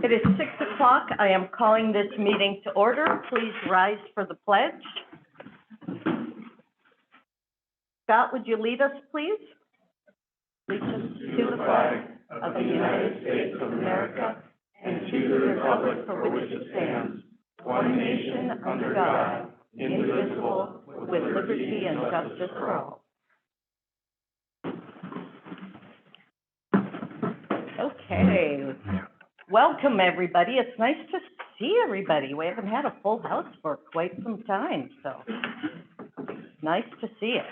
It is 6 o'clock. I am calling this meeting to order. Please rise for the pledge. Scott, would you lead us, please? Allegiance to the flag of the United States of America and to the republic for which it stands, one nation under God, indivisible, with liberty and justice for all. Okay. Welcome, everybody. It's nice to see everybody. We haven't had a full house for quite some time, so nice to see it.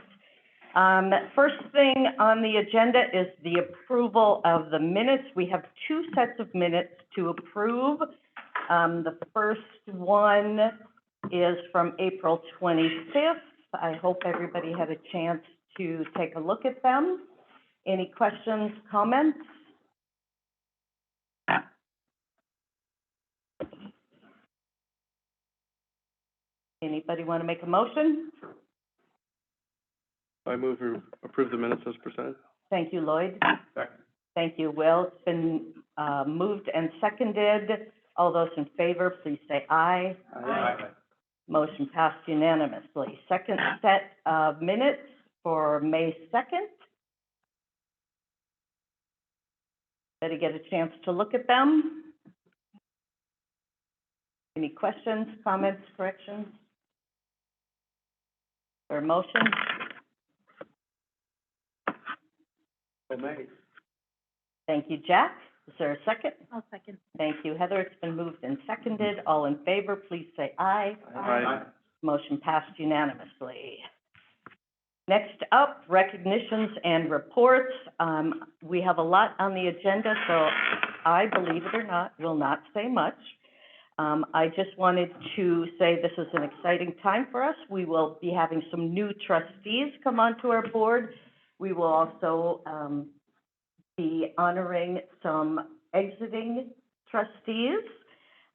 First thing on the agenda is the approval of the minutes. We have two sets of minutes to approve. The first one is from April 25th. I hope everybody had a chance to take a look at them. Any questions, comments? Anybody want to make a motion? I move to approve the minutes as presented. Thank you, Lloyd. Second. Thank you, Will. It's been moved and seconded. All those in favor, please say aye. Aye. Motion passed unanimously. Second set of minutes for May 2nd. Better get a chance to look at them. Any questions, comments, corrections? Or motion? Thank you, Jack. Is there a second? I'll second. Thank you, Heather. It's been moved and seconded. All in favor, please say aye. Aye. Motion passed unanimously. Next up, recognitions and reports. We have a lot on the agenda, so I, believe it or not, will not say much. I just wanted to say this is an exciting time for us. We will be having some new trustees come onto our board. We will also be honoring some exiting trustees.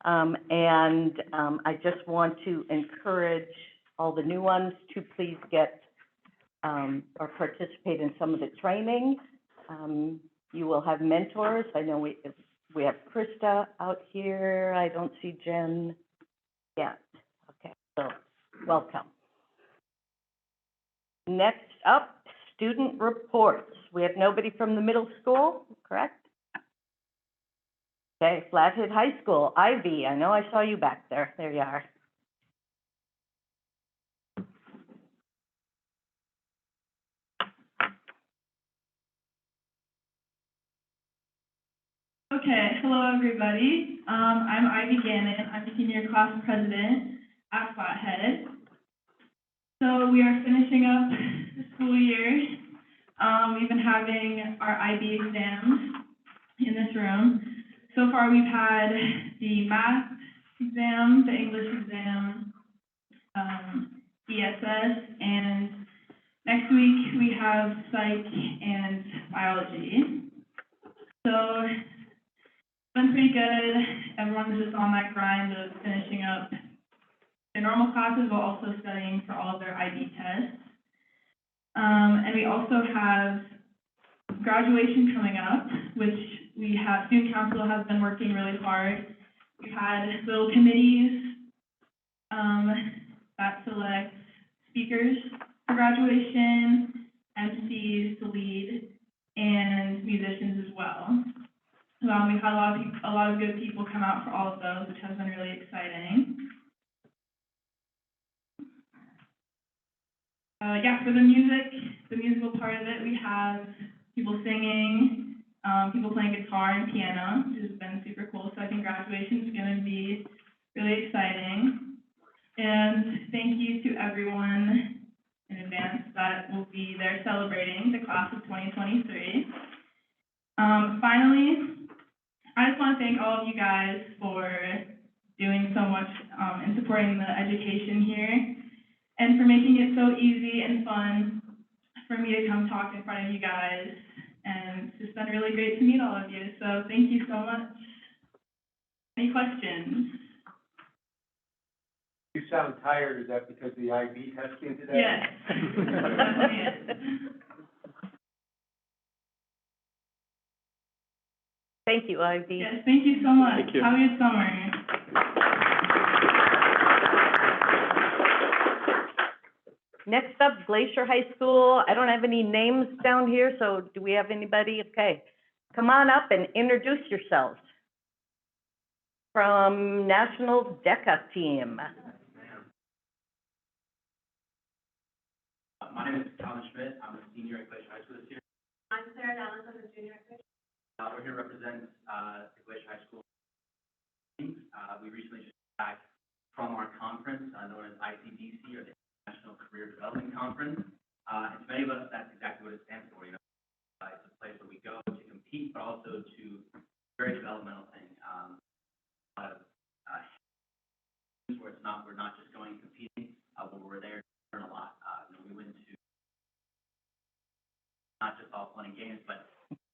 I just want to encourage all the new ones to please get or participate in some of the training. You will have mentors. I know we have Krista out here. I don't see Jen yet. Okay, so welcome. Next up, student reports. We have nobody from the middle school, correct? Okay, Flathead High School, Ivy, I know I saw you back there. There you are. Okay, hello everybody. I'm Ivy Gannon. I'm senior class president at Flathead. So we are finishing up the school year. We've been having our IB exams in this room. So far we've had the math exam, the English exam, ESS, and next week we have psych and biology. So it's been pretty good. Everyone's just on that grind of finishing up their normal classes while also studying for all of their IB tests. And we also have graduation coming up, which we have, student council has been working really hard. We've had little committees that select speakers for graduation, MCs to lead, and musicians as well. We've had a lot of good people come out for all of those, which has been really exciting. For the musical part of it, we have people singing, people playing guitar and piano, which has been super cool. So I think graduation is going to be really exciting. And thank you to everyone in advance that will be there celebrating the class of 2023. Finally, I just want to thank all of you guys for doing so much and supporting the education here, and for making it so easy and fun for me to come talk in front of you guys. And it's just been really great to meet all of you. So thank you so much. Any questions? You sound tired. Is that because of the IB testing today? Yes. Definitely. Thank you, Ivy. Yes, thank you so much. Thank you. Have a good summer. Next up, Glacier High School. I don't have any names down here, so do we have anybody? Okay. Come on up and introduce yourselves. From National DECA Team. My name is Thomas Schmidt. I'm a senior at Glacier High School this year. I'm Sarah Dallas, I'm a junior at Glacier. We're here to represent the Glacier High School team. We recently just got back from our conference known as ICDC, or the National Career Development Conference. And to many of us, that's exactly what it stands for. You know, it's a place where we go to compete, but also to very developmental thing. A lot of where we're not just going and competing, but we're there to learn a lot. You know, we went to not just all fun and games, but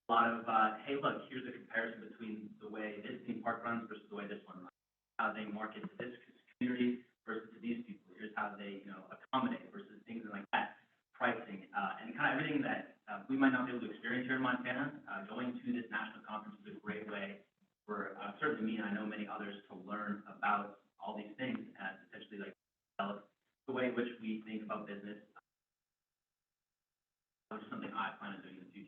a lot of, hey, look, here's a comparison between the way this theme park runs versus the way this one runs. How they market to this community versus to these people. Here's how they, you know, accommodate versus things like that. Pricing, and kind of everything that we might not be able to experience here in Montana. Going to this national conference is a great way for certainly me, and I know many others, to learn about all these things and essentially like develop the way in which we think about business. Which is something I plan on doing in the future.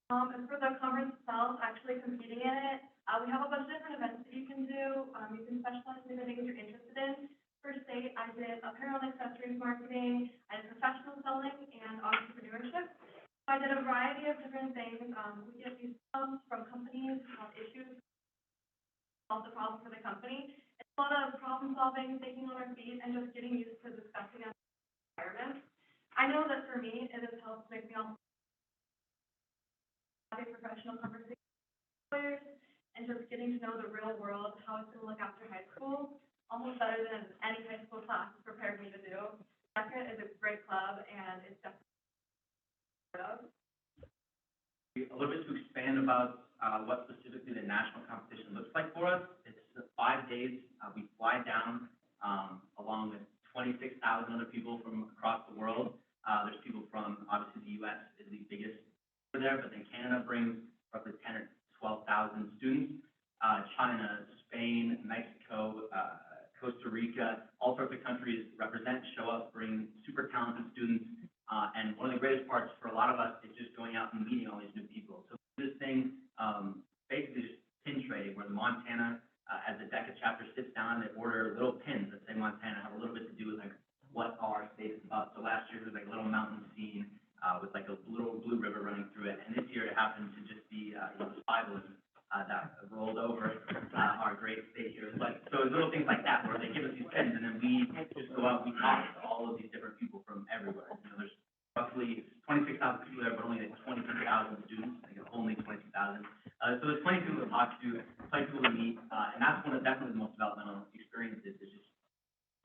And for the conference itself, actually competing in it, we have a bunch of different events that you can do. You can specialize in the things you're interested in. For state, I did apparel and accessories marketing, I did professional selling, and entrepreneurship. So I did a variety of different things. We get these jobs from companies who have issues, solve the problem for the company. It's a lot of problem solving, thinking on our feet, and just getting used to discussing an environment. I know that for me, it has helped make me all having professional conversations with players and just getting to know the real world, how it's going to look after high school, almost better than any high school class has prepared me to do. DECA is a great club, and it's definitely A little bit to expand about what specifically the national competition looks like for us. It's 5 days. We fly down along with 26,000 other people from across the world. There's people from, obviously, the U.S. is the biggest over there, but then Canada brings roughly 10 or 12,000 students. China, Spain, Mexico, Costa Rica, all sorts of countries represent, show up, bring super talented students. And one of the greatest parts for a lot of us is just going out and meeting all these new people. So this thing, basically just pin trading, where the Montana, as the DECA chapter sits down, they order little pins that say Montana, have a little bit to do with like what our state is about. So last year it was like a little mountain scene with like a little blue river running through it. And this year it happened to just be the tribalism that rolled over our great state here. But so little things like that, where they give us these pins, and then we just go out, we talk to all of these different people from everywhere. You know, there's roughly 26,000 people there, but only like 22,000 students. I think only 22,000. So there's plenty of people to talk to, plenty of people to meet, and that's one of definitely the most developmental experiences. Is just,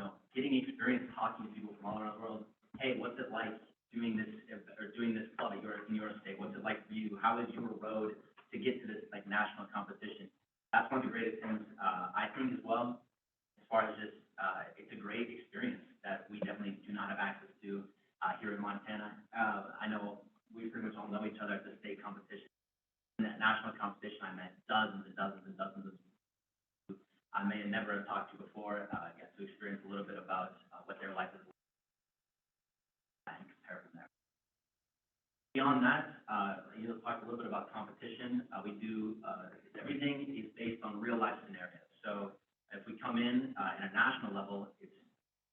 you know, getting experience talking to people from all around the world. Hey, what's it like doing this or doing this club in your state? What's it like for you? How is your road to get to this like national competition? That's one of the greatest things I think as well. As far as just, it's a great experience that we definitely do not have access to here in Montana. I know we pretty much all know each other at the state competition. In that national competition, I met dozens and dozens and dozens of people I may have never have talked to before. Get to experience a little bit about what their life is like and compare from there. Beyond that, you'll talk a little bit about competition. We do, everything is based on real life scenarios. So if we come in at a national level, it's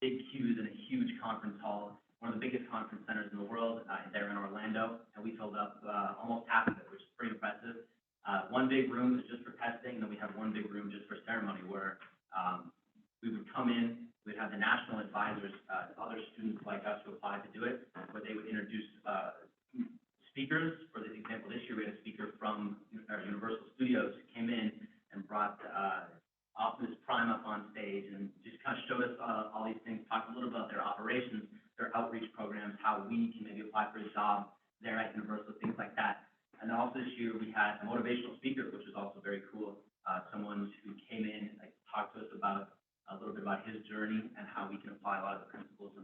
big queues in a huge conference hall, one of the biggest conference centers in the world, there in Orlando, and we filled up almost half of it, which is pretty impressive. One big room is just for testing, and then we have one big room just for ceremony, where we would come in, we'd have the national advisors, other students like us who applied to do it, where they would introduce speakers. For this example, this year we had a speaker from Universal Studios who came in and brought Optimus Prime up on stage and just kind of showed us all these things, talked a little about their operations, their outreach programs, how we can maybe apply for a job there at Universal, things like that. And then also this year we had a motivational speaker, which was also very cool. Someone who came in and talked to us about a little bit about his journey and how we can apply a lot of the principles of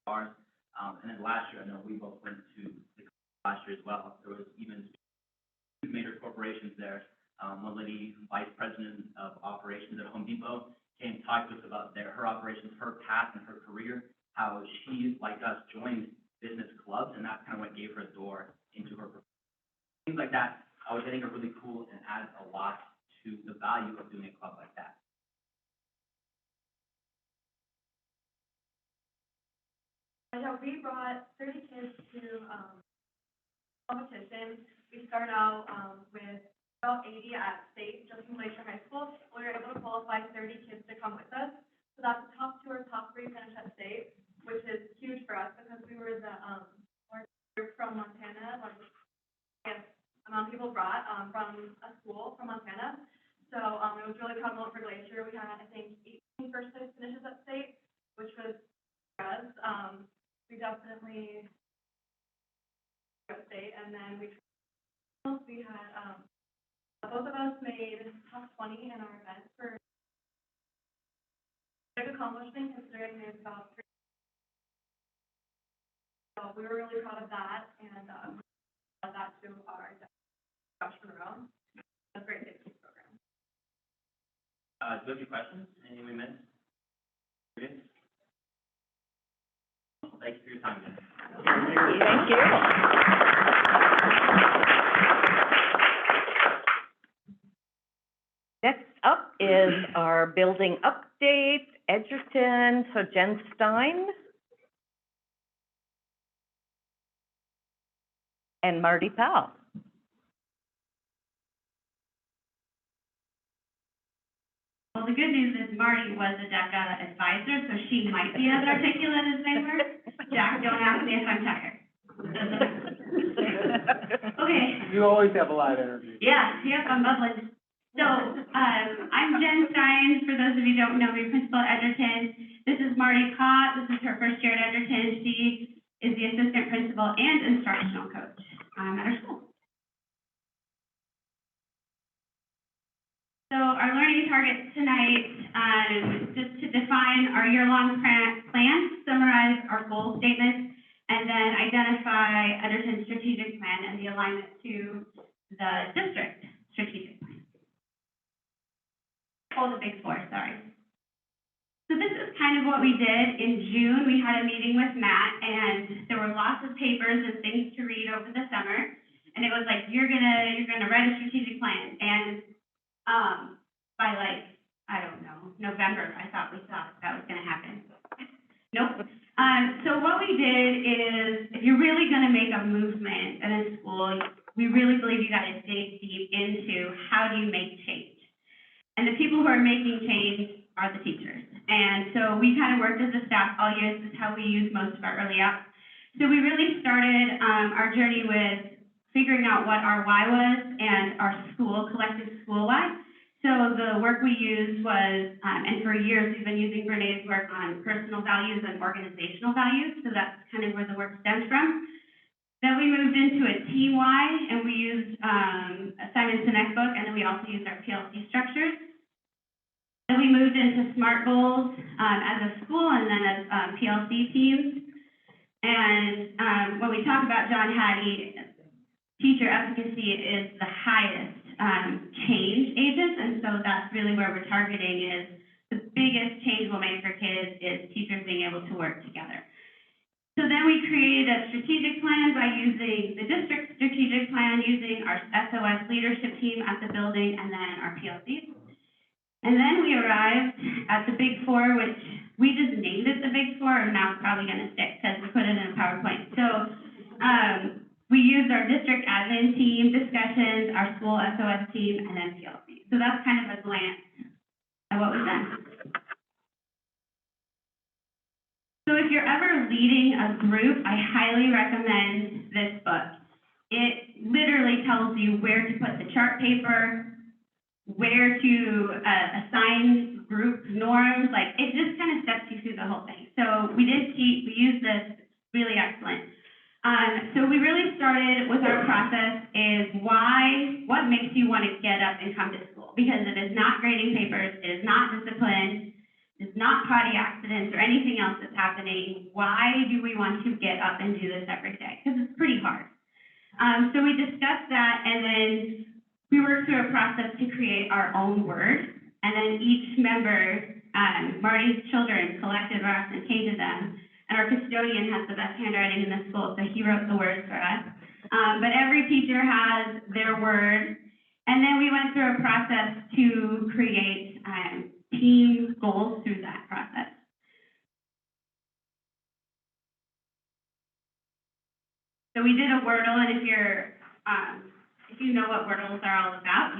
ours. And then last year, I know we both went to the last year as well. There was even major corporations corporations there. One lady, vice president of operations at Home Depot, came and talked to us about her operations, her path and her career, how she, like us, joined business clubs, and that's kind of what gave her a door into her profession. Things like that, which I think are really cool and adds a lot to the value of doing a club like that. Yeah, we brought 30 kids to competition. We started out with about 80 at state, just from Glacier High School. We were able to qualify 30 kids to come with us. So that's the top 2 or top 3 finish at state, which is huge for us because we were the group from Montana, like amount of people brought from a school from Montana. So it was really proud moment for Glacier. We had, I think, 18 first place finishes at state, which was for us. We definitely got state, and then we had both of us made top 20 in our event for a big accomplishment considering there's about 3. So we were really proud of that, and that to our freshman row. That's a great safety program. Do you have any questions? Anything we missed? Good. Thank you for your time, guys. Thank you. Next up is our building update, Edgerton, so Jen Stein and Marty Powell. Well, the good news is Marty was a DECA advisor, so she might be as articulate as they were. Jack, don't ask me if I'm tired. Okay. You always have a lot of energy. Yeah, yep, I'm bubbling. So, I'm Jen Stein, for those of you who don't know me, principal at Edgerton. This is Marty Cott, this is her first year at Edgerton. She is the assistant principal and instructional coach at our school. So our learning targets tonight, just to define our year-long plan, summarize our goal statements, and then identify Edgerton's strategic plan and the alignment to the district strategic plan. Oh, the big 4, sorry. So this is kind of what we did in June. We had a meeting with Matt, and there were lots of papers and things to read over the summer. And it was like, you're gonna write a strategic plan. And by like, I don't know, November, I thought that was gonna happen. Nope. So what we did is, if you're really gonna make a movement in a school, we really believe you gotta dig deep into how do you make change. And the people who are making change are the teachers. And so we kind of worked as a staff all year. This is how we use most of our early apps. So we really started our journey with figuring out what our why was and our collective school why. So the work we used was, and for years we've been using Brené's work on personal values and organizational values. So that's kind of where the work stems from. Then we moved into a TY, and we used Simon Sinek's book, and then we also used our PLC structures. Then we moved into SMART goals as a school and then as PLC teams. And when we talk about John Hattie, teacher efficacy is the highest change agent, and so that's really where we're targeting is the biggest change we'll make for kids is teachers being able to work together. So then we created a strategic plan by using the district strategic plan, using our SOS leadership team at the building, and then our PLCs. And then we arrived at the Big 4, which we just named it the Big 4, and now it's probably going to stick because we put it in a PowerPoint. So we used our district admin team discussions, our school SOS team, and then PLC. So that's kind of a glance at what we've done. So if you're ever leading a group, I highly recommend this book. It literally tells you where to put the chart paper, where to assign group norms, like it just kind of steps you through the whole thing. So we used this, really excellent. So we really started with our process is what makes you want to get up and come to school? Because it is not grading papers, it is not discipline, it's not potty accidents or anything else that's happening. Why do we want to get up and do this every day? Because it's pretty hard. So we discussed that, and then we worked through a process to create our own word, and then each member, Marty's children collected rocks and painted them, and our custodian has the best handwriting in the school, so he wrote the words for us. But every teacher has their word, and then we went through a process to create team goals through that process. So we did a Wordle, and if you know what Wordles are all about,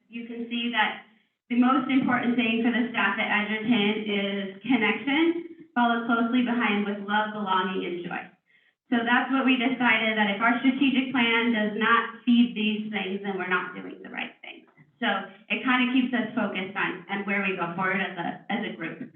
you can see that the most important thing for the staff at Edgerton is connection, followed closely behind with love, belonging, and joy. So that's what we decided, that if our strategic plan does not feed these things, then we're not doing the right thing. So it kind of keeps us focused on where we go forward as a group.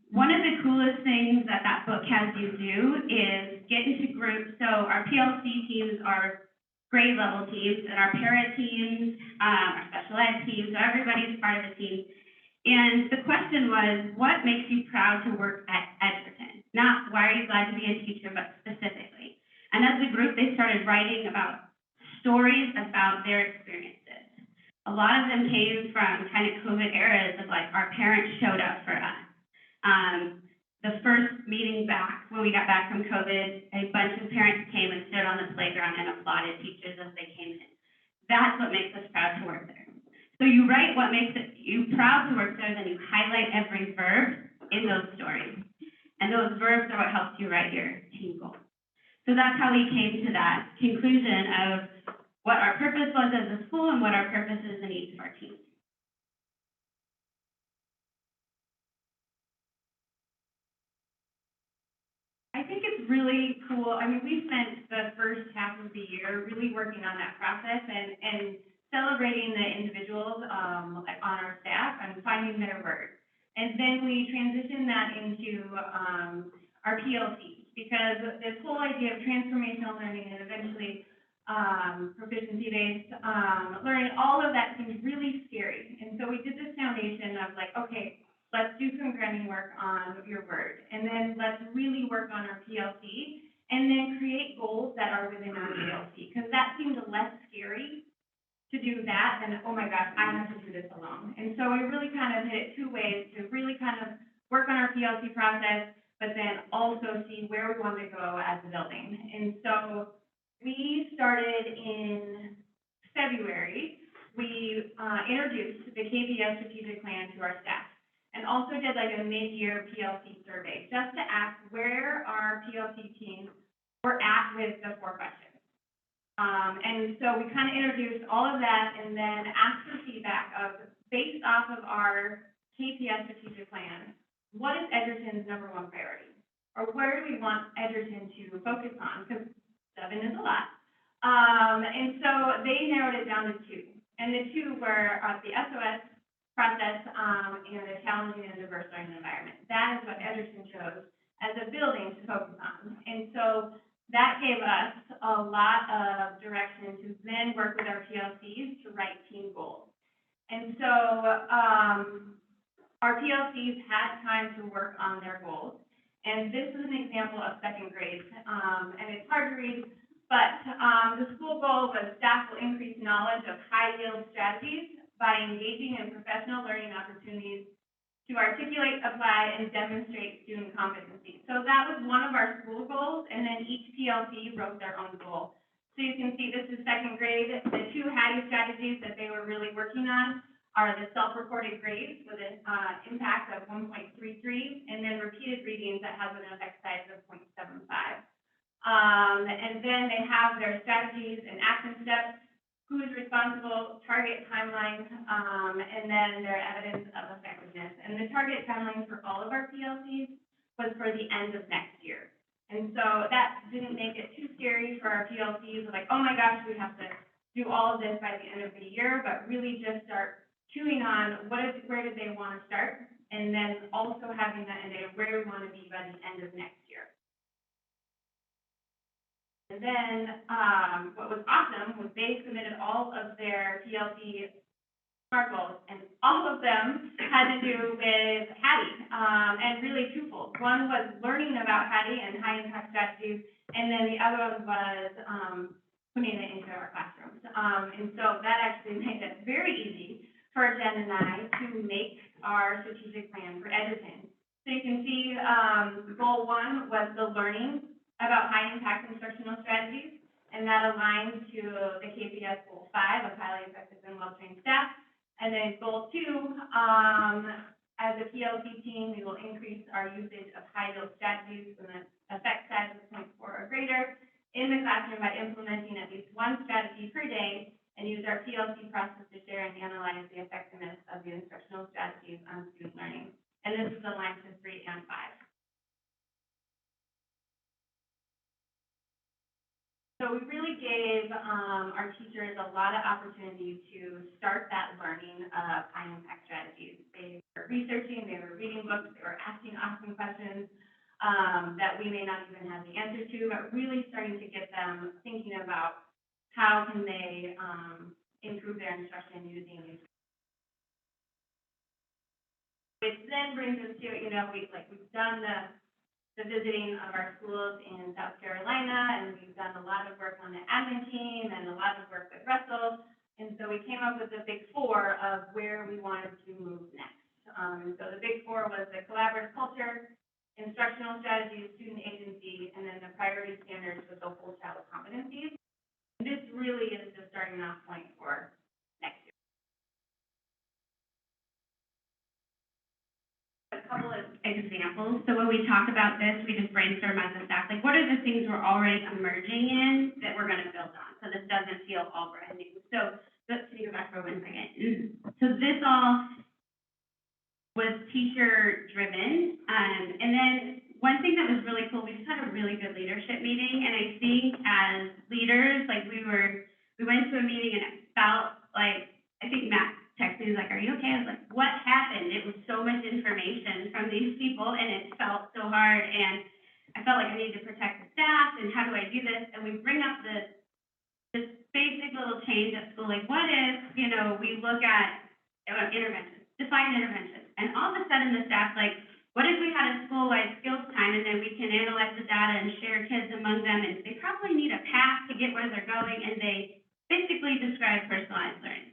One of the coolest things that book has you do is get into groups. So our PLC teams are grade level teams, and our para teams, our special ed teams, so everybody's part of the team. And the question was, what makes you proud to work at Edgerton? Not why are you glad to be a teacher, but specifically. And as a group, they started writing about stories about their experiences. A lot of them came from kind of COVID eras of like, our parents showed up for us. The first meeting back, when we got back from COVID, a bunch of parents came and stood on the playground and applauded teachers as they came in. That's what makes us proud to work there. So you write what makes you proud to work there, then you highlight every verb in those stories. And those verbs are what helps you write your team goal. So that's how we came to that conclusion of what our purpose was as a school and what our purpose is in each of our teams. I think it's really cool. I mean, we spent the first half of the year really working on that process and celebrating the individuals on our staff and finding their word. And then we transitioned that into our PLCs, because this whole idea of transformational learning and eventually proficiency-based learning, all of that seemed really scary. And so we did this foundation of like, okay, let's do some grounding work on your word, and then let's really work on our PLC, and then create goals that are within our PLC, because that seemed less scary to do that than, oh my gosh, I have to do this alone. And so we really kind of hit it two ways to really kind of work on our PLC process, but then also see where we want to go as a building. And so we started in February. We introduced the KPS strategic plan to our staff, and also did like a mid-year PLC survey, just to ask where our PLC teams were at with the 4 questions. And so we kind of introduced all of that, and then asked for feedback of, based off of our KPS strategic plan, what is Edgerton's #1 priority? Or where do we want Edgerton to focus on? Because 7 is a lot. And so they narrowed it down to 2. And the 2 were the SOS process, and a challenging and diverse learning environment. That is what Edgerton chose as a building to focus on. And so that gave us a lot of direction to then work with our PLCs to write team goals. And so our PLCs had time to work on their goals. And this is an example of 2nd grade. And it's hard to read, but the school goal was staff will increase knowledge of high-yield strategies by engaging in professional learning opportunities to articulate, apply, and demonstrate student competency. So that was one of our school goals, and then each PLC wrote their own goal. So you can see this is 2nd grade. The 2 Hattie strategies that they were really working on are the self-reported grades with an impact of 1.33, and then repeated readings that has an effect size of 0.75. And then they have their strategies and action steps, who is responsible, target timeline, and then their evidence of effectiveness. And the target timeline for all of our PLCs was for the end of next year. And so that didn't make it too scary for our PLCs, like, oh my gosh, we have to do all of this by the end of the year, but really just start chewing on where did they want to start, and then also having that end date of where we want to be by the end of next year. And then what was awesome was they submitted all of their PLC SMART goals, and all of them had to do with Hattie, and really twofold. One was learning about Hattie and high impact strategies, and then the other one was putting it into our classrooms. And so that actually made it very easy for Jen and I to make our strategic plan for Edgerton. So you can see, goal 1 was the learning about high impact instructional strategies, and that aligns to the KPS goal 5 of highly effective and well-trained staff. And then goal 2, as a PLC team, we will increase our usage of high yield strategies and the effect size of 0.4 or greater in the classroom by implementing at least one strategy per day and use our PLC process to share and analyze the effectiveness of the instructional strategies on student learning. And this is aligned to 3 and 5. So we really gave our teachers a lot of opportunity to start that learning of high impact strategies. They were researching, they were reading books, they were asking awesome questions that we may not even have the answer to, but really starting to get them thinking about how can they improve their instruction using these. Which then brings us to, we've done the visiting of our schools in South Carolina, and we've done a lot of work on the admin team and a lot of work with Russell. And so we came up with the big 4 of where we wanted to move next. And so the big 4 was the collaborative culture, instructional strategies, student agency, and then the priority standards with the whole child competencies. And this really is the starting off point for next year. A couple of examples. So when we talk about this, we just brainstorm as a staff, like what are the things we're already emerging in that we're going to build on? So this doesn't feel all brand new. So let's go back for 1 second. So this all was teacher driven. And then one thing that was really cool, we just had a really good leadership meeting. And I think as leaders, we went to a meeting and it felt like, I think Matt texted me, like, are you okay? I was like, what happened? It was so much information from these people and it felt so hard. And I felt like I needed to protect the staff and how do I do this? And we bring up this basic little change at school, like what if, we look at intervention, define intervention. And all of a sudden the staff's like, what if we had a school-wide skills time and then we can analyze the data and share kids among them and they probably need a path to get where they're going and they basically describe personalized learning.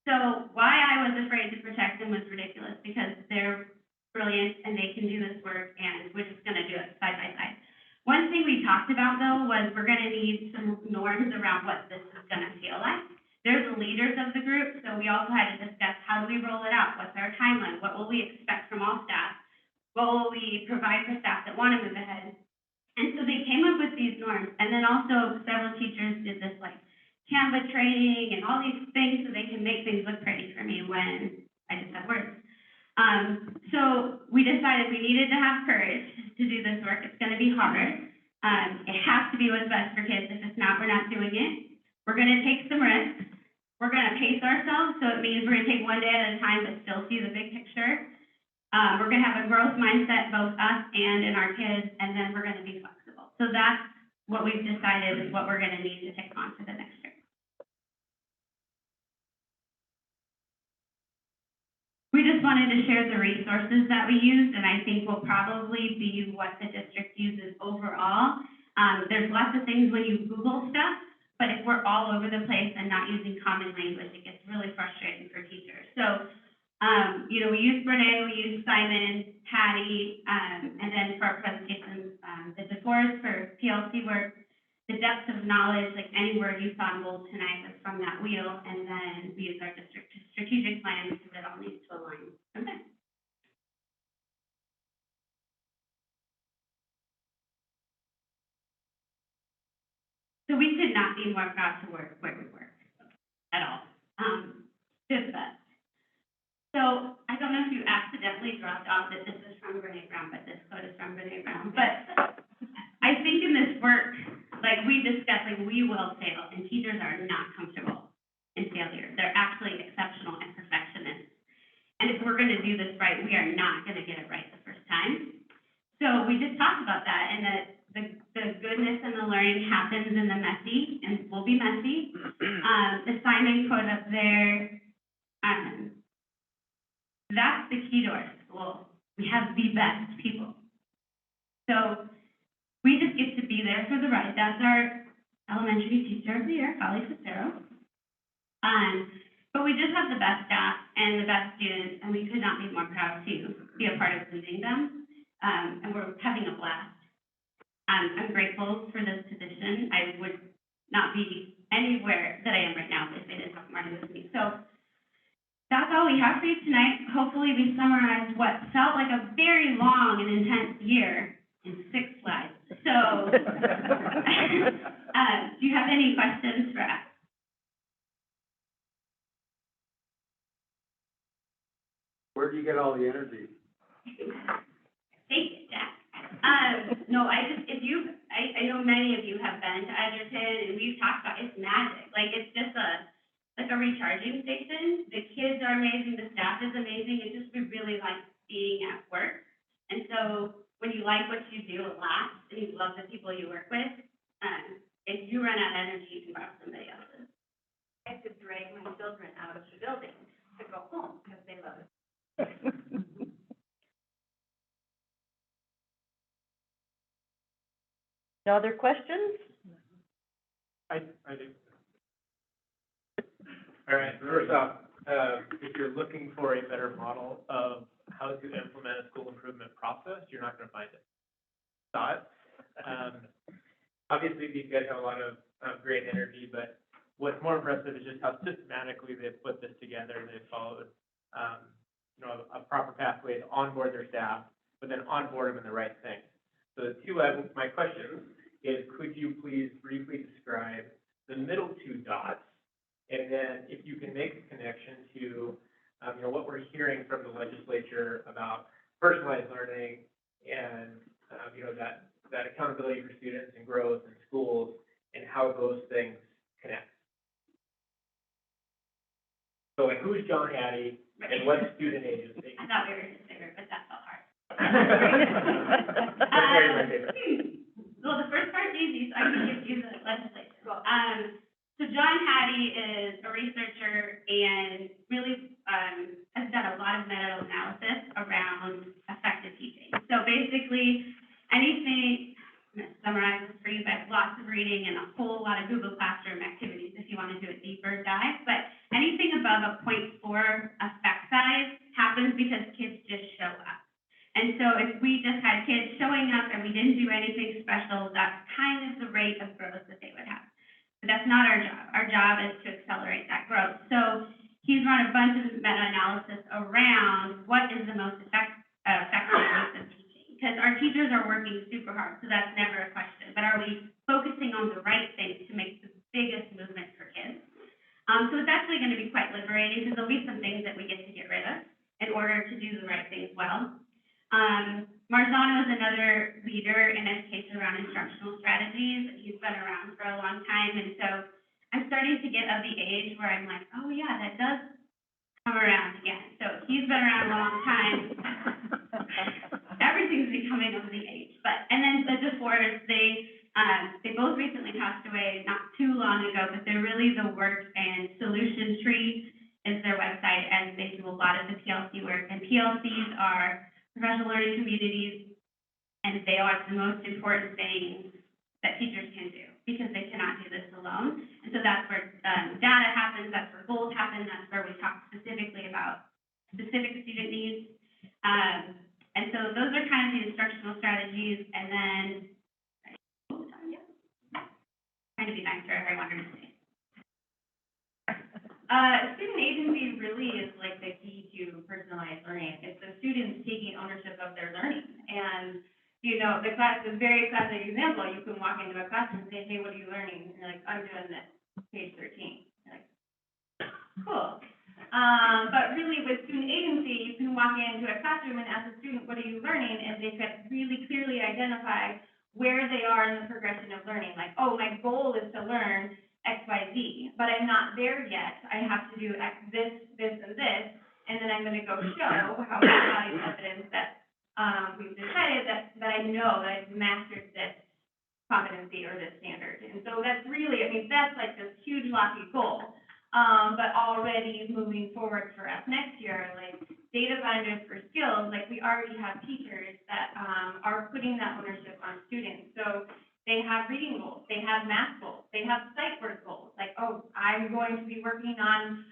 So why I was afraid to protect them was ridiculous because they're brilliant and they can do this work and we're just gonna do it side by side. One thing we talked about though was we're gonna need some norms around what this is gonna feel like. They're the leaders of the group, so we also had to discuss how do we roll it out? What's our timeline? What will we expect from all staff? What will we provide for staff that want to move ahead? And so they came up with these norms. And then also several teachers did this like Canva training and all these things so they can make things look pretty for me when I just have words. So we decided we needed to have courage to do this work. It's going to be hard. It has to be what's best for kids. If it's not, we're not doing it. We're going to take some risks. We're going to pace ourselves, so it means we're going to take one day at a time but still see the big picture. We're going to have a growth mindset, both us and in our kids, and then we're going to be flexible. So that's what we've decided is what we're going to need to take on for the next year. We just wanted to share the resources that we used, and I think will probably be what the district uses overall. There's lots of things when you Google stuff, but if we're all over the place and not using common language, it gets really frustrating for teachers. So, we use Brene, we use Simon, Patty, and then for our presentations, the DeForest for PLC work, the depth of knowledge, like any word you saw in bold tonight was from that wheel, and then we use our district strategic plan because it all needs to align. Okay. So we could not be more proud to work where we work at all. Just that. So I don't know if you accidentally dropped off that this is from Brene Brown, but this quote is from Brene Brown. But I think in this work, like we discussed, like we will fail, and teachers are not comfortable in failure. They're actually exceptional and perfectionists. And if we're going to do this right, we are not going to get it right the first time. So we just talked about that, and that the goodness and the learning happens in the messy, and will be messy. The Simon quote up there, that's the key to our school. We have the best people. So we just get to be there for the ride. That's Elementary Teacher of the Year, Kalispell. But we just have the best staff and the best students, and we could not be more proud to be a part of leading them. And we're having a blast. I'm grateful for this position. I would not be anywhere that I am right now if they didn't have Marty with me. So that's all we have for you tonight. Hopefully we summarized what felt like a very long and intense year in 6 slides. So, do you have any questions for us? Where do you get all the energy? Take it, Jack. No, I know many of you have been to Edgerton, and we've talked about, it's magic. Like, it's just like a recharging station. The kids are amazing, the staff is amazing, it's just, we really like being at work. And so, when you like what you do a lot, and you love the people you work with, if you run out of energy, you can borrow somebody else's. I have to drag my children out of the building to go home because they love it. No other questions? I do. All right, first off, if you're looking for a better model of how to implement a school improvement process, you're not gonna find it. Thought. Obviously, these guys have a lot of great energy, but what's more impressive is just how systematically they've put this together. They've followed, a proper pathway to onboard their staff, but then onboard them in the right things. So my questions is, could you please briefly describe the middle 2 dots? And then if you can make a connection to, what we're hearing from the legislature about personalized learning and, that accountability for students and growth in schools and how those things connect. So like, who's John Hattie and what student agency? I thought we were his favorite, but that felt hard. That's why you're my favorite. Well, the first part's easy, so I can give you the legislature. So John Hattie is a researcher and really has done a lot of meta-analysis around effective teaching. So basically, anything, I'm going to summarize this for you, but lots of reading and a whole lot of Google Classroom activities if you want to do a deeper dive. But anything above a 0.4 effect size happens because kids just show up. And so if we just had kids showing up and we didn't do anything special, that's kind of the rate of growth that they would have. But that's not our job. Our job is to accelerate that growth. So he's run a bunch of meta-analysis around what is the most effective use of teaching. Because our teachers are working super hard, so that's never a question. But are we focusing on the right things to make the biggest movement for kids? So it's actually going to be quite liberating because there'll be some things that we get to get rid of in order to do the right things well. Marzano is another leader in education around instructional strategies. He's been around for a long time, and so I'm starting to get of the age where I'm like, oh yeah, that does come around again. So he's been around a long time. Everything's becoming of the age. And then the DeForest, they both recently passed away not too long ago, but they're really the work and solution tree is their website, and they do a lot of the PLC work. And PLCs are professional learning communities, and they are the most important thing that teachers can do because they cannot do this alone. And so that's where data happens, that's where goals happen, that's where we talk specifically about specific student needs. And so those are kind of the instructional strategies, and then trying to be nice for everyone to say. Student agency really is like the key to personalized learning. It's the students taking ownership of their learning. And, the class, the very classic example, you can walk into a classroom and say, hey, what are you learning? And you're like, I'm doing this, page 13. You're like, cool. But really with student agency, you can walk into a classroom and ask a student, what are you learning? And they could really clearly identify where they are in the progression of learning. Like, oh, my goal is to learn X, Y, Z, but I'm not there yet. I have to do X, this, and this, and then I'm going to go show how we value evidence that we've decided that I know that I've mastered this competency or this standard. And so that's really, that's like this huge lofty goal. But already moving forward for us next year, like data binders for skills, like we already have teachers that are putting that ownership on students. So They have reading goals, they have math goals, they have sight work goals, like, oh, I'm going to be working on,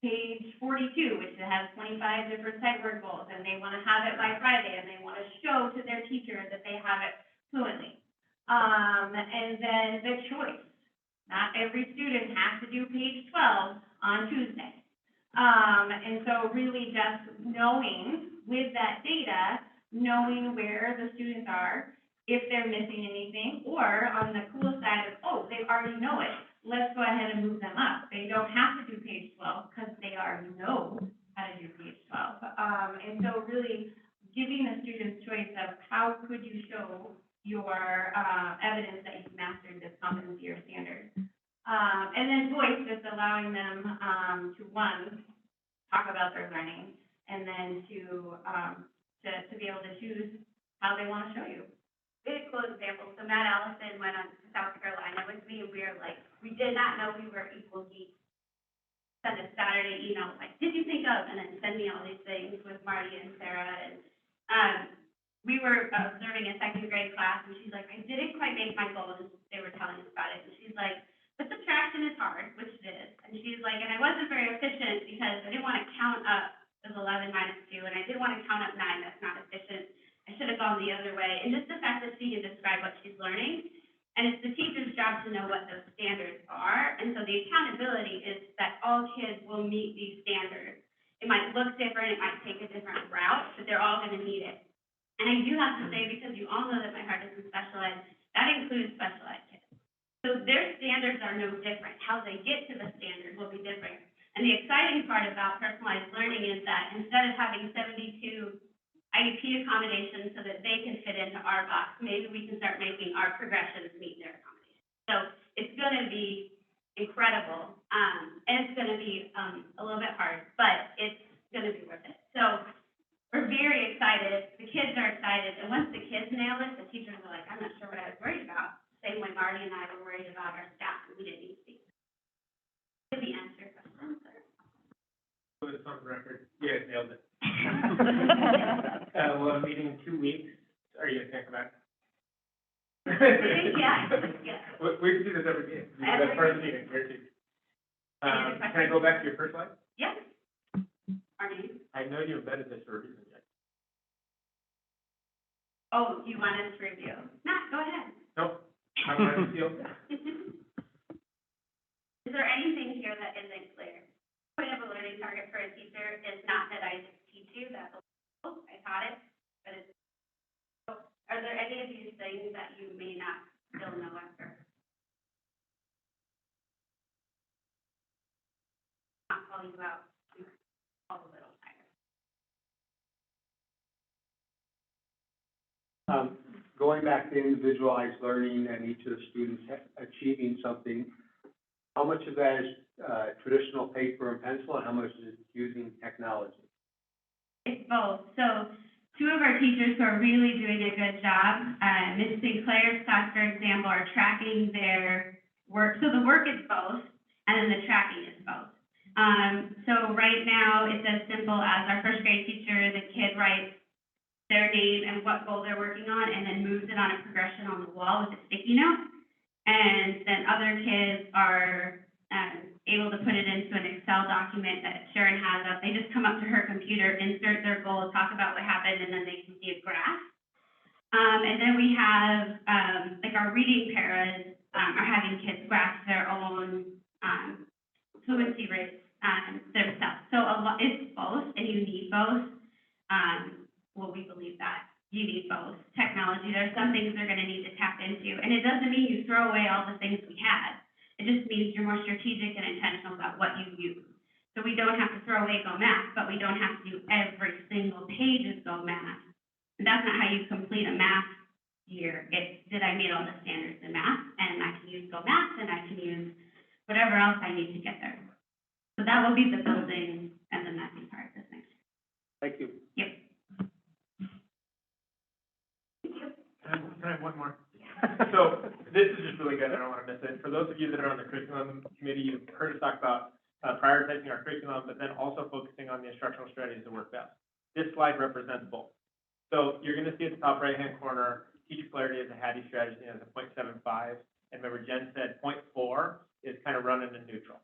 page 42, which has 25 different sight work goals, and they want to have it by Friday, and they want to show to their teacher that they have it fluently. And then the choice, not every student has to do page 12 on Tuesday. And so really just knowing with that data, knowing where the students are, if they're missing anything, or on the cool side of, oh, they already know it, let's go ahead and move them up. They don't have to do page 12 because they already know how to do page 12. And so really giving the students choice of how could you show your evidence that you've mastered this competency or standard. And then voice, just allowing them to, one, talk about their learning, and then to be able to choose how they want to show you. We had a cool example. So Matt Allison went on to South Carolina with me, and we were like, we did not know we were equal geeks. Send a Saturday email, like, did you think of? And then send me all these things with Marty and Sarah. And we were observing a second grade class, and she's like, I didn't quite make my goal, and they were telling us about it. And she's like, but subtraction is hard, which it is. And she's like, and I wasn't very efficient because I didn't want to count up as 11 minus 2, and I didn't want to count up 9. That's not efficient. I should have gone the other way. And just the fact that she can describe what she's learning, and it's the teacher's job to know what those standards are. And so the accountability is that all kids will meet these standards. It might look different, it might take a different route, but they're all going to meet it. And I do have to say, because you all know that my heart is in special ed, that includes special ed kids. So their standards are no different. How they get to the standard will be different. And the exciting part about personalized learning is that instead of having 72 IEP accommodations so that they can fit into our box, maybe we can start making our progressions meet their accommodations. So it's going to be incredible, and it's going to be a little bit hard, but it's going to be worth it. So we're very excited. The kids are excited, and once the kids nail it, the teachers are like, I'm not sure what I was worried about. Same way Marty and I were worried about our staff, and we didn't need to speak. Did we answer your question, sir? So it's on the record, you guys nailed it. We'll have a meeting in 2 weeks. Are you gonna think about it? Yeah. We can do this every meeting. That's part of the meeting, guaranteed. Any other Can I questions? go back to your first slide? Yes. Our name? I know you embedded this for a reason, yet. Oh, you want us to review? Matt, go ahead. Nope. I want to feel. Is there anything here that isn't clear? Point of a learning target for a teacher is not that I just teach you, that's I taught it, but it's, so are there any of these things that you may not still know after? Not calling you out, all a little tired. Going back to individualized learning and each of the students achieving something, how much of that is traditional paper and pencil, and how much is using technology? It's both. So 2 of our teachers who are really doing a good job, Ms. Sinclair's class, for example, are tracking their work. So the work is both, and then the tracking is both. So right now, it's as simple as our first grade teacher, the kid writes their name and what goal they're working on, and then moves it on a progression on the wall with a sticky note. And then other kids are able to put it into an Excel document that Sharon has up. They just come up to her computer, insert their goal, talk about what happened, and then they can see a graph. And then we have, like our reading paras are having kids graph their own fluency rates themselves. So it's both, and you need both. Well, we believe that. You need both. Technology, there's some things they're going to need to tap into, and it doesn't mean you throw away all the things we had. It just means you're more strategic and intentional about what you use. So we don't have to throw away Go Math, but we don't have to do every single page of Go Math. And that's not how you complete a math year. It's, did I meet all the standards in math? And I can use Go Math, and I can use whatever else I need to get there. So that will be the building and the mapping part this next year. Thank you. Yep. Can I have one more? So this is just really good. I don't want to miss it. For those of you that are on the curriculum committee, you've heard us talk about prioritizing our curriculum, but then also focusing on the instructional strategies that work best. This slide represents both. So you're going to see at the top right-hand corner teacher clarity is a Hattie strategy and it's a 0.75. And remember, Jen said 0.4 is kind of running in neutral.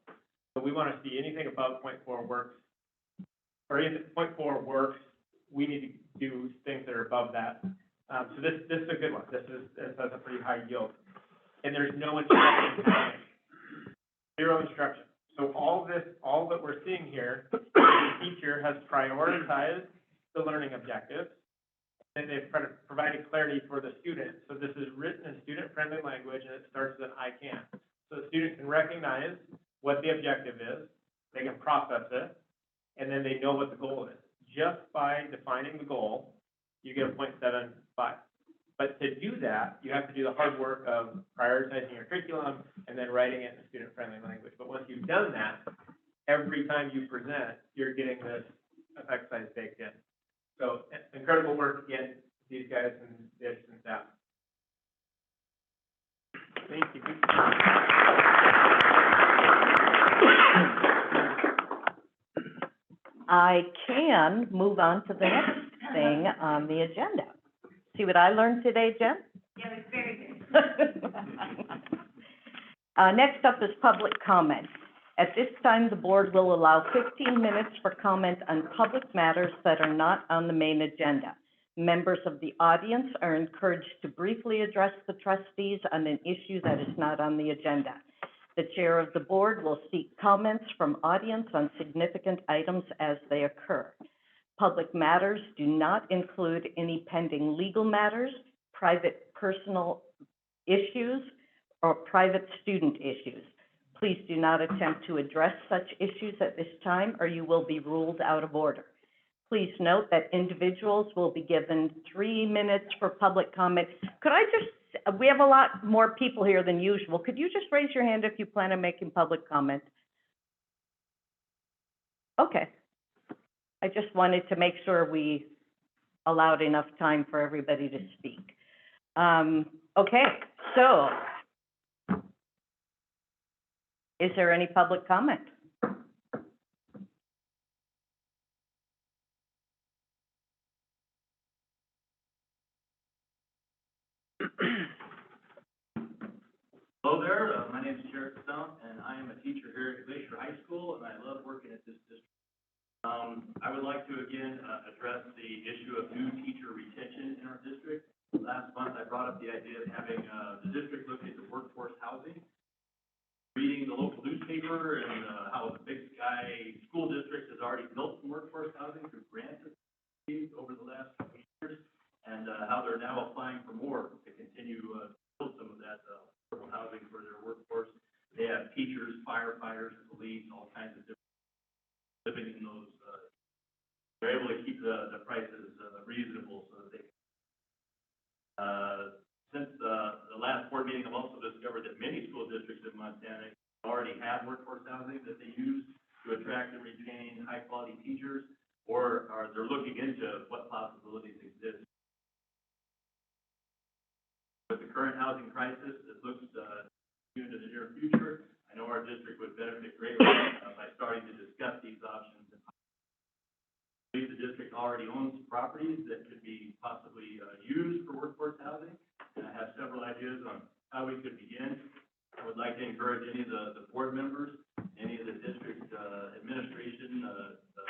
So we want to see anything above 0.4 works, or if 0.4 works, we need to do things that are above that. So this is a good one. This has a pretty high yield. And there's no instruction happening. Zero instruction. So all that we're seeing here, the teacher has prioritized the learning objectives, and they've provided clarity for the student. So this is written in student-friendly language, and it starts with I can. So the student can recognize what the objective is, they can process it, and then they know what the goal is. Just by defining the goal, you get a 0.75. But to do that, you have to do the hard work of prioritizing your curriculum and then writing it in a student-friendly language. But once you've done that, every time you present, you're getting this effect size baked in. So incredible work again, these guys and the assistant staff. Thank you. I can move on to the next thing on the agenda. See what I learned today, Jen? Yeah, it's very good. Next up is public comment. At this time, the board will allow 15 minutes for comment on public matters that are not on the main agenda. Members of the audience are encouraged to briefly address the trustees on an issue that is not on the agenda. The chair of the board will seek comments from audience on significant items as they occur. Public matters do not include any pending legal matters, private personal issues, or private student issues. Please do not attempt to address such issues at this time, or you will be ruled out of order. Please note that individuals will be given 3 minutes for public comment. Could I just, we have a lot more people here than usual. Could you just raise your hand if you plan on making public comment? Okay. I just wanted to make sure we allowed enough time for everybody to speak. Okay, so is there any public comment? Hello there, my name is Jared Stone, and I am a teacher here at Glacier High School, and I love working at this district. I would like to again address the issue of new teacher retention in our district. Last month, I brought up the idea of having the district look into workforce housing. Reading the local newspaper and how the Big Sky School District has already built some workforce housing through grants over the last couple of years, and how they're now applying for more to continue to build some of that affordable housing for their workforce. They have teachers, firefighters, police, all kinds of different living in those. They're able to keep the prices reasonable so that they can. Since the last board meeting, I've also discovered that many school districts in Montana already have workforce housing that they use to attract and retain high-quality teachers, or they're looking into what possibilities exist. With the current housing crisis, it looks into the near future. I know our district would benefit greatly by starting to discuss these options. I believe the district already owns properties that could be possibly used for workforce housing, and I have several ideas on how we could begin. I would like to encourage any of the board members, any of the district administration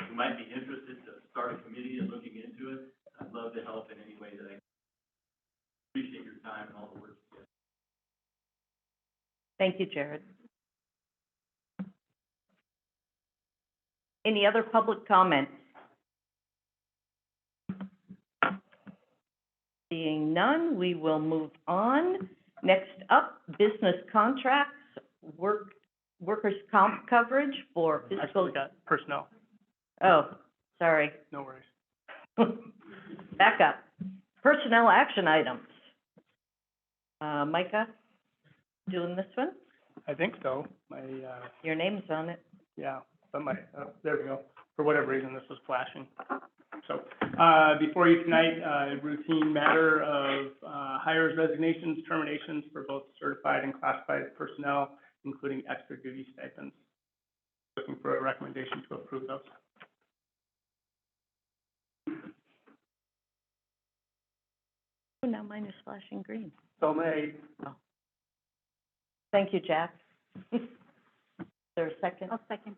who might be interested to start a committee and looking into it. I'd love to help in any way that I can. Appreciate your time and all the work you do. Thank you, Jared. Any other public comments? Seeing none, we will move on. Next up, business contracts, workers' comp coverage for fiscal. Actually, we got personnel, Oh, sorry. no worries. Back up. Personnel action items. Micah, doing this one? I think so. My, Your name's on it. yeah, but my, there we go. For whatever reason, this was flashing. So, before you tonight, routine matter of, hires, resignations, terminations for both certified and classified personnel, including extra duty stipends. Looking for a recommendation to approve those. now mine is flashing green. So made. Thank you, Jack. Is there a second? I'll second.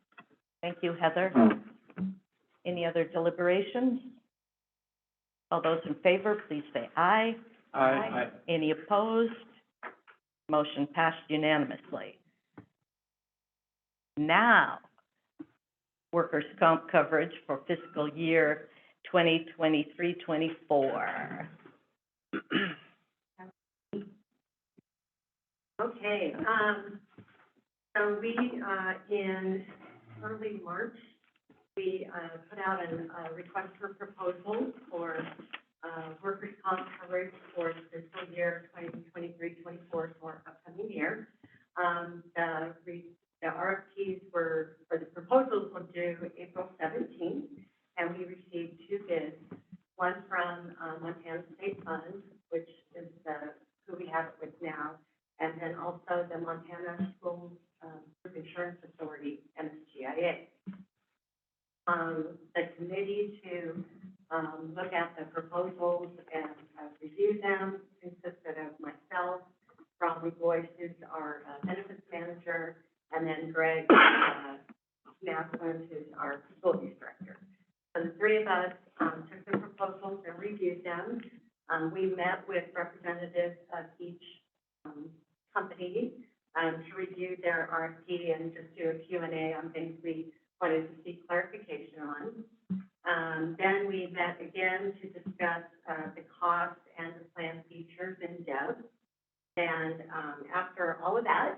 Thank you, Heather. Any other deliberations? All those in favor, please say aye. Aye. Any opposed? Motion passed unanimously. Now, workers' comp coverage for fiscal year 2023-24. Okay, so we, in early March, we, put out a request for proposal for, workers' comp coverage for fiscal year 2023-24 for upcoming year. The RFPs were, or the proposals were due April 17th, and we received 2 bids, one from, Montana State Fund, which is, who we have it with now, and then also the Montana School Group Insurance Authority, MSGIA. The committee to look at the proposals and review them consisted of myself, Bromley Boyce, who's our benefits manager, and then Greg Maslin, who's our facilities director. So the 3 of us took the proposals and reviewed them. We met with representatives of each company to review their RFP and just do a Q&A on things we wanted to seek clarification on. Then we met again to discuss the cost and the plan features in depth. And after all of that,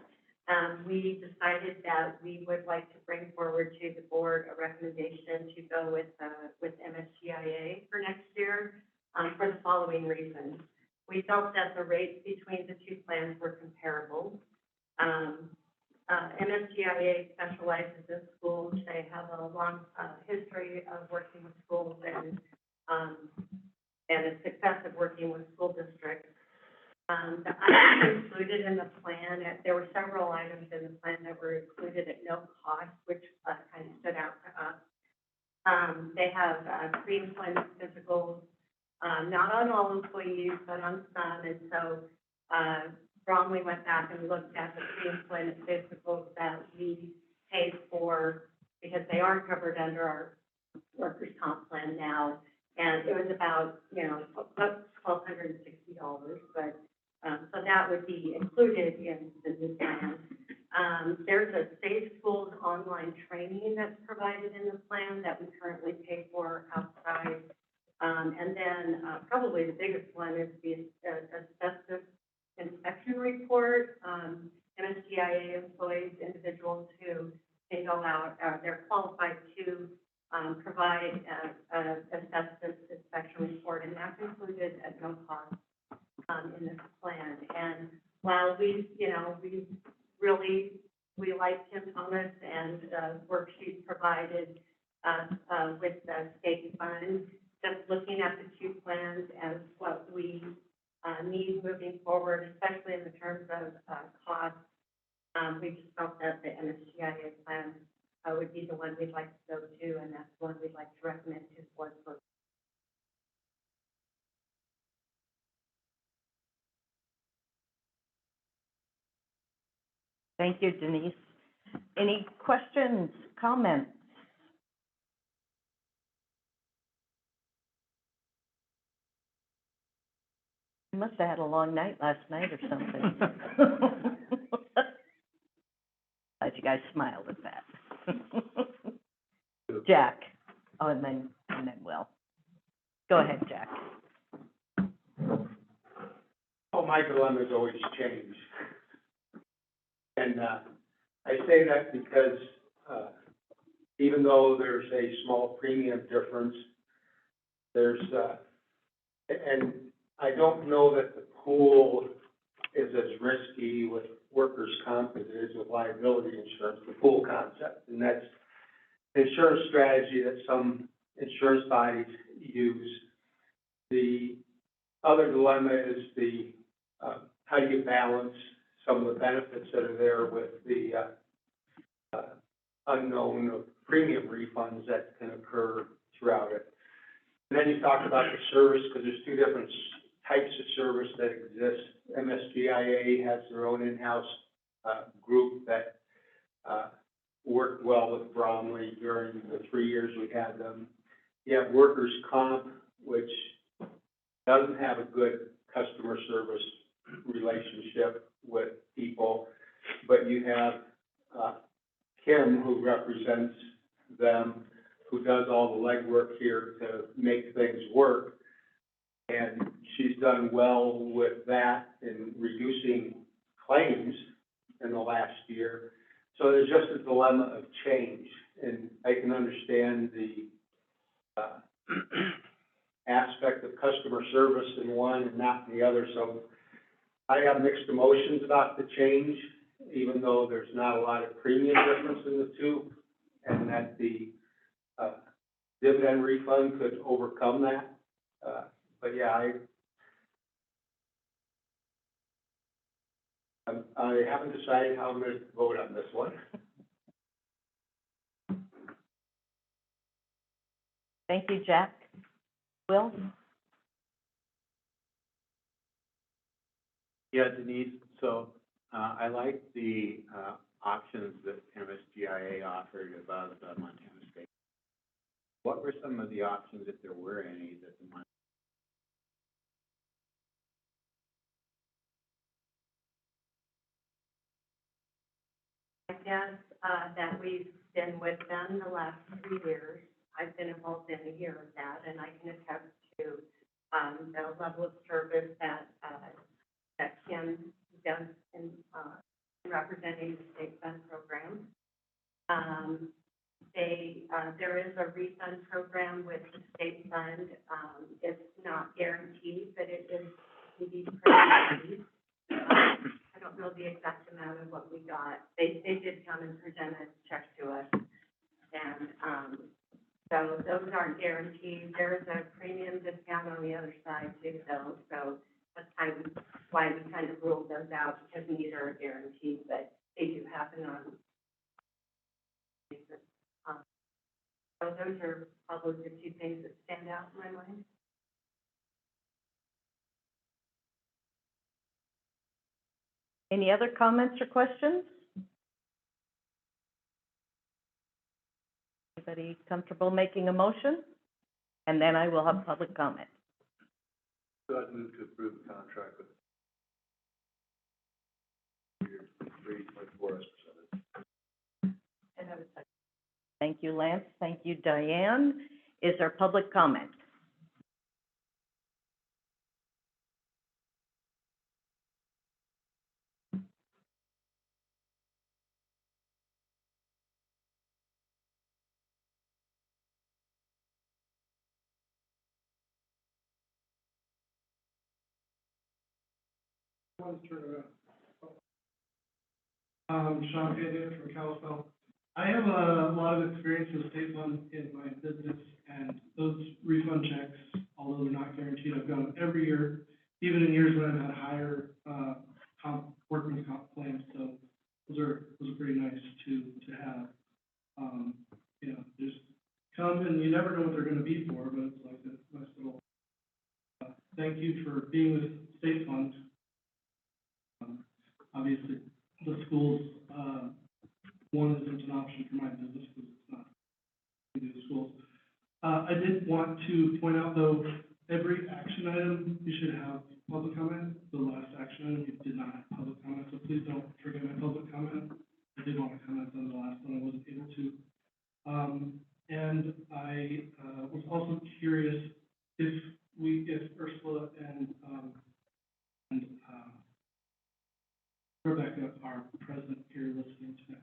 we decided that we would like to bring forward to the board a recommendation to go with MSGIA for next year for the following reasons. We felt that the rates between the 2 plans were comparable. MSGIA specializes in schools. They have a long history of working with schools and a success of working with school districts. The items included in the plan, there were several items in the plan that were included at no cost, which kind of stood out to us. They have pre-employment physicals, not on all employees, but on some, and so Bromley went back and looked at the pre-employment physicals that we paid for, because they are covered under our workers' comp plan now, and it was about, about $1,260, but so that would be included in the new plan. There's a Safe Schools online training that's provided in the plan that we currently pay for outside. And then probably the biggest one is the asbestos inspection report. MSGIA employees, individuals who can go out, they're qualified to provide an asbestos inspection report, and that's included at no cost in this plan. And while we liked Tim Thomas and worksheets provided with the state funds, just looking at the 2 plans as what we need moving forward, especially in the terms of cost, we just felt that the MSGIA plan would be the one we'd like to go to, and that's the one we'd like to recommend to the board for. Thank you, Denise. Any questions, comments? You must have had a long night last night or something. Glad you guys smiled at that. Jack, oh, and then Will. Go ahead, Jack. Oh, my dilemmas always change. And I say that because even though there's a small premium difference, there's, and I don't know that the pool is as risky with workers' comp as it is with liability insurance, the pool concept. And that's the insurance strategy that some insurance bodies use. The other dilemma is the how do you balance some of the benefits that are there with the unknown of premium refunds that can occur throughout it. And then you talk about the service, because there's 2 different types of service that exist. MSGIA has their own in-house, group that, worked well with Bromley during the 3 years we had them. You have workers' comp, which doesn't have a good customer service relationship with people, but you have, Kim, who represents them, who does all the legwork here to make things work. And she's done well with that in reducing claims in the last year. So there's just a dilemma of change, and I can understand the, aspect of customer service in one and not in the other. So I have mixed emotions about the change, even though there's not a lot of premium difference in the two, and that the, dividend refund could overcome that. But yeah, I haven't decided how I'm going to vote on this one. Thank you, Jack. Will? Yeah, Denise, so, I like the, options that MSGIA offered above Montana State. What were some of the options, if there were any, that the Montana? I guess, that we've been with them the last 3 years. I've been involved in a year of that, and I can attest to, the level of service that, that Kim does in, representing the state fund program. There is a refund program with the state fund. It's not guaranteed, but it is indeed pretty. I don't know the exact amount of what we got. They did come and present a check to us. And, so those aren't guaranteed. There's a premium discount on the other side too, though. So that's kind of why we kind of ruled those out, because neither are guaranteed, but they do happen on. So those are probably the two things that stand out in my mind. Any other comments or questions? Anybody comfortable making a motion? And then I will have public comment. So I'd move to approve the contract with year 3.4 as presented. And I was like, Thank you, Lance. Thank you, Diane. Is there public comment? Sean Payne from Kalispell. I have a lot of experience with state fund in my business, and those refund checks, although they're not guaranteed, I've got them every year, even in years when I've had higher, workman's comp claims, so those are pretty nice to have. You know, just come and you never know what they're gonna be for, but it's like a nice little, thank you for being with state fund. Obviously, the schools, one isn't an option for my business because it's not in the schools. I did want to point out, though, every action item, you should have public comment. The last action item, you did not have public comment, so please don't forget my public comment. I did want to comment on the last one, I wasn't able to. And I was also curious if Ursula and Rebecca are present here listening tonight.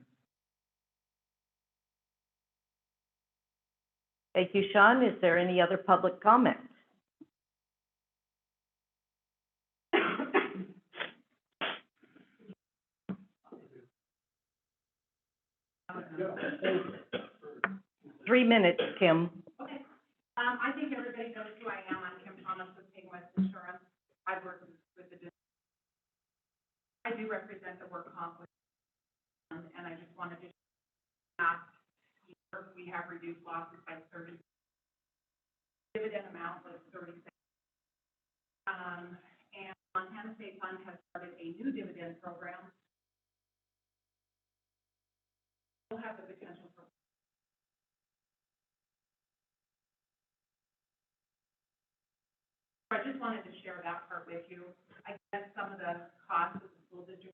Thank you, Sean. Is there any other public comment? Three minutes, Kim. Okay. I think everybody knows who I am. I'm Kim Thomas with West Insurance. I've worked with the district. I do represent the work comp, and I just wanted to ask, we have reduced losses by 30. Dividend amount was 36. And Montana State Fund has started a new dividend program. We'll have the potential for. I just wanted to share that part with you. I guess some of the costs of the school district.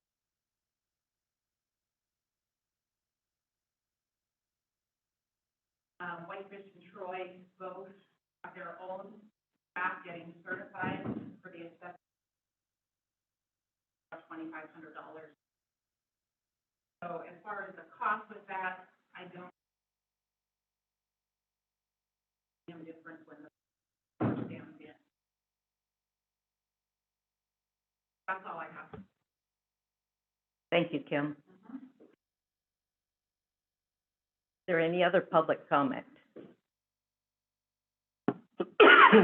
Whitefish and Troy both have their own staff getting certified for the assessment of $2,500. So as far as the cost with that, I don't see a difference when the stands in. That's all I have. Thank you, Kim. Is there any other public comment?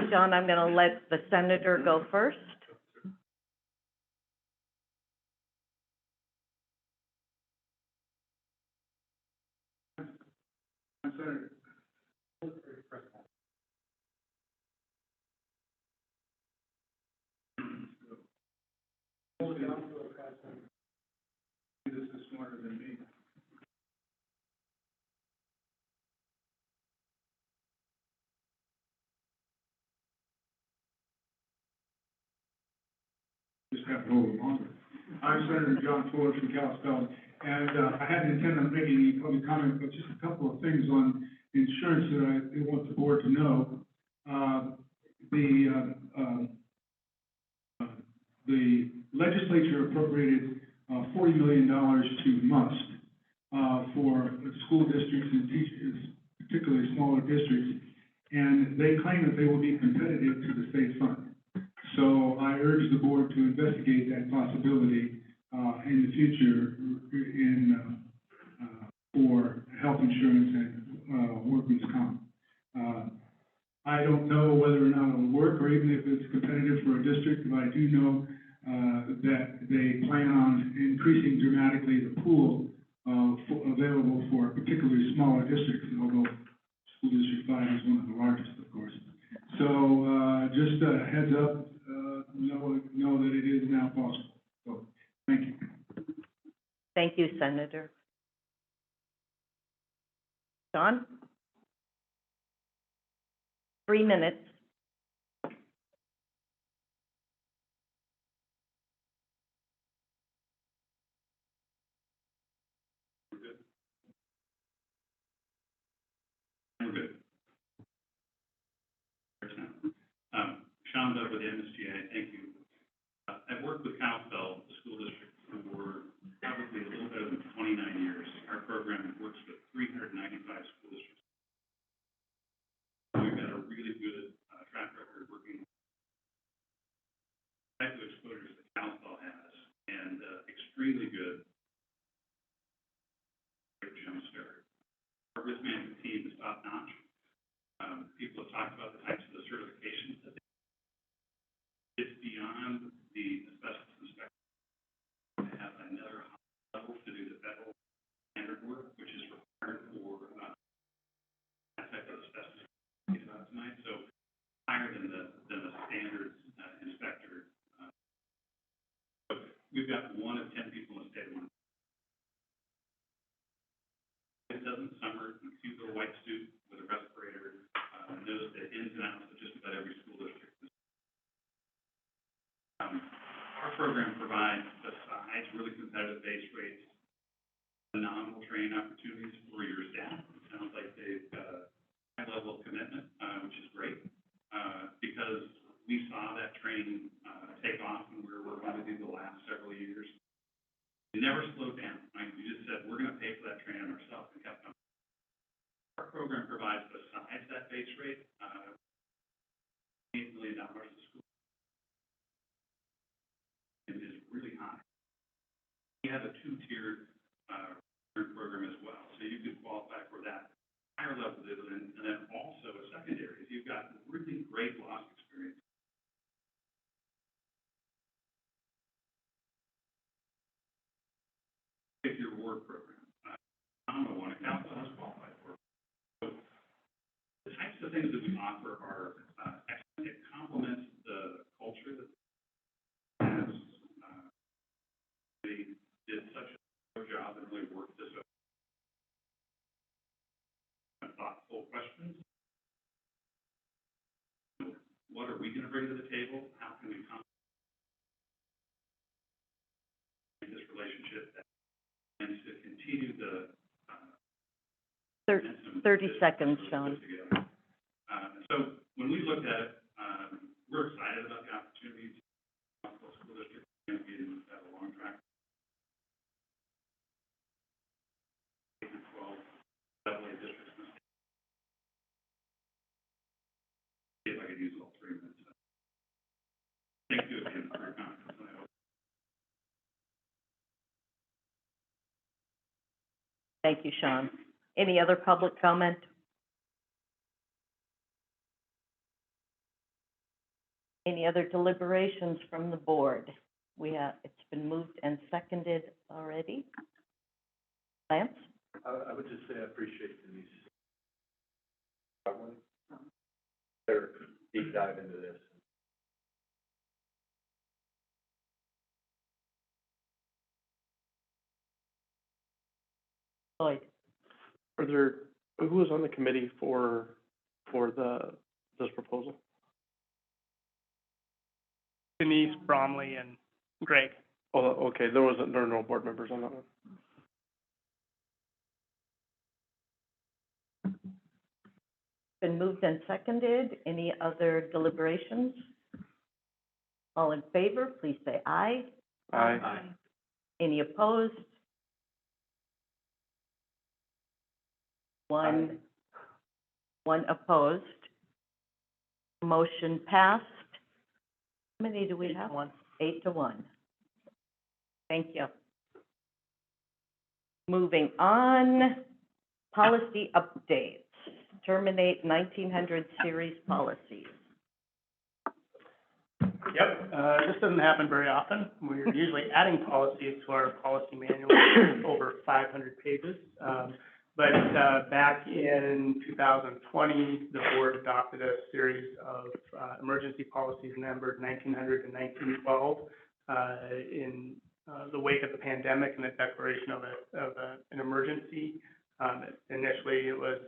John, I'm going to let the senator go first. Senator. This is smarter than me. Just have to hold them on. I'm Senator John Ford from Kalispell, and I hadn't intended on making any public comment, but just a couple of things on insurance that I want the board to know. The legislature appropriated $40 million to MUST for school districts and teachers, particularly smaller districts, and they claim that they will be competitive to the state fund. So I urge the board to investigate that possibility in the future for health insurance and workman's comp. I don't know whether or not it'll work, or even if it's competitive for a district, but I do know that they plan on increasing dramatically the pool available for particularly smaller districts, although School District 5 is one of the largest, of course. So just a heads up, know that it is now possible. So thank you. Thank you, Senator. John? 3 minutes. We're good. Sean Dove with the MSGA, thank you. I've worked with Kalispell, the school district, for probably a little better than 29 years. Our program works with 395 school districts. We've got a really good track record working with the type of exposures that Kalispell has, and extremely good jumpstart. Our risk management team is top notch. People have talked about the types of the certifications that it's beyond the asbestos inspection to have another level to do the federal standard work, which is required for that type of asbestos tonight. So higher than the standard inspector. So we've got 1 of 10 people in the state of Montana. It doesn't summer in a cute little white suit with a respirator, knows the ins and outs of just about every school district. Our program provides, besides really competitive base rates, phenomenal training opportunities for your staff. It sounds like they've got a high level of commitment, which is great, because we saw that training take off when we were working with you the last several years. We never slowed down. Right? We just said, we're going to pay for that training ourselves, and kept on. Our program provides, besides that base rate, $8 million to school. It is really high. We have a 2-tiered program as well, so you could qualify for that higher level dividend, and then also a secondary. If you've got really great loss experience, pick your award program. I'm the one account that has qualified for. So the types of things that we offer are excellent. It complements the culture that questions. What are we gonna bring to the table? How can we this relationship and to continue the, 30 seconds, Sean. So when we looked at it, we're excited about the opportunities. School district and getting that a long track. 12 AA districts. See if I could use all 3 minutes. Thank you again for your comments. Thank you, Sean. Any other public comment? Any other deliberations from the board? It's been moved and seconded already. Lance? I would just say I appreciate Denise. Better deep dive into this. Lloyd? Who was on the committee for this proposal? Denise, Bromley, and Greg. Oh, okay, there are no board members on that one. Been moved and seconded. Any other deliberations? All in favor, please say aye. Aye. Any opposed? One opposed. Motion passed. How many do we have? 8 to 1. Thank you. Moving on, policy updates. Terminate 1900 series policies. Yep, this doesn't happen very often. We're usually adding policies to our policy manual, over 500 pages. But back in 2020, the board adopted a series of emergency policies numbered 1900 to 1912 in the wake of the pandemic and the declaration of an emergency. Initially, it was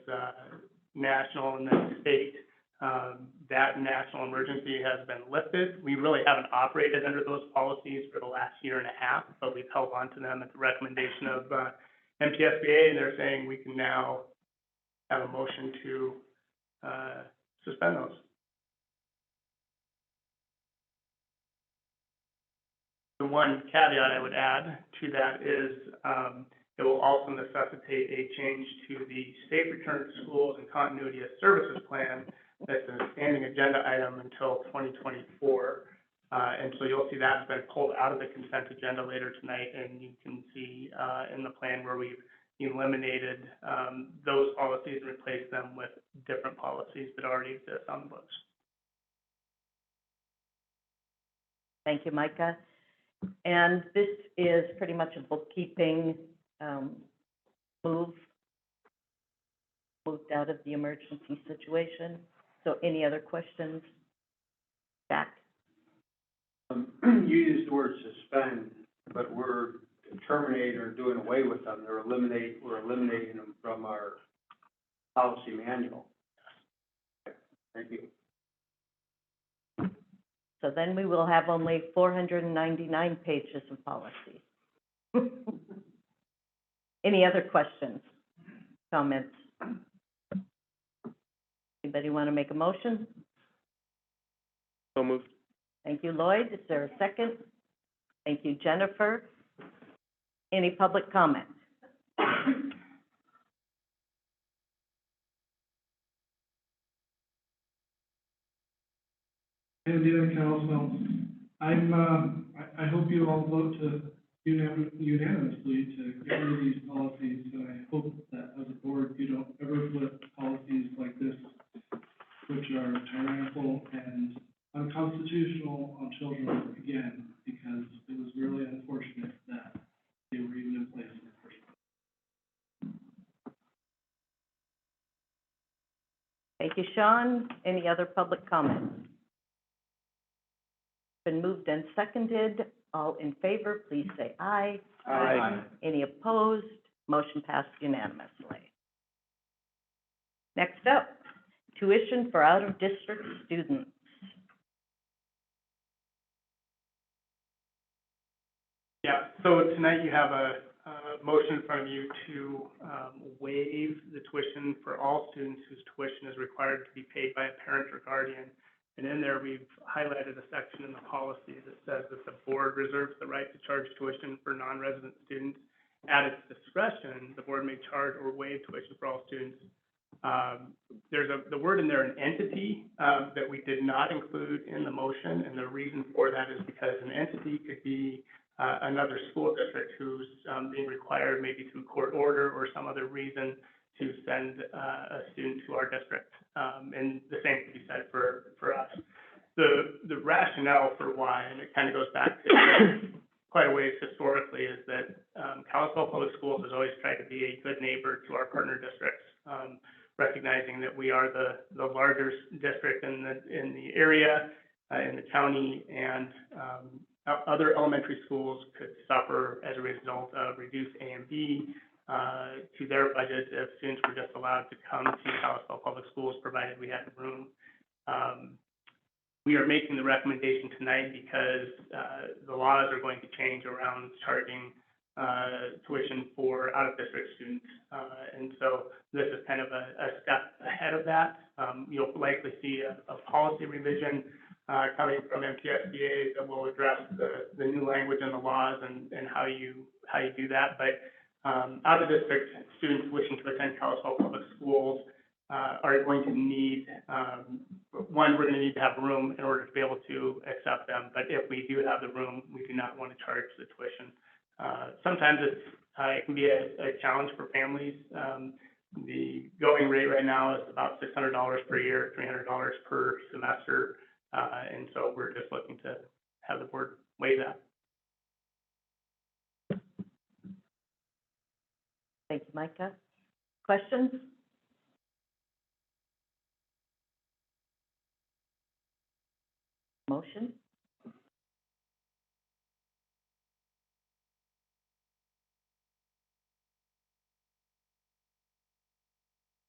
national and then state. That national emergency has been lifted. We really haven't operated under those policies for the last year and a half, but we've held on to them at the recommendation of MTSBA, and they're saying we can now have a motion to suspend those. The one caveat I would add to that is it will also necessitate a change to the safe return to schools and continuity of services plan that's a standing agenda item until 2024. And so you'll see that's been pulled out of the consent agenda later tonight, and you can see in the plan where we've eliminated those policies and replaced them with different policies that already exist on the books. Thank you, Micah. And this is pretty much a bookkeeping moved out of the emergency situation. So any other questions? Jack? You used the word suspend, but we're terminating or doing away with them. We're eliminating them from our policy manual. Thank you. So then we will have only 499 pages of policy. Any other questions, comments? Anybody want to make a motion? So moved. Thank you, Lloyd. Is there a second? Thank you, Jennifer. Any public comment? Andy and Kalispell, I hope you all vote to unanimously to get rid of these policies, and I hope that as a board, you don't ever flip policies like this, which are tyrannical and unconstitutional on children again, because it was really unfortunate that they were even in place in the first place. Thank you, Sean. Any other public comments? Been moved and seconded. All in favor, please say aye. Aye. Any opposed? Motion passed unanimously. Next up, tuition for out-of-district students. Yeah, so tonight you have a motion in front of you to waive the tuition for all students whose tuition is required to be paid by a parent or guardian. And in there, we've highlighted a section in the policy that says that the board reserves the right to charge tuition for non-resident students. At its discretion, the board may charge or waive tuition for all students. There's the word in there, an entity, that we did not include in the motion, and the reason for that is because an entity could be another school district who's being required, maybe through court order or some other reason, to send a student to our district. And the same can be said for us. The rationale for why, and it kind of goes back to quite a ways historically, is that Kalispell Public Schools has always tried to be a good neighbor to our partner districts, recognizing that we are the largest district in the area, in the county, and other elementary schools could suffer as a result of reduced A and B to their budget if students were just allowed to come to Kalispell Public Schools, provided we had room. We are making the recommendation tonight because the laws are going to change around charging tuition for out-of-district students. And so this is kind of a step ahead of that. You'll likely see a policy revision coming from MTSBA that will address the new language in the laws and how you do that. But out-of-district students wishing to attend Kalispell Public Schools are going to need, we're going to need to have room in order to be able to accept them. But if we do have the room, we do not want to charge the tuition. Sometimes it can be a challenge for families. The going rate right now is about $600 per year, $300 per semester. And so we're just looking to have the board weigh that. Thank you, Micah. Questions? Motion?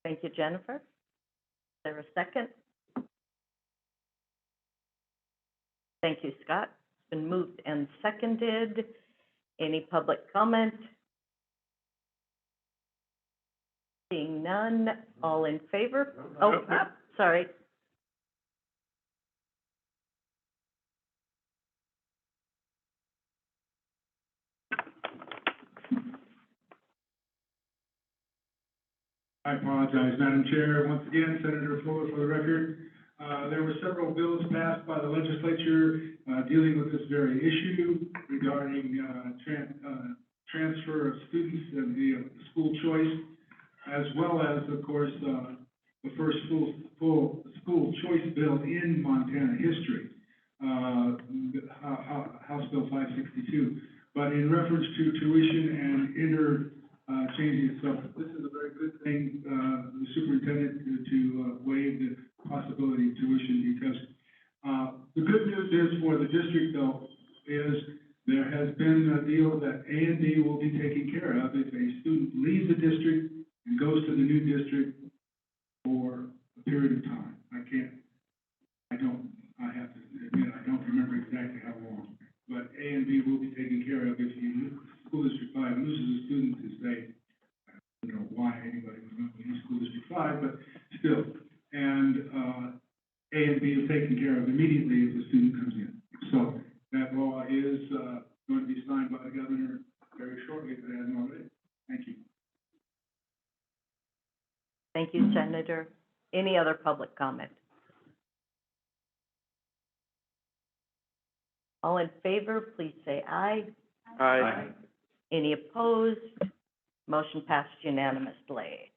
Thank you, Jennifer. Is there a second? Thank you, Scott. It's been moved and seconded. Any public comment? Seeing none, all in favor? Oh, sorry. I apologize, Madam Chair. Once again, Senator Fuller for the record. There were several bills passed by the legislature dealing with this very issue regarding transfer of students and the school choice, as well as, of course, the first full school choice bill in Montana history, House Bill 562. But in reference to tuition and changing itself, this is a very good thing, the superintendent to waive the possibility of tuition, because the good news is for the district, though, is there has been a deal that A and B will be taken care of if a student leaves the district and goes to the new district for a period of time. I have to admit, I don't remember exactly how long, but A and B will be taken care of if school district 5 loses a student to say, I don't know why anybody would want to leave school district 5, but still. And A and B is taken care of immediately if the student comes in. So that law is going to be signed by the governor very shortly, if it hasn't already. Thank you. Thank you, Senator. Any other public comment? All in favor, please say aye. Aye. Any opposed? Motion passed unanimously.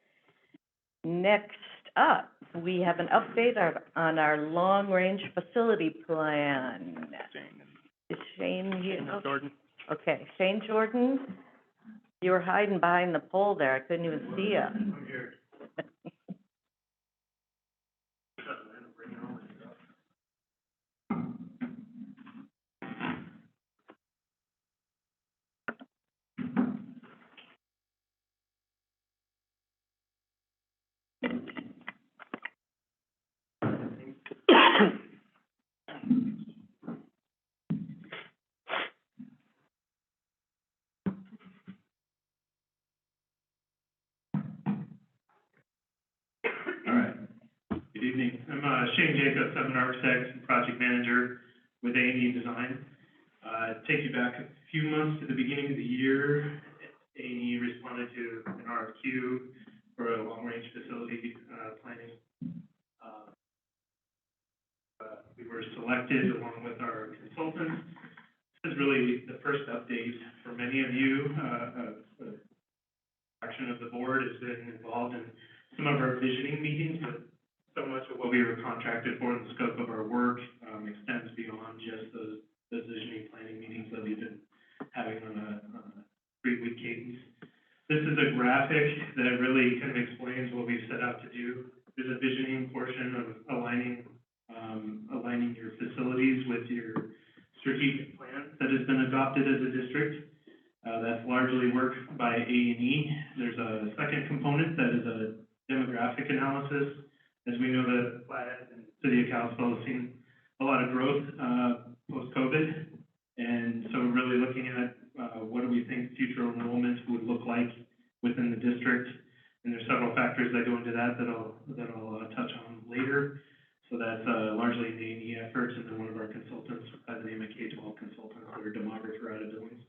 Next up, we have an update on our long-range facility plan. Is Shane here? Jordan. Okay, Shane Jordan, you were hiding behind the pole there. I couldn't even see you. I'm here. All right. Good evening. I'm Shane Jacobs. I'm an architect and project manager with A&E Design. Take you back a few months to the beginning of the year. A&E responded to an RFQ for a long-range facility planning. We were selected along with our consultants. This is really the first update for many of you. Action of the board has been involved in some of our visioning meetings, but so much of what we were contracted for and the scope of our work extends beyond just those visioning planning meetings that we've been having on a 3-week cadence. This is a graphic that really kind of explains what we've set out to do. There's a visioning portion of aligning your facilities with your strategic plan that has been adopted as a district. That's largely work by A&E. There's a second component that is a demographic analysis. As we know, the Flathead and City of Kalispell has seen a lot of growth post-COVID. And so we're really looking at what do we think future enrollment would look like within the district. And there's several factors that go into that I'll touch on later. So that's largely an A&E effort, and then one of our consultants by the name of K-12 Consultants, they're a demographer out of Billings.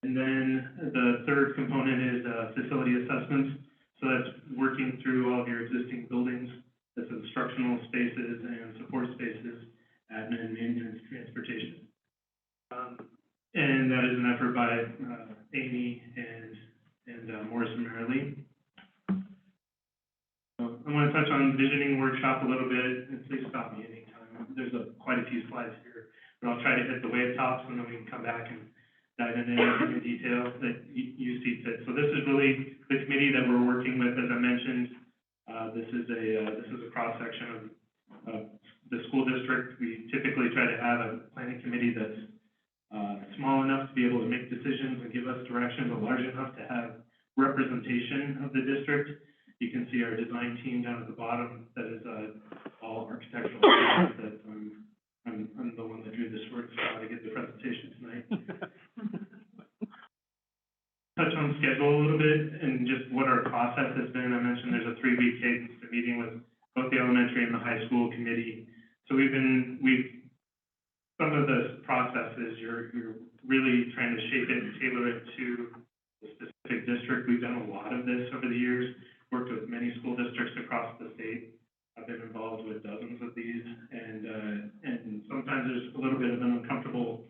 And then the third component is facility assessments. So that's working through all of your existing buildings, that's instructional spaces and support spaces, admin, maintenance, transportation. And that is an effort by Amy and Morrison Merrilee. I want to touch on the visioning workshop a little bit, and please stop me anytime. There's quite a few slides here, but I'll try to hit the wave tops, and then we can come back and dive into anything in detail that you see fit. So this is really the committee that we're working with, as I mentioned. This is a cross-section of the school district. We typically try to have a planning committee that's small enough to be able to make decisions and give us direction, but large enough to have representation of the district. You can see our design team down at the bottom. That is all architectural staff. That I'm the one that drew this work to get the presentation tonight. Touch on schedule a little bit and just what our process has been. I mentioned there's a 3-week cadence to meeting with both the elementary and the high school committee. So some of the processes, you're really trying to shape it and tailor it to the specific district. We've done a lot of this over the years, worked with many school districts across the state. I've been involved with dozens of these, and sometimes there's a little bit of an uncomfortable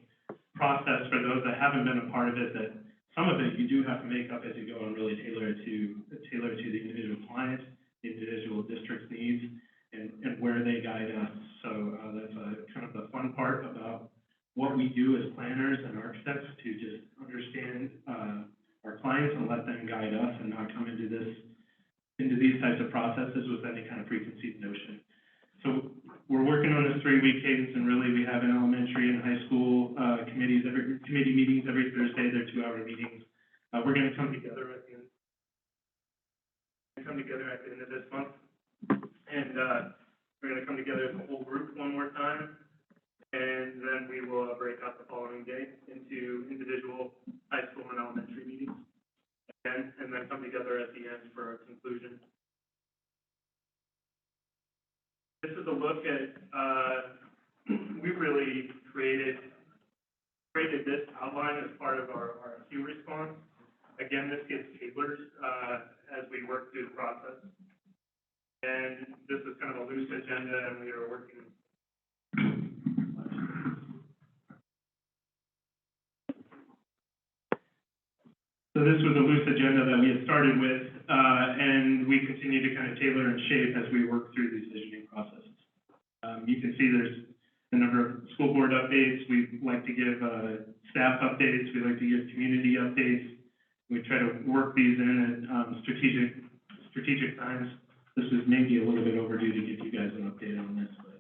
process for those that haven't been a part of it, that some of it you do have to make up as you go and really tailor it to the individual client, the individual district's needs, and where they guide us. So that's kind of the fun part about what we do as planners and architects, to just understand our clients and let them guide us and not come into these types of processes with any kind of preconceived notion. So we're working on this 3-week cadence, and really we have an elementary and high school committee meetings every Thursday. They're 2-hour meetings. We're going to come together at the end of this month, and we're going to come together as a whole group one more time, and then we will break out the following day into individual high school and elementary meetings, and then come together at the end for a conclusion. This is a look at, we really created this outline as part of our RFQ response. Again, this gets tailored as we work through the process. And this is kind of a loose agenda, and we are working. So this was a loose agenda that we had started with, and we continue to kind of tailor and shape as we work through these visioning processes. You can see there's a number of school board updates. We like to give staff updates. We like to give community updates. We try to work these in at strategic times. This is maybe a little bit overdue to give you guys an update on this, but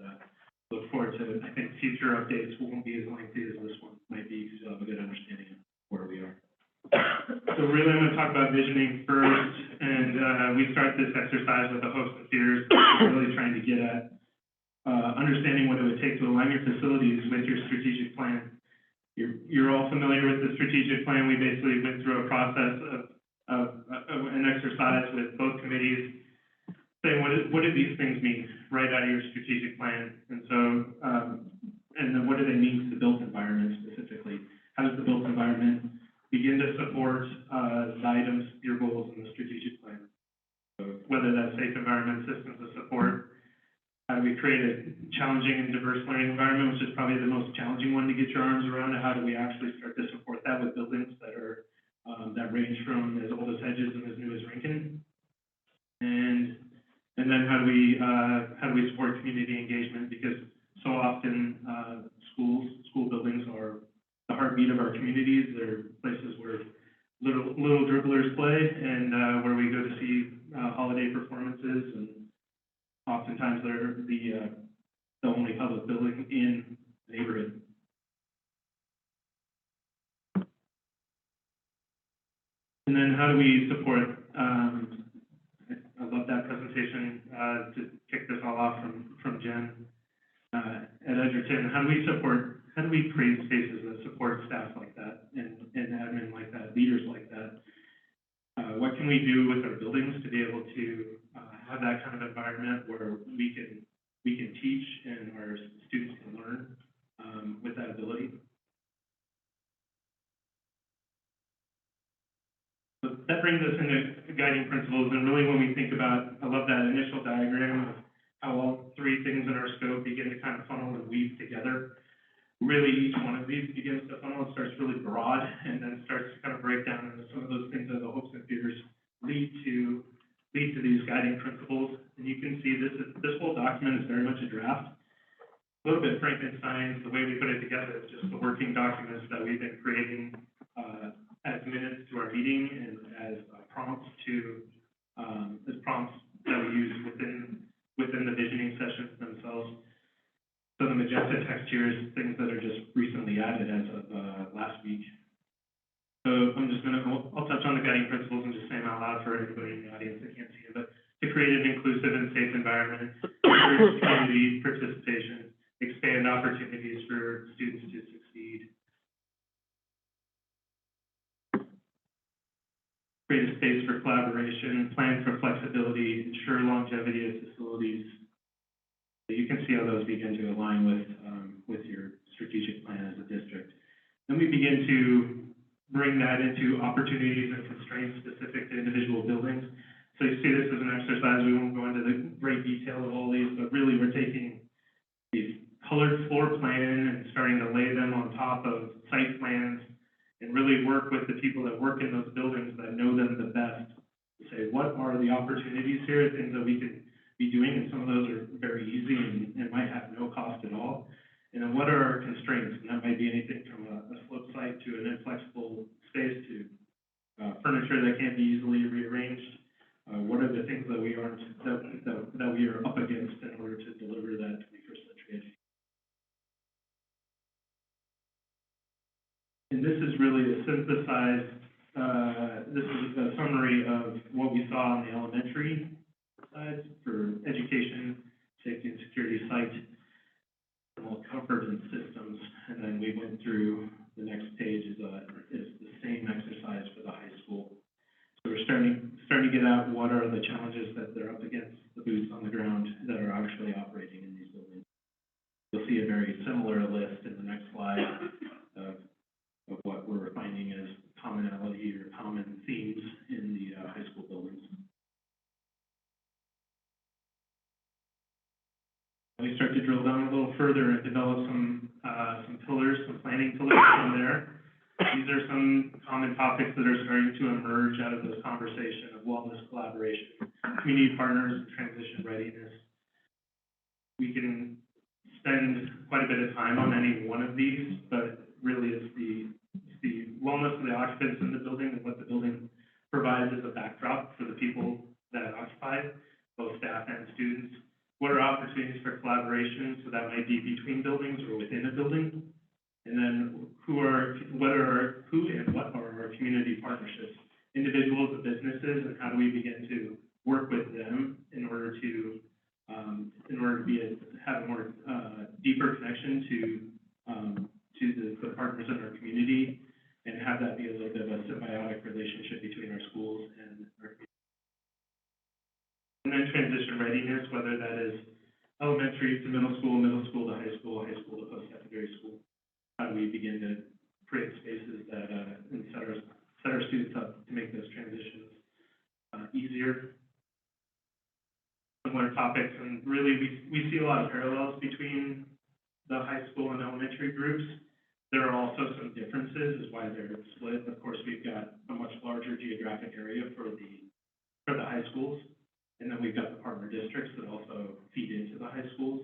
look forward to, I think, future updates won't be as lengthy as this one might be, because you'll have a good understanding of where we are. So really, I'm going to talk about visioning first, and we start this exercise with a host of fears. We're really trying to get at understanding what it would take to align your facilities with your strategic plan. You're all familiar with the strategic plan. We basically went through a process of an exercise with both committees, saying, what do these things mean right out of your strategic plan? And so, and then what do they mean to the built environment specifically? How does the built environment begin to support the items, your goals in the strategic plan? So whether that's safe environment, systems of support, how do we create a challenging and diverse learning environment, which is probably the most challenging one to get your arms around, and how do we actually start to support that with buildings that are, that range from as old as Hedges and as new as Rankin? And then how do we support community engagement? Because so often, school buildings are the heartbeat of our communities. They're places where little dribblers play, and where we go to see holiday performances, and oftentimes they're the only public building in the neighborhood. And then how do we support, I love that presentation, to kick this all off from Jen at Edgerton. How do we create spaces that support staff like that and admin like that, leaders like that? What can we do with our buildings to be able to have that kind of environment where we can teach and our students can learn with that ability? So that brings us into guiding principles, and really when we think about, I love that initial diagram of how all three things in our scope begin to kind of funnel and weave together. Really, each one of these begins to funnel. It starts really broad and then starts to kind of break down into some of those things that the hopes and fears lead to these guiding principles. And you can see this whole document is very much a draft. A little bit Frankenstein, the way we put it together is just the working documents that we've been creating as minutes to our meeting and as prompts that we use within the visioning sessions themselves. So the magenta text here is things that are just recently added as of last week. So I'll touch on the guiding principles and just say them out loud for everybody in the audience that can't see it. But to create an inclusive and safe environment, encourage community participation, expand opportunities for students to succeed, create a space for collaboration, plan for flexibility, ensure longevity of facilities. You can see how those begin to align with your strategic plan as a district. Then we begin to bring that into opportunities and constraints specific to individual buildings. So you see this as an exercise. We won't go into the great detail of all these, but really we're taking these colored floor plan and starting to lay them on top of site plans and really work with the people that work in those buildings that know them the best to say, what are the opportunities here, things that we can be doing, and some of those are very easy and might have no cost at all. And then what are our constraints? And that might be anything from a slip site to an inflexible space to furniture that can't be easily rearranged. What are the things that we are up against in order to deliver that 21st century education? And this is really a synthesized, this is a summary of what we saw on the elementary side for education, safety and security site, comfort and systems. And then we went through the next page is the same exercise for the high school. So we're starting to get out what are the challenges that they're up against, the boots on the ground that are actually operating in these buildings. You'll see a very similar list in the next slide of what we're finding as commonality or common themes in the high school buildings. We start to drill down a little further and develop some pillars, some planning pillars from there. These are some common topics that are starting to emerge out of this conversation of wellness, collaboration, community partners, and transition readiness. We can spend quite a bit of time on any one of these, but really it's the wellness of the occupants in the building and what the building provides as a backdrop for the people that occupy, both staff and students. What are opportunities for collaboration? So that might be between buildings or within a building. And then who and what are our community partnerships? Individuals and businesses, and how do we begin to work with them in order to have a more, deeper connection to the partners in our community and have that be a little bit of a symbiotic relationship between our schools and our community. And then transition readiness, whether that is elementary to middle school to high school to post-secondary school. How do we begin to create spaces that, and set our students up to make those transitions, easier? Similar topics, and really we see a lot of parallels between the high school and elementary groups. There are also some differences, is why they're split. Of course, we've got a much larger geographic area for the high schools, and then we've got the partner districts that also feed into the high schools.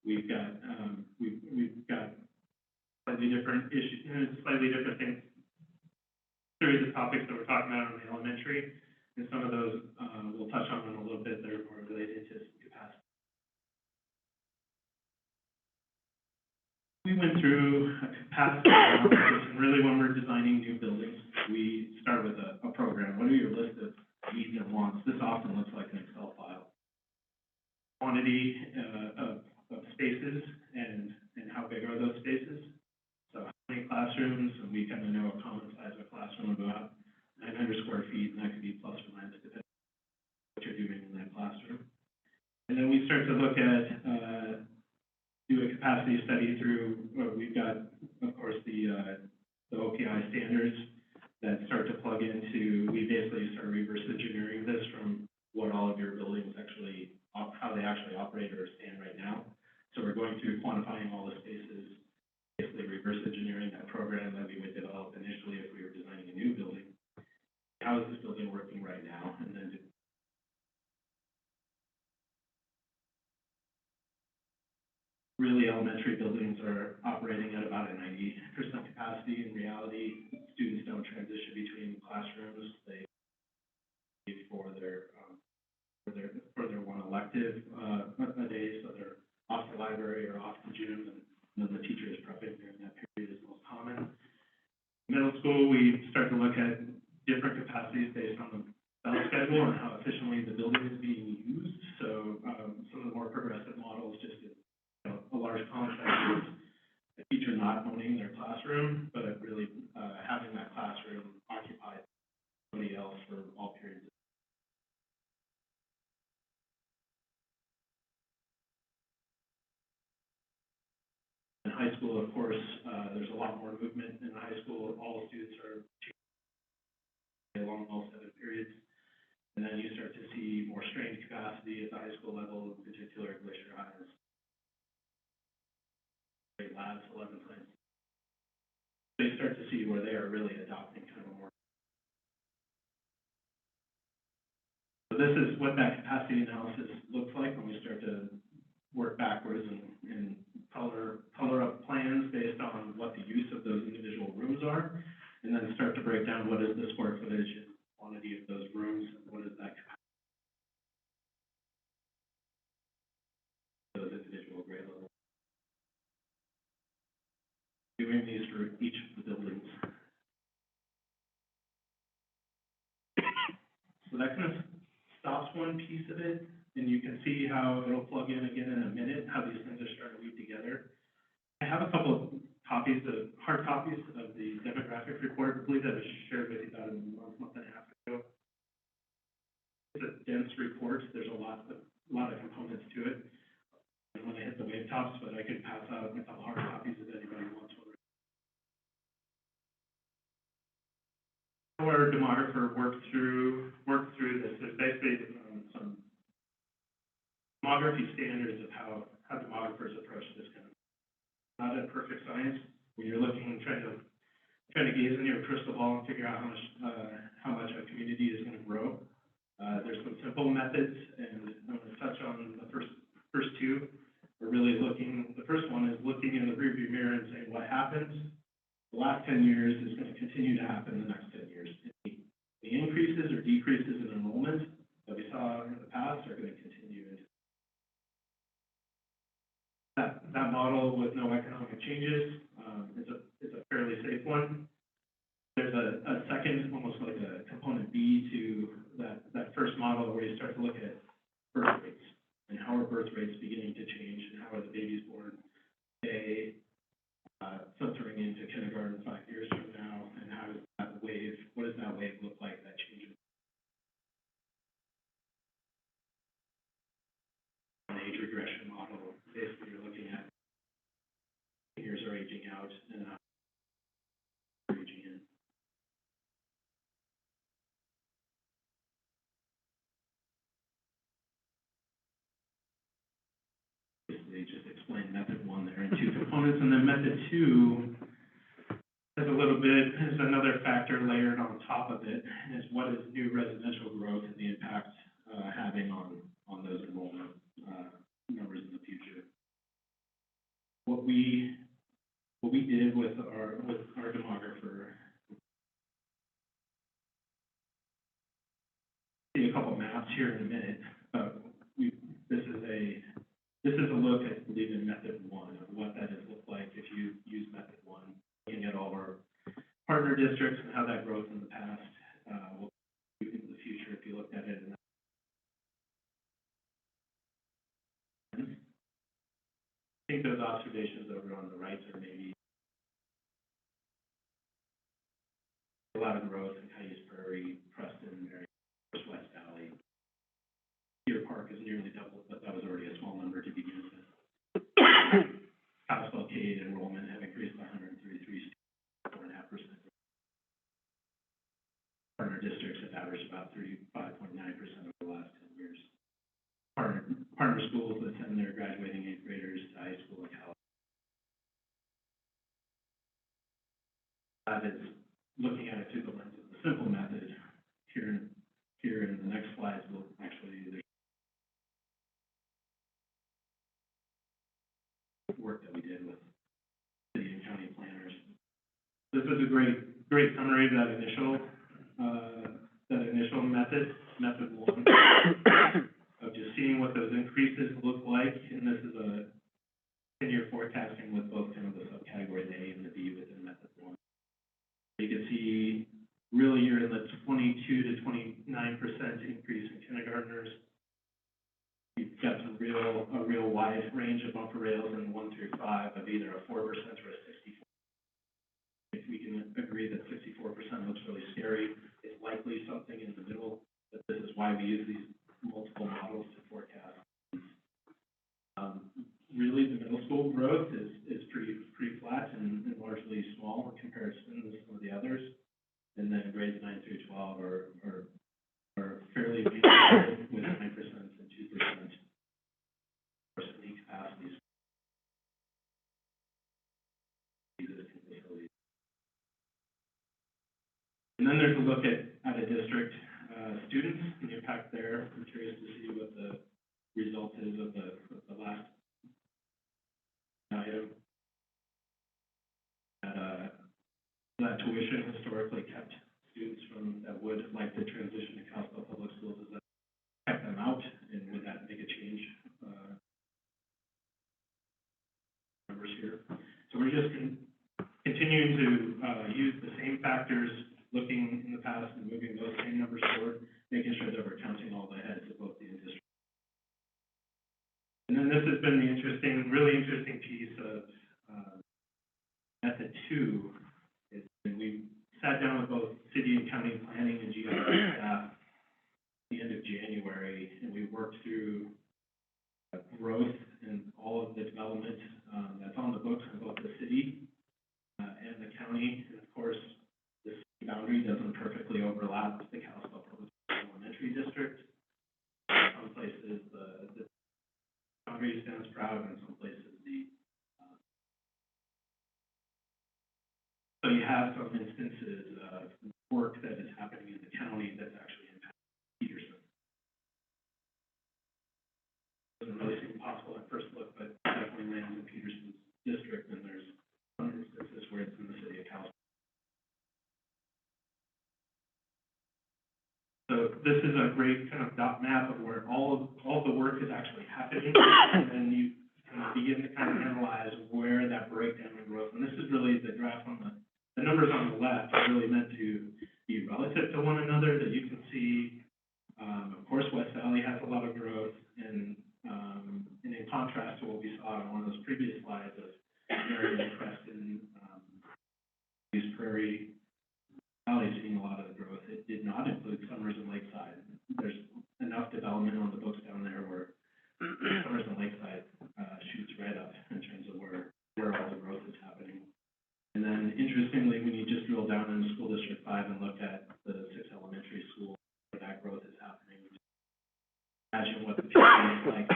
We've got we've got slightly different issues, slightly different things, series of topics that we're talking about in the elementary, and some of those we'll touch on in a little bit. They're more related to capacity. We went through a capacity analysis, and really when we're designing new buildings, we start with a program. What are your list of needs and wants? This often looks like an Excel file. Quantity of spaces and how big are those spaces? So how many classrooms, and we kind of know a common size of a classroom of about 900 square feet, and that could be plus or minus depending on what you're doing in that classroom. And then we start to look at do a capacity study through, we've got, of course, the OPI standards that start to plug into, we basically start reverse engineering this from what all of your buildings actually, how they actually operate or stand right now. So we're going through quantifying all the spaces, basically reverse engineering that program that we would develop initially if we were designing a new building. How is this building working right now? And then really, elementary buildings are operating at about a 90% capacity. In reality, students don't transition between classrooms. They leave for their one elective a day, so they're off to library or off to gym, and then the teacher is prepping during that period is most common. Middle school, we start to look at different capacities based on the bell schedule and how efficiently the building is being used. So some of the more progressive models, just a large concept is a teacher not owning their classroom, but really having that classroom occupied by somebody else for all periods. In high school, of course, there's a lot more movement in high school. All students are along all 7 periods. And then you start to see more strained capacity at the high school level, in particular Glacier High. Labs, 11 plants. They start to see where they are really adopting kind of a more. So this is what that capacity analysis looks like when we start to work backwards and color up plans based on what the use of those individual rooms are, and then start to break down what is the square footage and quantity of those rooms, and what is that capacity of those individual grade levels. Doing these for each of the buildings. So that kind of stops one piece of it, and you can see how it'll plug in again in a minute, how these things are starting to weave together. I have a couple of copies of, hard copies of the demographic report. I believe that was shared with you about a month and a half ago. It's a dense report. There's a lot of components to it. And when I hit the wave tops, but I could pass out a couple hard copies if anybody wants one. Our demographer worked through this. There's basically some demography standards of how demographers approach this kind of. Not a perfect science. When you're looking, trying to gaze in your crystal ball and figure out how much a community is going to grow. There's some simple methods, and I'm going to touch on the first two. We're really looking. The first one is looking in the rearview mirror and saying what happens. The last 10 years is going to continue to happen in the next 10 years. The increases or decreases in enrollment that we saw in the past are going to continue. That model with no economic changes is a fairly safe one. There's a second, almost like a component B to that first model, where you start to look at birth rates and how are birth rates beginning to change, and how are the babies born today, filtering into kindergarten 5 years from now, and how does that wave, what does that wave look like, that change? An age regression model, basically you're looking at years are aging out and how they're aging in. Basically, just explain method 1 there in 2 components, and then method 2 is a little bit, is another factor layered on top of it, is what is new residential growth and the impact having on those enrollment numbers in the future. What we did with our demographer, see a couple maps here in a minute, but this is a look at, I believe, in method 1 of what that has looked like if you use method 1, looking at all our partner districts and how that growth in the past will be in the future if you looked at it. And I think those observations over on the right are maybe a lot of growth in Cayuse Prairie, Preston, Mary, West Valley. Deer Park is nearly doubled, but that was already a small number to begin with. Kalispell K enrollment have increased by 133, 4.5%. Partner districts have averaged about 35.9% over the last 10 years. Partner schools that send their graduating 8th graders to high school in California. That is looking at it through the lens of the simple method. Here in the next slides, we'll actually work that we did with city and county planners. This is a great summary of that initial method 1, of just seeing what those increases look like, and this is a 10-year forecasting with both kind of the subcategories A and the B within method 1. You can see really you're in the 22 to 29% increase in kindergartners. You've got a real wide range of bumper rails in 1 through 5 of either a 4% or a 64%. If we can agree that 64% looks really scary, it's likely something in the middle, but this is why we use these multiple models to forecast. Really, the middle school growth is pretty flat and largely small in comparison to some of the others. And then grades 9 through 12 are fairly meaningful with 9% and 2% capacity capacities. Existing facilities. And then there's a look at a district students and the impact there. I'm curious to see what the result is of the last item. That tuition historically kept students that would like to transition to Kalispell Public Schools, is that kept them out, and would that make a change? Numbers here. So we're just continuing to use the same factors, looking in the past and moving those same numbers forward, making sure that we're counting all the heads of both the districts. And then this has been the really interesting piece of method 2. And we sat down with both city and county planning and GIS staff at the end of January, and we worked through growth and all of the development that's on the books in both the city and the county. And of course, the city boundary doesn't perfectly overlap the Kalispell Public Elementary District. Some places the boundary stands proud, and some places so you have some instances of work that is happening in the county that's actually impacting Peterson. Doesn't really seem possible at first look, but definitely lands in Peterson's district, and there's some instances where it's in the city of Kalispell. So this is a great kind of dot map of where all the work is actually happening, and then you can begin to kind of analyze where that breakdown in growth. And this is really the graph on the numbers on the left are really meant to be relative to one another, that you can see, of course, West Valley has a lot of growth, and contrast to what we saw on one of those previous slides of Marion, Creston, East Prairie Valley seeing a lot of the growth. It did not include Summers and Lakeside. There's enough development on the books down there where Summers and Lakeside shoots right up in terms of where all the growth is happening. And then interestingly, when you just drill down into School District 5 and look at the 6 elementary schools where that growth is happening, imagine what the picture is like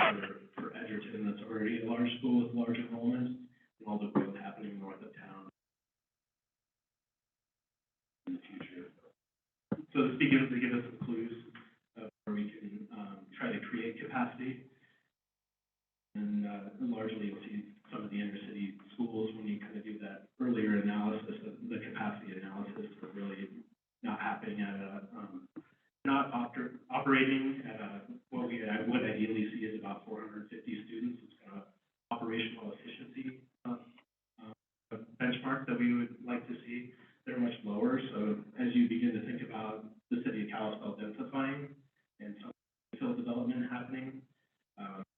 for Edgerton, that's already a large school with large enrollment, and all the growth happening north of town in the future. So this begins to give us some clues of where we can try to create capacity. And largely you'll see some of the inner city schools, when you kind of do that earlier analysis, of the capacity analysis, are really not happening at a, operating at a, what we would ideally see is about 450 students. It's kind of operational efficiency benchmark that we would like to see. They're much lower, so as you begin to think about the city of Kalispell densifying and some infill development happening,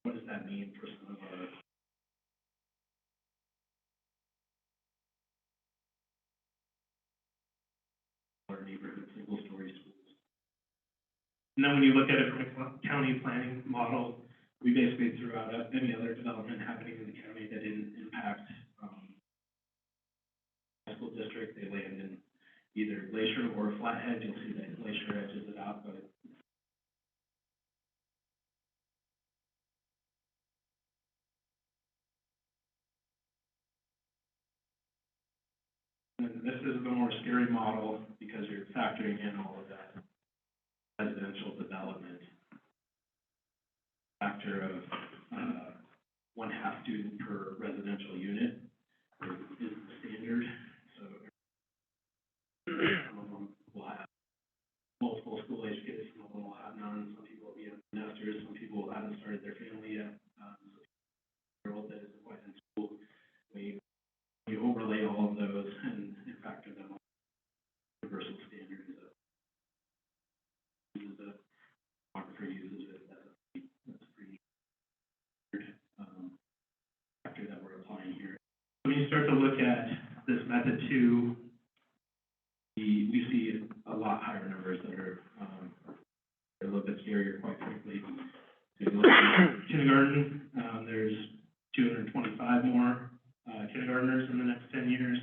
what does that mean for some of our neighborhood single-story schools? And then when you look at it from a county planning model, we basically threw out any other development happening in the county that didn't impact school district. They land in either Glacier or Flathead. You'll see that Glacier edges it out, but and this is the more scary model because you're factoring in all of that residential development factor of 1/2 student per residential unit is the standard. So some of them will have multiple school age kids, some of them will have none, some people will be empty nesters, some people haven't started their family yet. Girl that isn't quite in school. When you overlay all of those and factor them on universal standards of uses it, photographer uses it, that's a pretty factor that we're applying here. When you start to look at this method two, we see a lot higher numbers that are a little bit scarier, quite frankly. So you look at kindergarten, there's 225 more kindergartners in the next 10 years,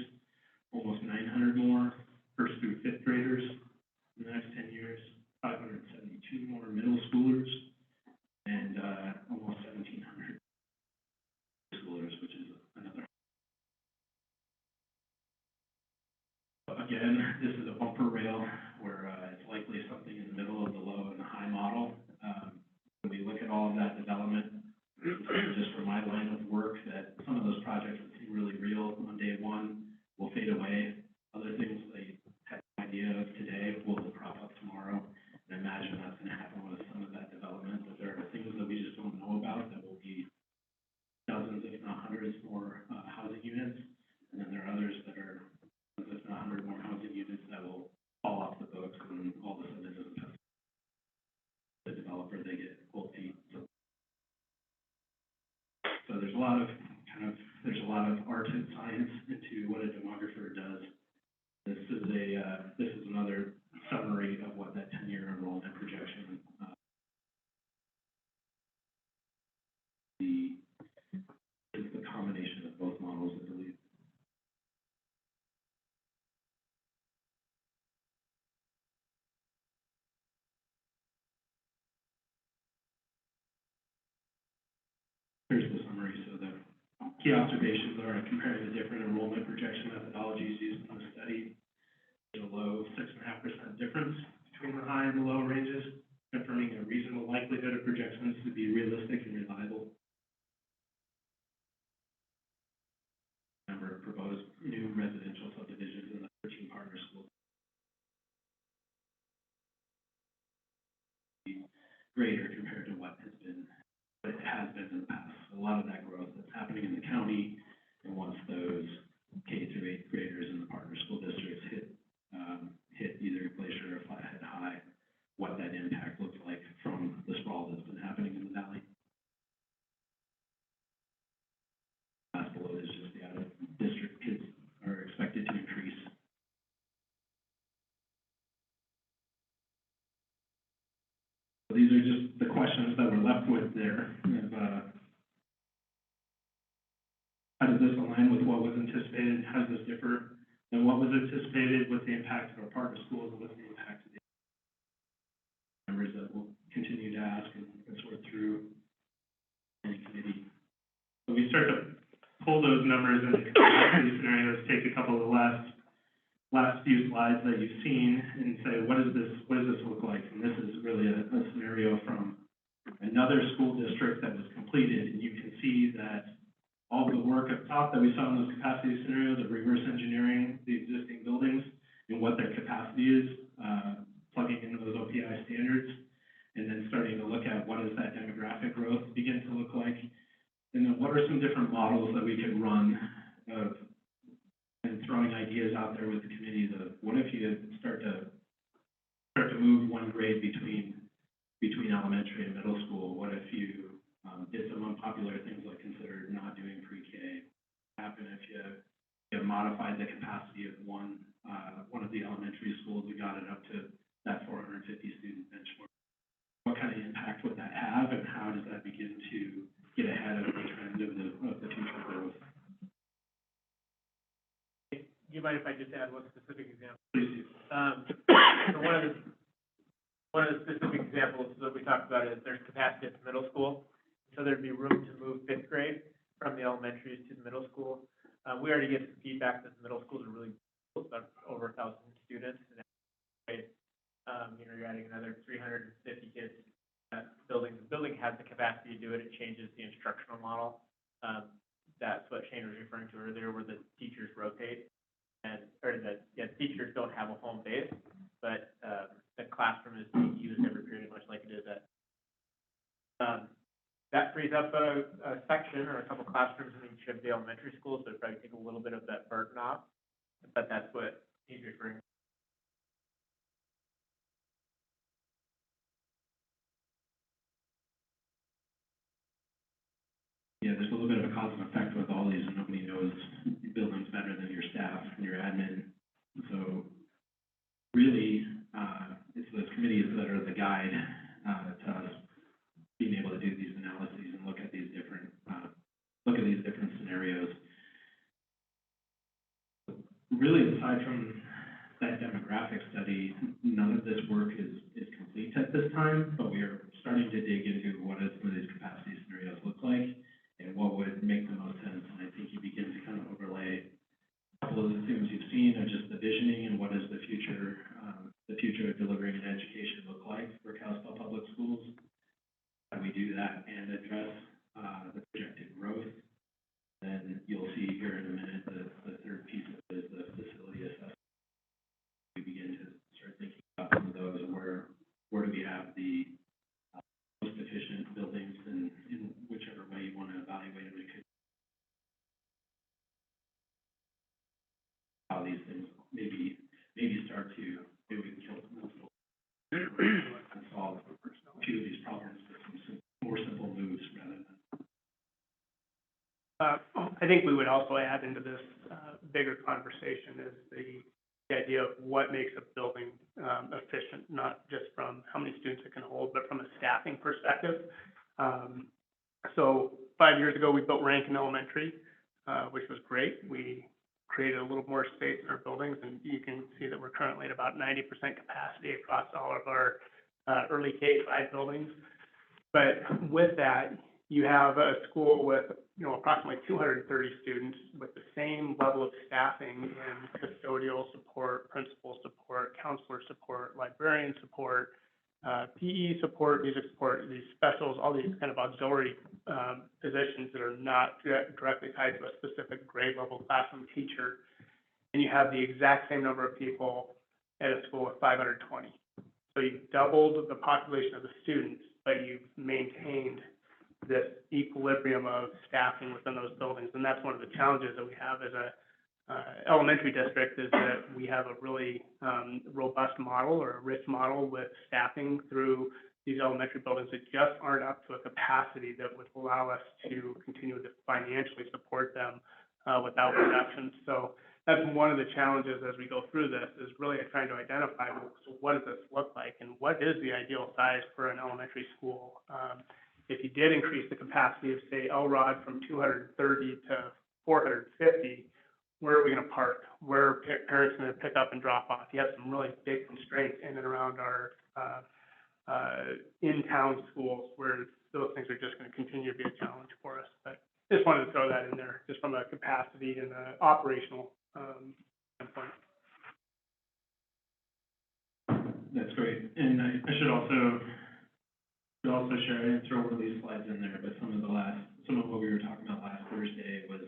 almost 900 more first through fifth graders in the next 10 years, 572 more middle schoolers, and almost 1,700 schoolers, which is another. Again, this is a bumper rail where it's likely something in the middle of the low and the high model. When we look at all of that development, just from my line of work, that some of those projects that seem really real on day one will fade away. Other things they have no idea of today will crop up tomorrow. And I imagine that's going to happen with some of that development, that there are things that we just don't know about that will be dozens, if not hundreds, more housing units. And then there are others that are dozens, if not 100 more housing units that will fall off the books, and all of a sudden it doesn't have the developer, they get cold feet. So there's a lot of art and science into what a demographer does. This is another summary of what that 10-year enrollment projection is the combination of both models, I believe. Here's the summary. So the key observations are comparing the different enrollment projection methodologies used in the study. There's a low 6.5% difference between the high and the low ranges, confirming a reasonable likelihood of projections to be realistic and reliable. Number of proposed new residential subdivisions in the 13 partner schools. Greater compared to what it has been in the past. A lot of that growth that's happening in the county, and once those K through 8th graders in the partner school districts hit either Glacier or Flathead High, what that impact looks like from the sprawl that's been happening in the valley. these are just the questions that we're left with there. How does this align with what was anticipated? How does this differ than what was anticipated? What's the impact of our partner schools, and what's the impact of the members that we'll continue to ask and sort through any committee? So we start to pull those numbers into capacity scenarios, take a couple of the last few slides that you've seen and say, what does this look like? And this is really a scenario from another school district that was completed, and you can see that all of the work up top that we saw in those capacity scenarios of reverse engineering the existing buildings and what their capacity is, plugging into those OPI standards, and then starting to look at what does that demographic growth begin to look like, and then what are some different models that we could run of, and throwing ideas out there with the committees of what if you start to move one grade between elementary and middle school? What if you did some unpopular things like consider not doing pre-K? What happen if you modified the capacity of one of the elementary schools? We got it up to that 450 student benchmark. What kind of impact would that have, and how does that begin to get ahead of the trend of the future growth? Do you mind if I just add one specific example? Please do. So one of the specific examples that we talked about is there's capacity at the middle school. So there'd be room to move fifth grade from the elementaries to the middle school. We already get some feedback that the middle schools are really cool, about over 1,000 students. And you're adding another 350 kids to that building. The building has the capacity to do it. It changes the instructional model. That's what Shane was referring to earlier, where the teachers rotate. Teachers don't have a home base, but the classroom is being used every period, much like it is at. That frees up a section or a couple classrooms in each of the elementary schools, so it'd probably take a little bit of that burden off, but that's what he's referring to. Yeah, there's a little bit of a cause and effect with all these, and nobody knows your buildings better than your staff and your admin. So really, it's those committees that are the guide to us being able to do these analyses and look at these different scenarios. Really, aside from that demographic study, none of this work is complete at this time, but we are starting to dig into what does some of these capacity scenarios look like and what would make the most sense. And I think you begin to kind of overlay a couple of the things you've seen of just the visioning and what does the future of delivering an education look like for Kalispell Public Schools. How we do that and address the projected growth. Then you'll see here in a minute the third piece of it is the facility assessment. We begin to start thinking about some of those, where do we have the most efficient buildings, and in whichever way you want to evaluate them, it could how these things maybe start to, maybe we can kill multiple and solve a few of these problems with some more simple moves rather than. I think we would also add into this bigger conversation is the idea of what makes a building efficient, not just from how many students it can hold, but from a staffing perspective. So 5 years ago, we built Rankin Elementary, which was great. We created a little more space in our buildings, and you can see that we're currently at about 90% capacity across all of our early K-5 buildings. But with that, you have a school with approximately 230 students with the same level of staffing in custodial support, principal support, counselor support, librarian support, PE support, music support, these specials, all these kind of auxiliary positions that are not directly tied to a specific grade level classroom teacher. And you have the exact same number of people at a school with 520. So you've doubled the population of the students, but you've maintained this equilibrium of staffing within those buildings. And that's one of the challenges that we have as a elementary district, is that we have a really robust model or a rich model with staffing through these elementary buildings that just aren't up to a capacity that would allow us to continue to financially support them without reductions. So that's one of the challenges as we go through this, is really trying to identify, well, so what does this look like, and what is the ideal size for an elementary school? If you did increase the capacity of, say, Elrod from 230 to 450, where are we gonna park? Where are parents gonna pick up and drop off? You have some really big constraints in and around our, in-town schools, where those things are just gonna continue to be a challenge for us. But just wanted to throw that in there, just from a capacity and a operational, standpoint. That's great, and I should also share, I didn't throw one of these slides in there, but some of what we were talking about last Thursday was,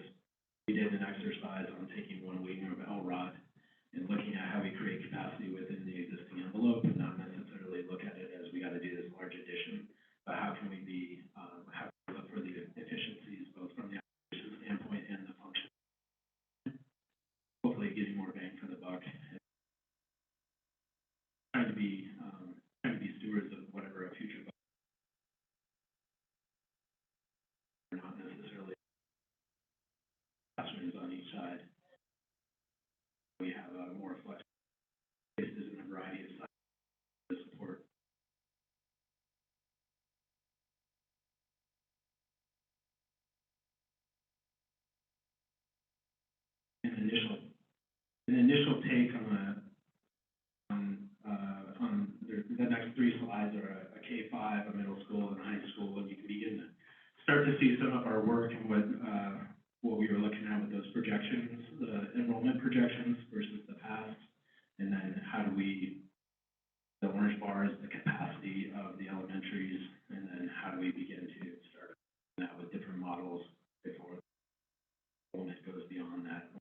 we did an exercise on taking one wing of LROD and looking at how we create capacity within the existing envelope, and not necessarily look at it as we gotta do this large addition, but how can we be, how can we look for the efficiencies, both from the operation standpoint and the function, hopefully getting more bang for the buck. Trying to be stewards of whatever a future budget, not necessarily classrooms on each side. We have more flexible spaces and a variety of sizes to support. An initial take on the next three slides are a K-5, a middle school, and a high school, and you can begin to start to see some of our work and what we were looking at with those projections, the enrollment projections versus the past, and then how do we, the orange bars, the capacity of the elementaries, and then how do we begin to start that with different models before enrollment goes beyond that.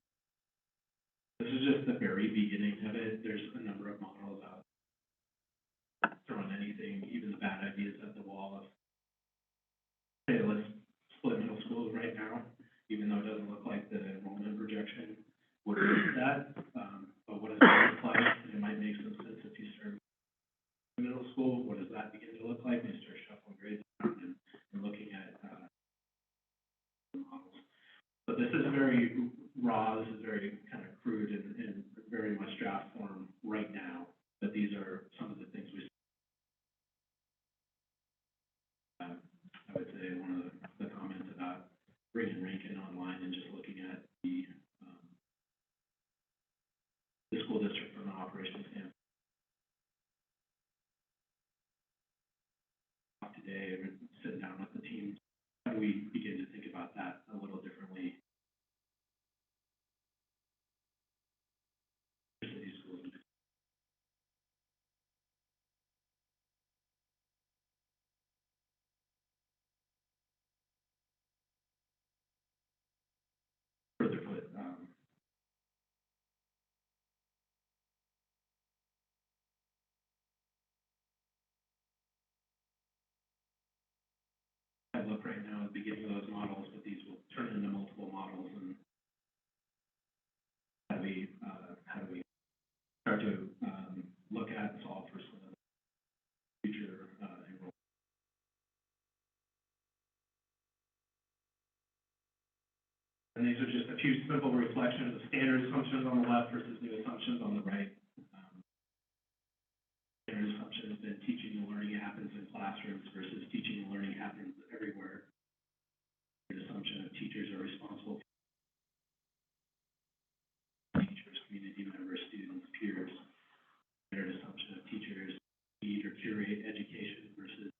This is just the very beginning of it. There's a number of models out throwing anything, even the bad ideas at the wall of, hey, let's split middle schools right now, even though it doesn't look like the enrollment projection would do that. But what does that look like? It might make some sense if you start middle school. What does that begin to look like? You start shuffling grades around and looking at models. But this is very raw. This is very kind of crude and very much draft form right now. But these are some of the things we. I would say one of the comments about bringing Rankin online and just looking at the school district from an operations standpoint. Today, and sitting down with the team, how do we begin to think about that a little differently? City schools. Further put, I look right now at the beginning of those models, but these will turn into multiple models, and how do we start to look at and solve for some of the future enrollment. And these are just a few simple reflections of standard assumptions on the left versus new assumptions on the right. Standard assumption has been teaching and learning happens in classrooms versus teaching and learning happens everywhere. The assumption of teachers are responsible for teachers, community members, students, peers. Standard assumption of teachers lead or curate education versus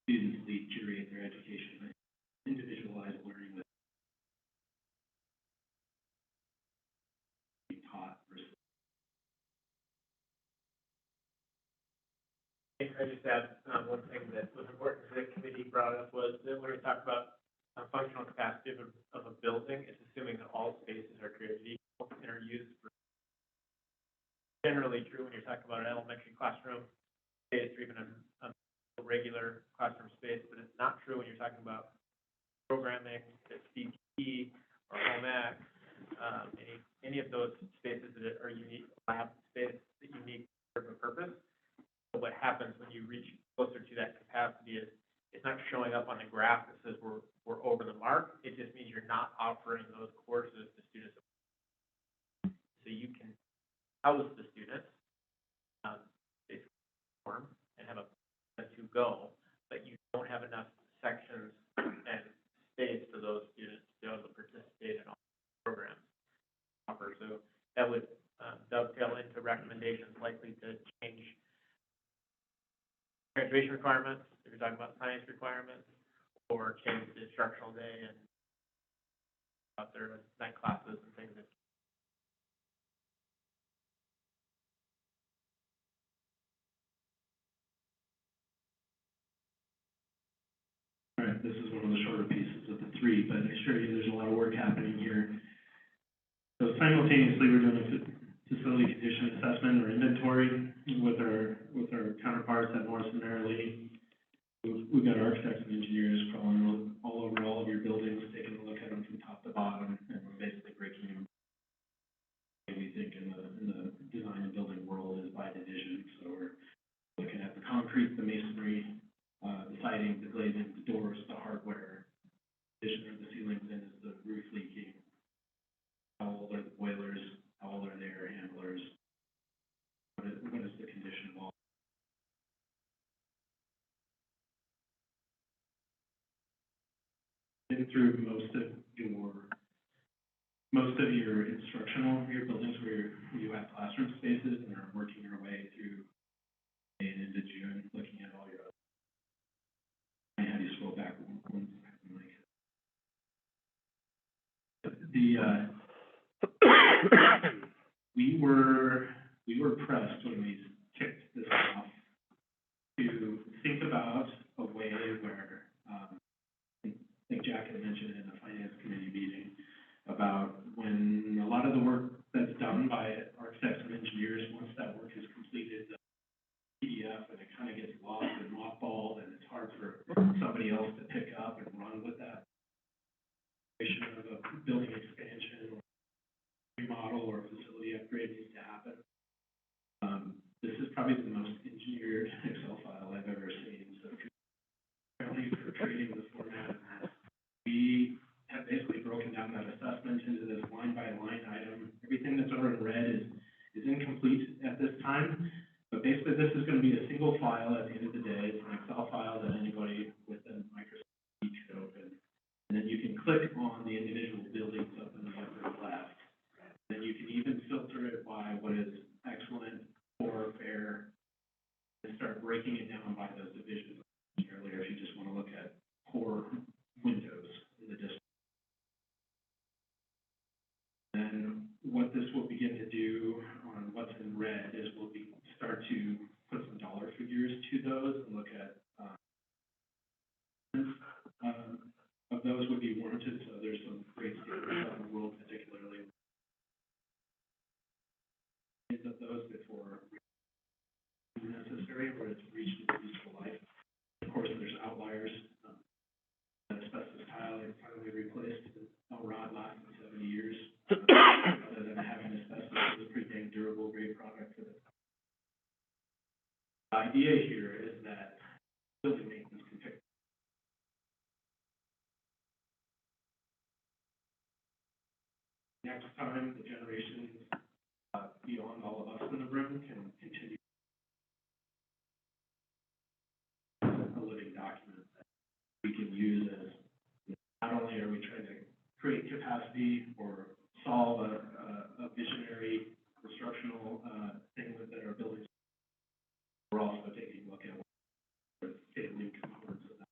students lead, curate their education. Individualized learning with being taught versus. I just add, one thing that was important that the committee brought up was that when we talk about functional capacity of a building, it's assuming that all spaces are created equal and are used for. Generally true when you're talking about an elementary classroom space or even a regular classroom space, but it's not true when you're talking about programming, CPE or home ec, any of those spaces that are unique, lab space that unique serve a purpose. So what happens when you reach closer to that capacity is it's not showing up on the graph that says we're over the mark. It just means you're not offering those courses to students. so you can house the students, basically form and have a place to go, but you don't have enough sections and space for those students to be able to participate in all the programs offered. So that would dovetail into recommendations likely to change graduation requirements, if you're talking about science requirements, or change the instructional day and out there with night classes and things that. All right, this is one of the shorter pieces of the three, but I assure you there's a lot of work happening here. So simultaneously, we're doing a facility condition assessment or inventory with our counterparts at Morrison Merrily. We've got architects and engineers crawling all over all of your buildings, taking a look at them from top to bottom, and we're basically breaking them. We think in the design and building world is by division. So we're looking at the concrete, the masonry, the siding, the glazing, the doors, the hardware. Addition of the ceilings in is the roof leaking. How old are the boilers? How old are the air handlers? What is the condition of all? Been through most of your instructional, your buildings where you have classroom spaces, and are working our way through May and into June, looking at all your other. How do you scroll back one second, Mike? We were pressed when we kicked this off to think about a way where, I think Jack had mentioned in the finance committee meeting about when a lot of the work that's done by architects and engineers, once that work is completed, the PDF, and it kind of gets lost and mothballed, and it's hard for somebody else to pick up and run with that. Of a building expansion or remodel or facility upgrade needs to happen. This is probably the most engineered Excel file I've ever seen. So currently for creating the format of this, we have basically broken down that assessment into this line by line item. Everything that's over in red is incomplete at this time, but basically this is going to be a single file at the end of the day. It's an Excel file that anybody with a Microsoft could open. And then you can click on the individual buildings up in the upper left. Then you can even filter it by what is excellent, poor, fair, and start breaking it down by those divisions. Earlier, if you just want to look at poor windows in the district. Then what this will begin to do on what's in red is we'll start to put some dollar figures to those and look at of those would be warranted. So there's some great standards out in the world, particularly of those before necessary, where it's reached its useful life. Of course, there's outliers. Asbestos tile is finally replaced. A rod lasting 70 years. Other than having asbestos, is a pretty dang durable, great product for this. The idea here is that building maintenance can fix. Next time, the generations beyond all of us in the room can continue a living document that we can use as, not only are we trying to create capacity or solve a visionary instructional thing that our buildings, we're also taking a look at the failing components of that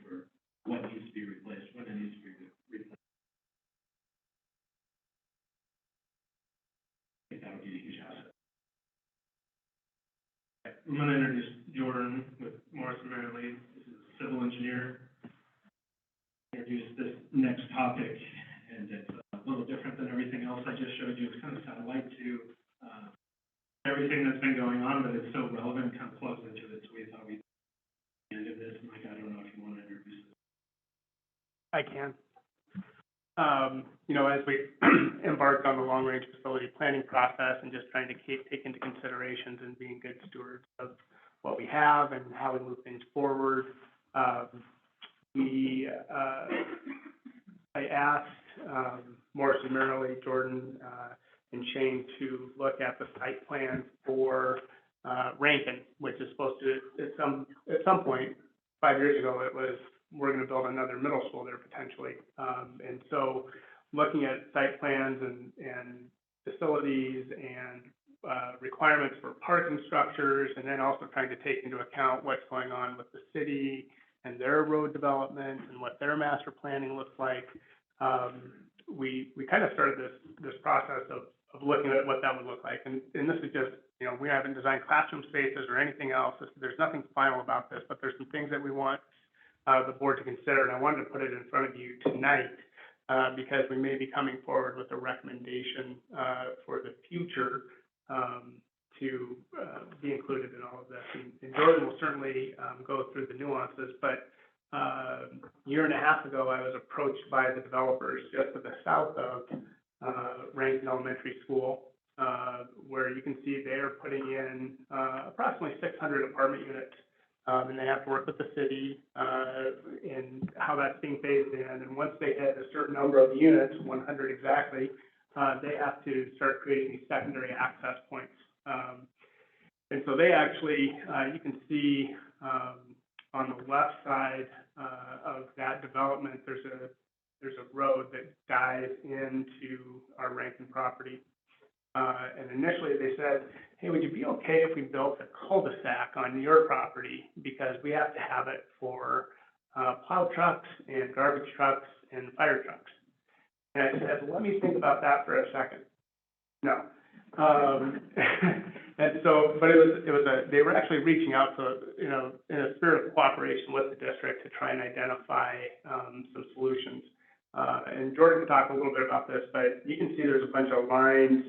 for what needs to be replaced, when it needs to be replaced. I think that'll be a huge asset. I'm going to introduce Jordan with Morrison Merrily. This is a civil engineer. Introduce this next topic, and it's a little different than everything else I just showed you. It's kind of satellite to everything that's been going on, but it's so relevant, kind of plugs into it. So we thought we'd end of this. Mike, I don't know if you want to introduce this. I can. As we embarked on the long-range facility planning process and just trying to take into considerations and being good stewards of what we have and how we move things forward, I asked more summarily, Jordan, and Shane to look at the site plan for, Rankin, which is supposed to, at some point, 5 years ago, it was, we're gonna build another middle school there potentially. And so looking at site plans and facilities and, requirements for parking structures, and then also trying to take into account what's going on with the city and their road development and what their master planning looks like. We kind of started this process of looking at what that would look like. And this is just, you know, we haven't designed classroom spaces or anything else. There's nothing final about this, but there's some things that we want the board to consider, and I wanted to put it in front of you tonight because we may be coming forward with a recommendation for the future to be included in all of this. And Jordan will certainly go through the nuances, but a year and a half ago, I was approached by the developers just to the south of Rankin Elementary School, where you can see they are putting in approximately 600 apartment units. And they have to work with the city in how that's being phased in. And once they hit a certain number of units, 100 exactly, they have to start creating these secondary access points. And so they actually, you can see on the left side of that development, there's a road that dives into our Rankin property. And initially they said, hey, would you be okay if we built a cul-de-sac on your property? Because we have to have it for plow trucks and garbage trucks and fire trucks. And I said, let me think about that for a second. No. And so, but they were actually reaching out to, you know, in a spirit of cooperation with the district to try and identify some solutions. And Jordan can talk a little bit about this, but you can see there's a bunch of lines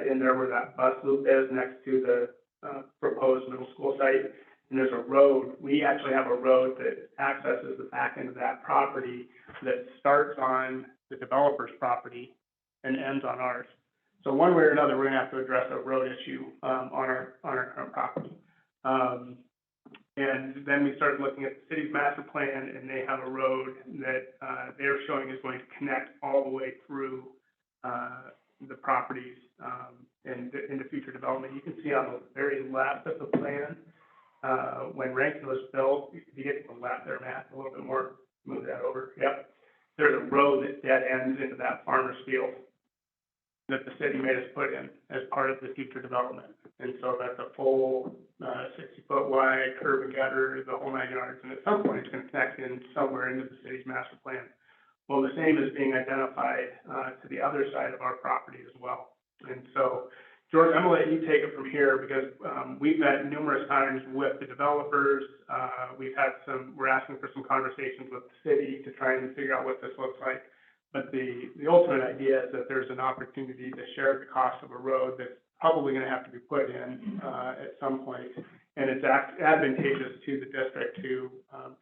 in there where that bus loop is next to the proposed middle school site. And there's a road. We actually have a road that accesses the back end of that property that starts on the developer's property and ends on ours. So one way or another, we're gonna have to address a road issue on our current property. And then we started looking at the city's master plan, and they have a road that they're showing is going to connect all the way through the properties and into future development. You can see on the very left of the plan, when Rankin was built, if you get to the left there, Matt, a little bit more, move that over. Yep. There's a road that dead ends into that farmer's field that the city made us put in as part of the future development. And so that's a full 60-foot wide curb and gutter, the whole 9 yards. And at some point, it's going to connect in somewhere into the city's master plan. Well, the same is being identified to the other side of our property as well. And so, George, I'm going to let you take it from here because we've met numerous times with the developers. We're asking for some conversations with the city to try and figure out what this looks like. But the ultimate idea is that there's an opportunity to share the cost of a road that's probably going to have to be put in at some point. And it's advantageous to the district to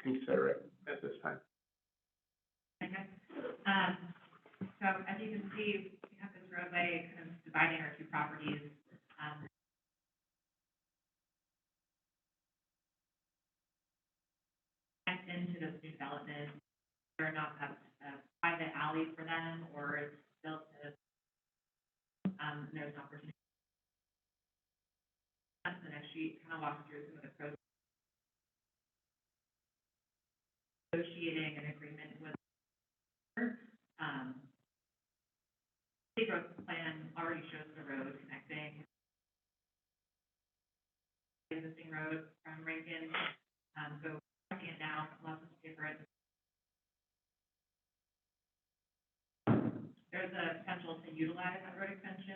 consider it at this time. Okay. So as you can see, we have this roadway kind of dividing our two properties. Connect into those new developments, whether or not that's a private alley for them or it's built to, there's an opportunity. That's the next sheet, kind of walks through some of the pros. Negotiating an agreement with the growth plan already shows the road connecting the existing road from Rankin. So working it now, lots of different. There's a potential to utilize that road extension.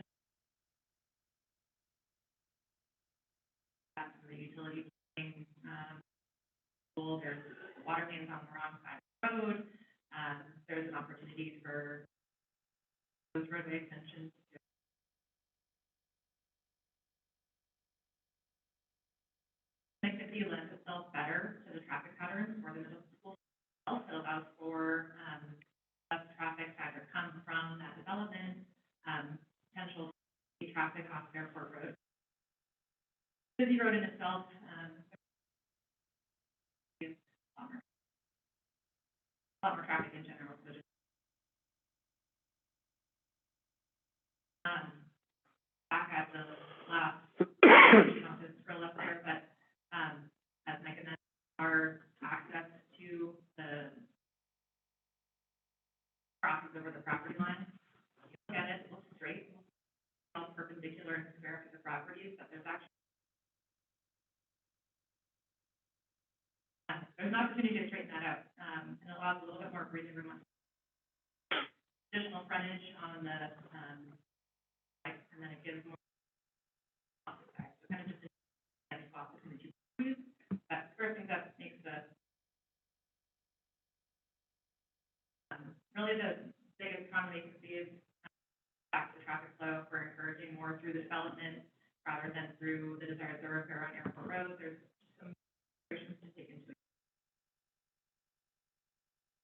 That's the utility, there's water mains on the wrong side of the road. There's an opportunity for those roadway extensions to connectivity lends itself better to the traffic patterns for the middle school. Also allows for less traffic to either come from that development, potential traffic off Airport Road. Busy road in itself, is a lot more traffic in general, so just over the property line. You look at it, it looks straight, all perpendicular and compared to the properties, but there's actually there's an opportunity to straighten that out, and allows a little bit more breathing room on additional frontage on the, site, and then it gives more opposite side. So kind of just a swap between the two properties. That first thing that makes the, really the biggest problem we can see is back to traffic flow. We're encouraging more through the development rather than through the desired thoroughfare on Airport Road. There's some considerations to take into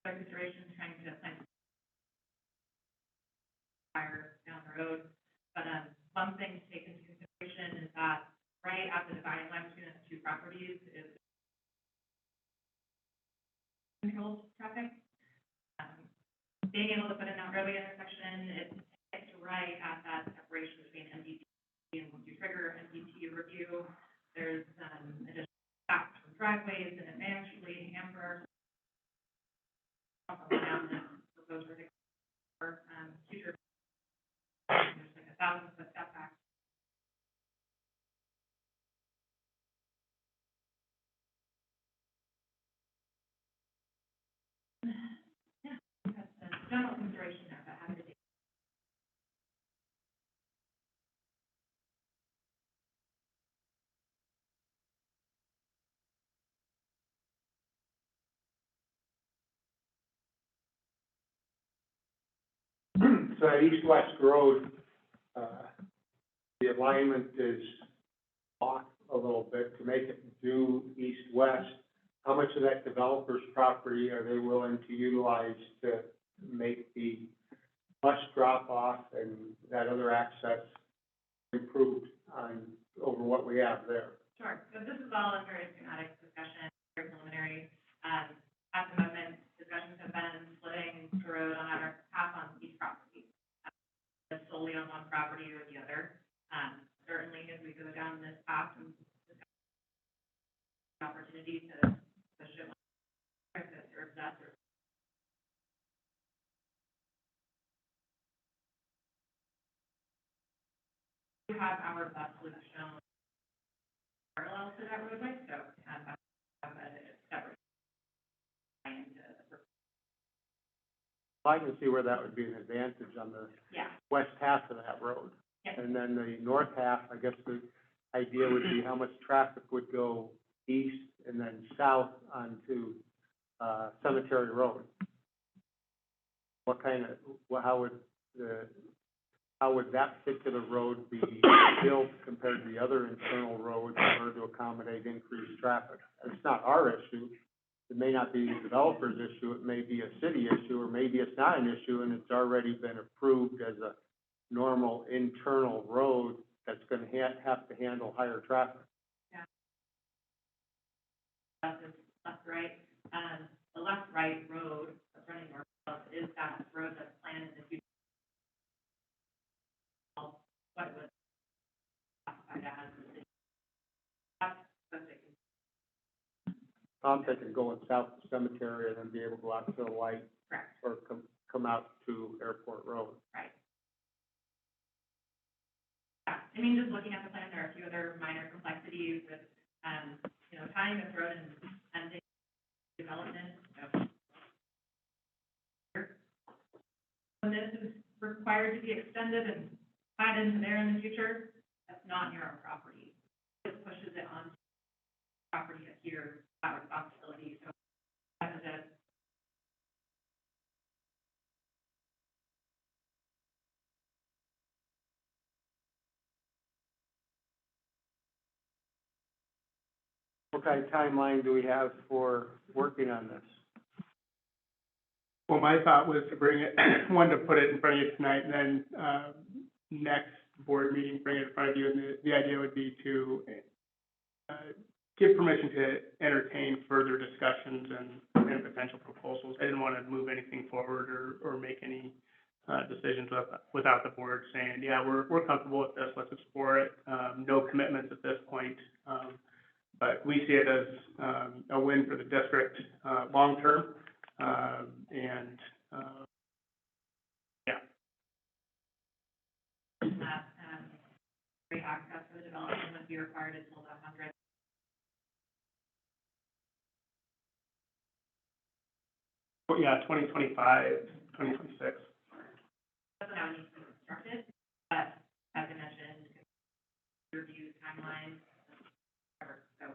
consideration, trying to plan fire down the road. But one thing to take into consideration is that right at the dividing line between the two properties is controlled traffic. Being able to put in that roadway intersection, it's right at that separation between MDT and once you trigger MDT review, there's additional stops from driveways, and it may actually hamper down the proposed for future. There's like 1,000-foot setback. Yeah, that's the general consideration there, but having to take. So at East-West Road, the alignment is off a little bit to make it due east-west. How much of that developer's property are they willing to utilize to make the bus drop-off and that other access improved on, over what we have there? Sure. So this is all a very schematic discussion, very preliminary. At the moment, discussions have been splitting the road on either half on each property, solely on one property or the other. Certainly, as we go down this path and the opportunity to push it or that or we have our bus loop shown parallel to that roadway, so have a separate. I can see where that would be an advantage on the west half of that road. Yep. And then the north half, I guess the idea would be how much traffic would go east and then south onto, Cemetery Road. What kind of, how would that particular road be built compared to the other internal roads in order to accommodate increased traffic? It's not our issue. It may not be the developer's issue, it may be a city issue, or maybe it's not an issue and it's already been approved as a normal internal road that's gonna have to handle higher traffic. Yeah. Left-right, the left-right road that's running north is that road that's planned in the future. What it was classified as the city. That's it. I'm thinking going south to Cemetery and then be able to go out to the light. Correct. Or come out to Airport Road. Right. Yeah, I mean, just looking at the plan, there are a few other minor complexities with, tying this road and the development. When this is required to be extended and tied into there in the future, that's not near our property. This pushes it on property up here, our responsibility, so that is it. What kind of timeline do we have for working on this? Well, my thought was to bring it, one, to put it in front of you tonight, and then, next board meeting, bring it in front of you, and the idea would be to, give permission to entertain further discussions and potential proposals. I didn't want to move anything forward or make any, decisions without the board saying, yeah, we're comfortable with this, let's explore it. No commitments at this point, but we see it as, a win for the district, long term. And right access for the development would be required until the 100. Yeah, 2025, 2026. Doesn't have any constructed, but as I mentioned, review timeline, so.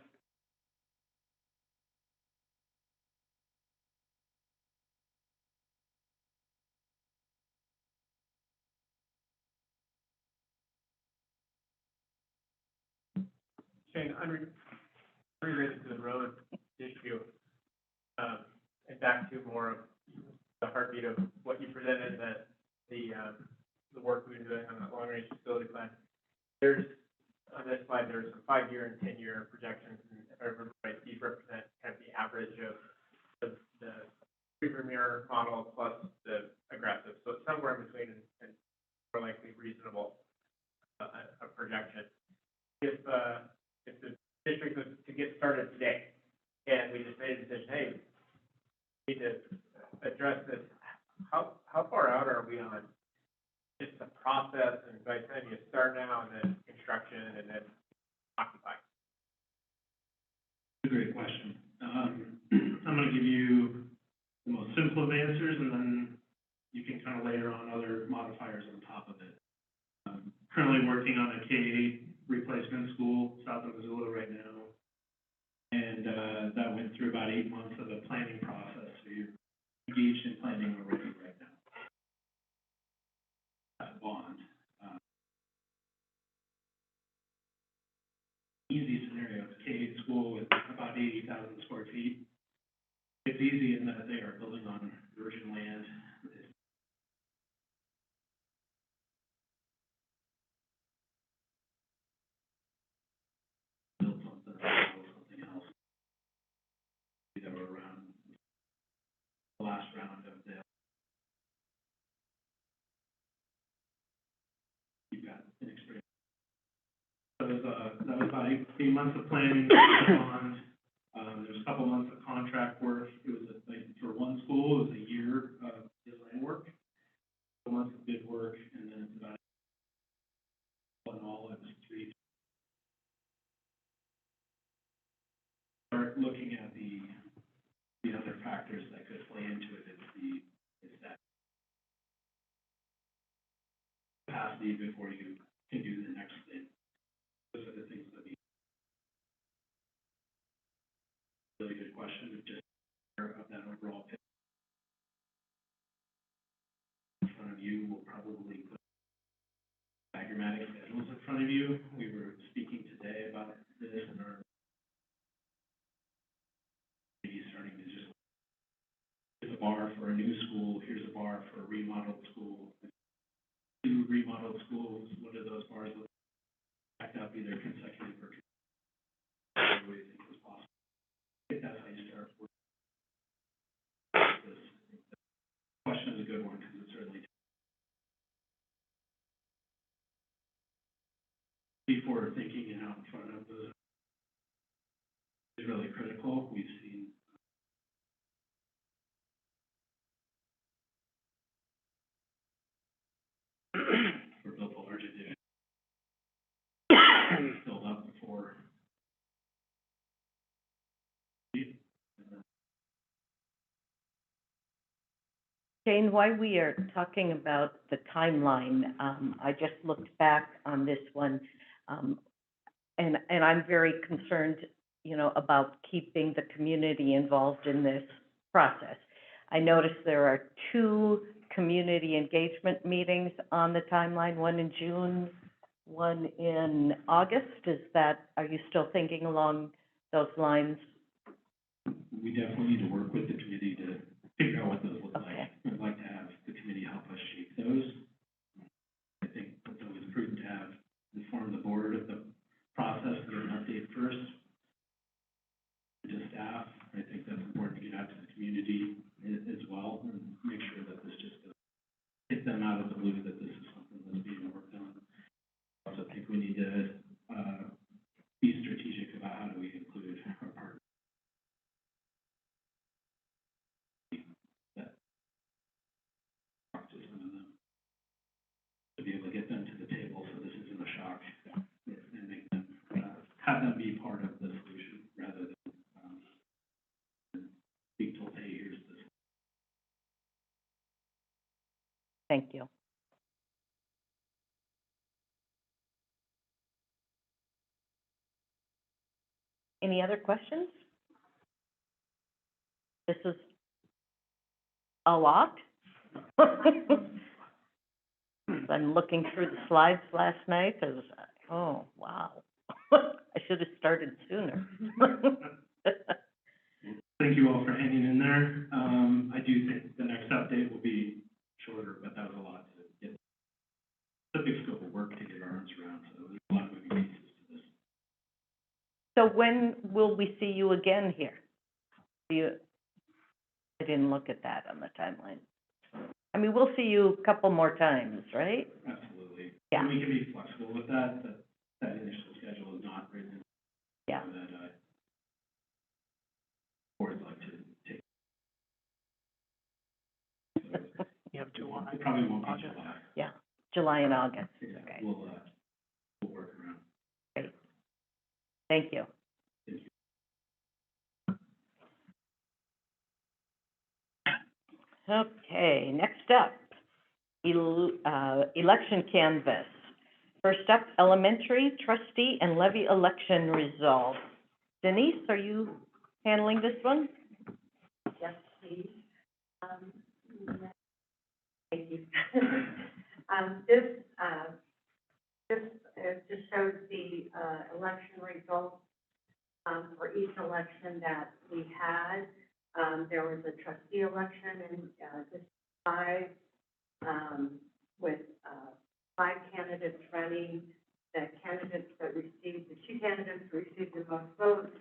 Shane, unrelated to the road issue, and back to more of the heartbeat of what you presented, that the work we've been doing on the long-range facility plan. There's, on this slide, there's some 5-year and 10-year projections, and if I remember right, these represent kind of the average of the premier model plus the aggressive. So it's somewhere in between and more likely reasonable, a projection. If the district was to get started today, and we just made a decision, hey, we need to address this, how far out are we on just the process, and by the time you start now, and then construction, and then occupy? That's a great question. I'm gonna give you the most simple of answers, and then you can kind of layer on other modifiers on top of it. Currently working on a K-8 replacement school south of Missoula right now. And, that went through about 8 months of a planning process, so you're engaged in planning already right now. Bond. Easy scenario, it's a K-8 school with about 80,000 square feet. It's easy in that they are building on virgin land. Build something else. That were around the last round of the. You've got an experience. So that was about 18 months of planning. Bond. There's a couple months of contract work. It was for one school, it was a year of design work, a couple months of bid work, and then it's about, all in all, it was 3. Start looking at the other factors that could play into it. It's that capacity before you can do the next thing. Those are the things that really good question, just of that overall picture. In front of you, we'll probably put diagrammatic schedules in front of you. We were speaking today about this and our maybe starting to just, here's a bar for a new school, here's a bar for a remodeled school. 2 remodeled schools, what do those bars look like? Backed up either consecutive or whatever way you think is possible. I think that's how you start working. This question is a good one because it's certainly before thinking and out in front of the is really critical. We've seen for built a large addition filled up before. Jane, while we are talking about the timeline, I just looked back on this one, and I'm very concerned, about keeping the community involved in this process. I noticed there are 2 community engagement meetings on the timeline, one in June, one in August. Are you still thinking along those lines? We definitely need to work with the committee to figure out what those look like. I'd like to have the committee help us shape those. I think it's always prudent to have inform the board of the process, give an update first to staff. I think that's important to get out to the community as well, and make sure that this just doesn't hit them out of the blue that this is something that's being worked on. I also think we need to be strategic about how do we include our partners. To be able to get them to the table, so this isn't a shock. have them be part of the solution rather than, being told, hey, here's this. Thank you. Any other questions? This is a lot. I'm looking through the slides last night, I was like, oh, wow. I should have started sooner. Thank you all for hanging in there. I do think the next update will be shorter, but that was a lot to get. It's a big scope of work to get our arms around, so there's a lot of moving pieces to this. So when will we see you again here? I didn't look at that on the timeline. I mean, we'll see you a couple more times, right? Absolutely. Yeah. And we can be flexible with that, but that initial schedule is not written. Yeah. So that, boards like to take. You have July. It probably won't be August. July. Yeah, July and August. Yeah, Okay, we'll work around. great. Thank you. Thank you. Okay, next up, election canvas. First up, elementary trustee and levy election results. Denise, are you handling this one? Yes, please. Thank you. This just shows the, election results, for each election that we had. There was a trustee election in, District 5, with, 5 candidates running. The candidates that received, the 2 candidates who received the most votes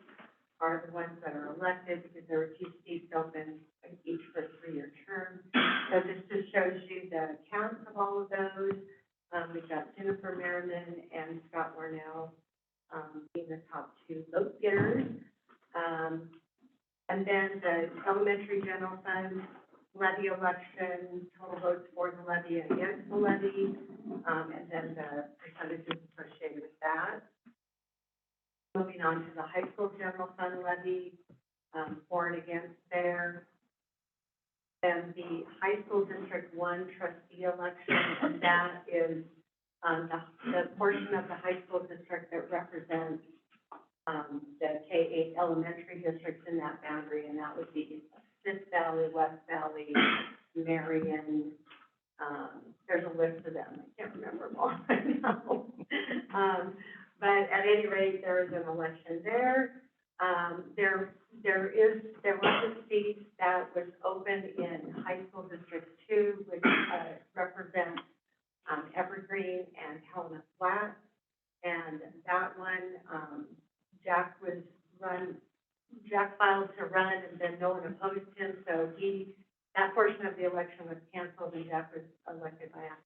are the ones that are elected, because there were 2 seats open, each for a 3-year term. So this just shows you the counts of all of those. We've got Jennifer Merriman and Scott Warnell, being the top 2 vote getters. And then the elementary general fund levy election, total votes for the levy and against the levy, and then the percentages associated with that. Moving on to the high school general fund levy, for and against there. Then the high school District 1 trustee election, and that is, the portion of the high school district that represents, the K-8 elementary districts in that boundary, and that would be Smith Valley, West Valley, Marion, there's a list of them, I can't remember them all right now. But at any rate, there is an election there. There was a seat that was open in high school District 2, which, represents, Evergreen and Helena Flat. And that one, Jack filed to run, and then no one opposed him, so that portion of the election was canceled, and Jack was elected by accident.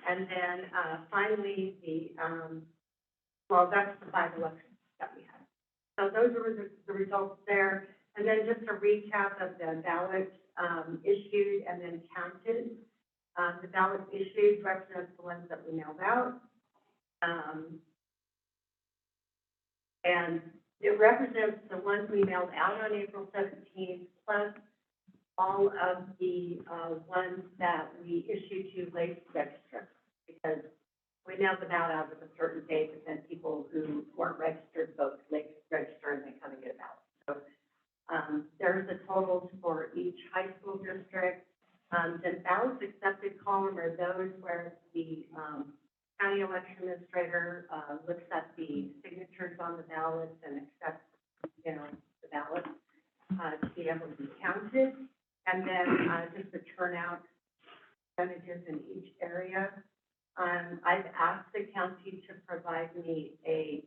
And then, finally, that's the 5 elections that we had. So those were the results there. And then just a recap of the ballots, issued and then counted. The ballots issued represents the ones that we mailed out. And it represents the ones we mailed out on April 17th, plus all of the, ones that we issued to late registrants, because we mailed them out of a certain date, but then people who weren't registered vote late register and they come and get a ballot. So, there's the totals for each high school district. The ballots accepted column are those where the, county election administrator, looks at the signatures on the ballots and accepts, the ballot, to be able to be counted. And then, just the turnout percentages in each area. I've asked the county to provide me a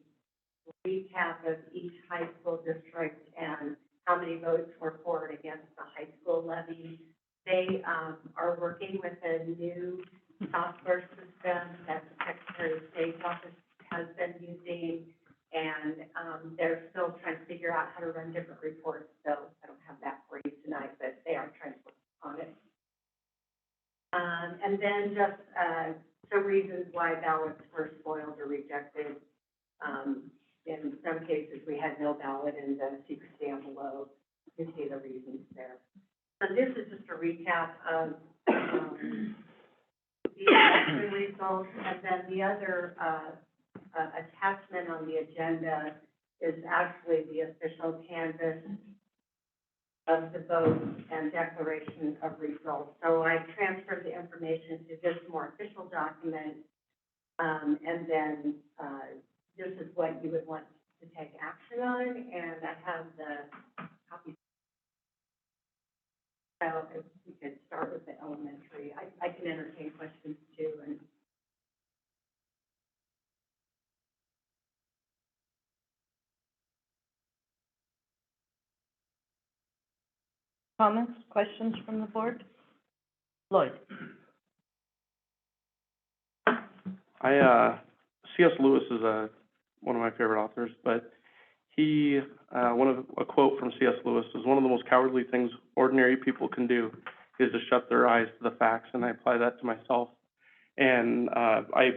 recap of each high school district and how many votes were for and against the high school levy. They, are working with a new software system that the Secretary of State's office has been using, and, they're still trying to figure out how to run different reports, so I don't have that for you tonight, but they are trying to work on it. And then just, some reasons why ballots were spoiled or rejected. In some cases, we had no ballot in the secret stand below. You can see the reasons there. So this is just a recap of, the election results, and then the other, attachment on the agenda is actually the official canvass of the vote and declaration of results. So I transferred the information to this more official document, and then, this is what you would want to take action on, and I have the copy. So if we could start with the elementary, I can entertain questions too, and Comments, questions from the board? Lloyd? C.S. Lewis is one of my favorite authors, but he, a quote from C.S. Lewis is, one of the most cowardly things ordinary people can do is to shut their eyes to the facts, and I apply that to myself. And I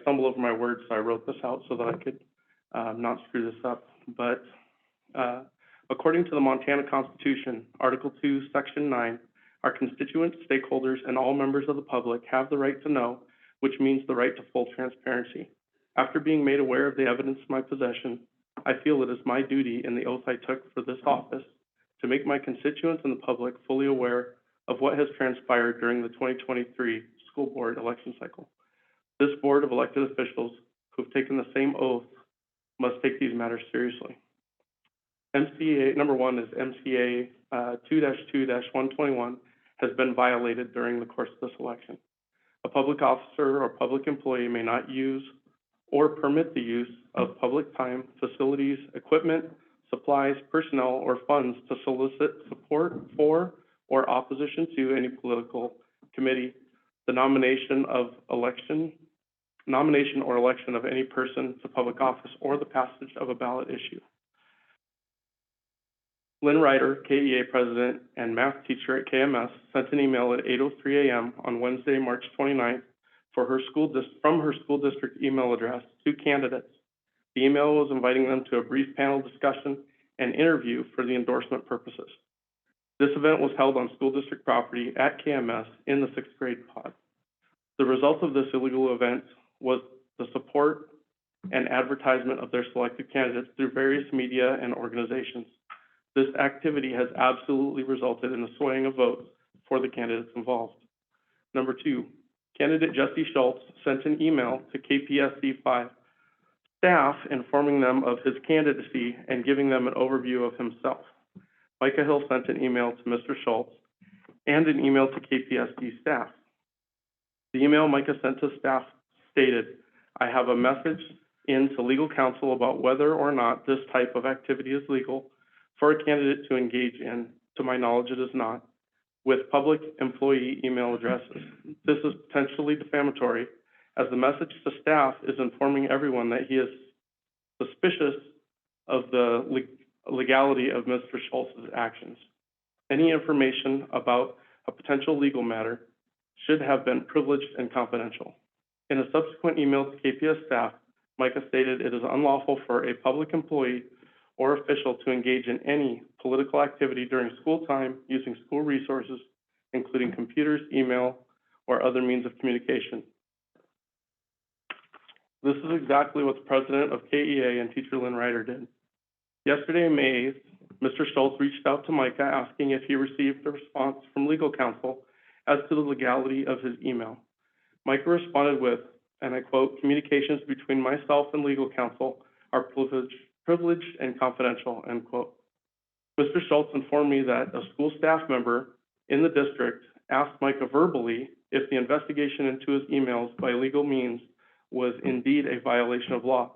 stumbled over my words, so I wrote this out so that I could not screw this up. But according to the Montana Constitution, Article 2, Section 9, our constituents, stakeholders, and all members of the public have the right to know, which means the right to full transparency. After being made aware of the evidence in my possession, I feel it is my duty in the oath I took for this office to make my constituents and the public fully aware of what has transpired during the 2023 school board election cycle. This board of elected officials who have taken the same oath must take these matters seriously. MCA, number one is MCA 2-2-121 has been violated during the course of this election. A public officer or public employee may not use or permit the use of public time, facilities, equipment, supplies, personnel, or funds to solicit support for or opposition to any political committee, the nomination or election of any person to public office, or the passage of a ballot issue. Lynn Ryder, KEA president and math teacher at KMS, sent an email at 8:03 a.m. on Wednesday, March 29th from her school district email address to candidates. The email was inviting them to a brief panel discussion and interview for the endorsement purposes. This event was held on school district property at KMS in the 6th grade pod. The result of this illegal event was the support and advertisement of their selected candidates through various media and organizations. This activity has absolutely resulted in the swaying of votes for the candidates involved. Number two, candidate Jesse Schultz sent an email to KPSC 5 staff informing them of his candidacy and giving them an overview of himself. Micah Hill sent an email to Mr. Schultz and an email to KPSC staff. The email Micah sent to staff stated, I have a message in to legal counsel about whether or not this type of activity is legal for a candidate to engage in. To my knowledge, it is not, with public employee email addresses. This is potentially defamatory, as the message to staff is informing everyone that he is suspicious of the legality of Mr. Schultz's actions. Any information about a potential legal matter should have been privileged and confidential. In a subsequent email to KPS staff, Micah stated it is unlawful for a public employee or official to engage in any political activity during school time using school resources, including computers, email, or other means of communication. This is exactly what the president of KEA and teacher Lynn Ryder did. Yesterday, May 8th, Mr. Schultz reached out to Micah asking if he received a response from legal counsel as to the legality of his email. Micah responded with, and I quote, communications between myself and legal counsel are privileged and confidential, end quote. Mr. Schultz informed me that a school staff member in the district asked Micah verbally if the investigation into his emails by legal means was indeed a violation of law.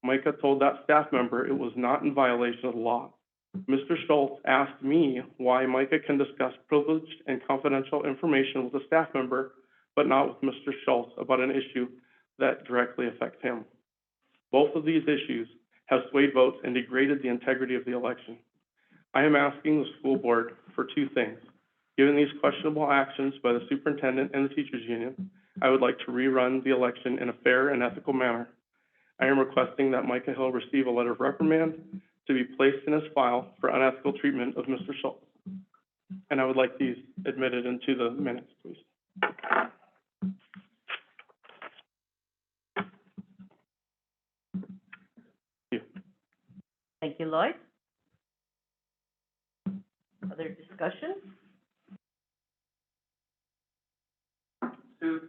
Micah told that staff member it was not in violation of the law. Mr. Schultz asked me why Micah can discuss privileged and confidential information with a staff member, but not with Mr. Schultz about an issue that directly affects him. Both of these issues have swayed votes and degraded the integrity of the election. I am asking the school board for two things. Given these questionable actions by the superintendent and the teachers union, I would like to rerun the election in a fair and ethical manner. I am requesting that Micah Hill receive a letter of reprimand to be placed in his file for unethical treatment of Mr. Schultz. And I would like these admitted into the minutes, please. Thank you, Lloyd. Other discussion? Sue,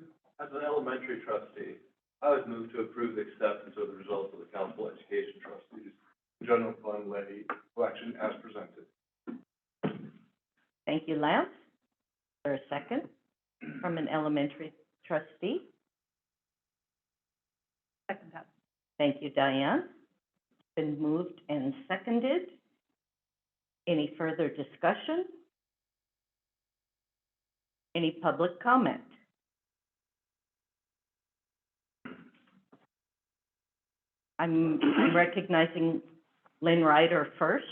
as an elementary trustee, I would move to approve the acceptance of the results of the Kalispell Education Trustees General Fund levy collection as presented. Thank you, Lance. Is there a second from an elementary trustee? Second that. Thank you, Diane. Been moved and seconded. Any further discussion? Any public comment? I'm recognizing Lynn Ryder first.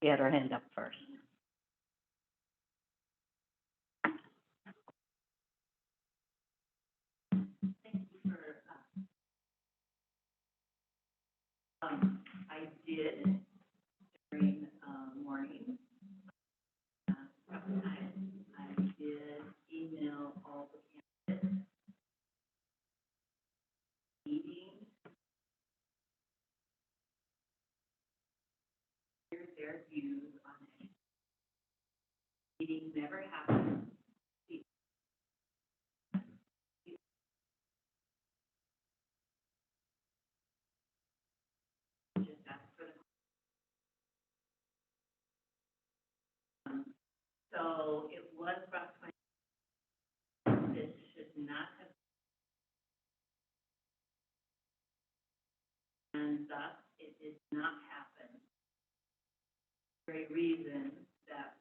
She had her hand up first. I did during, morning, a couple times. I did email all the candidates. Meeting. Here's their views on it. Meeting never happened. Just ask for the so it was brought to my, this should not have, and thus it did not happen. Very reason that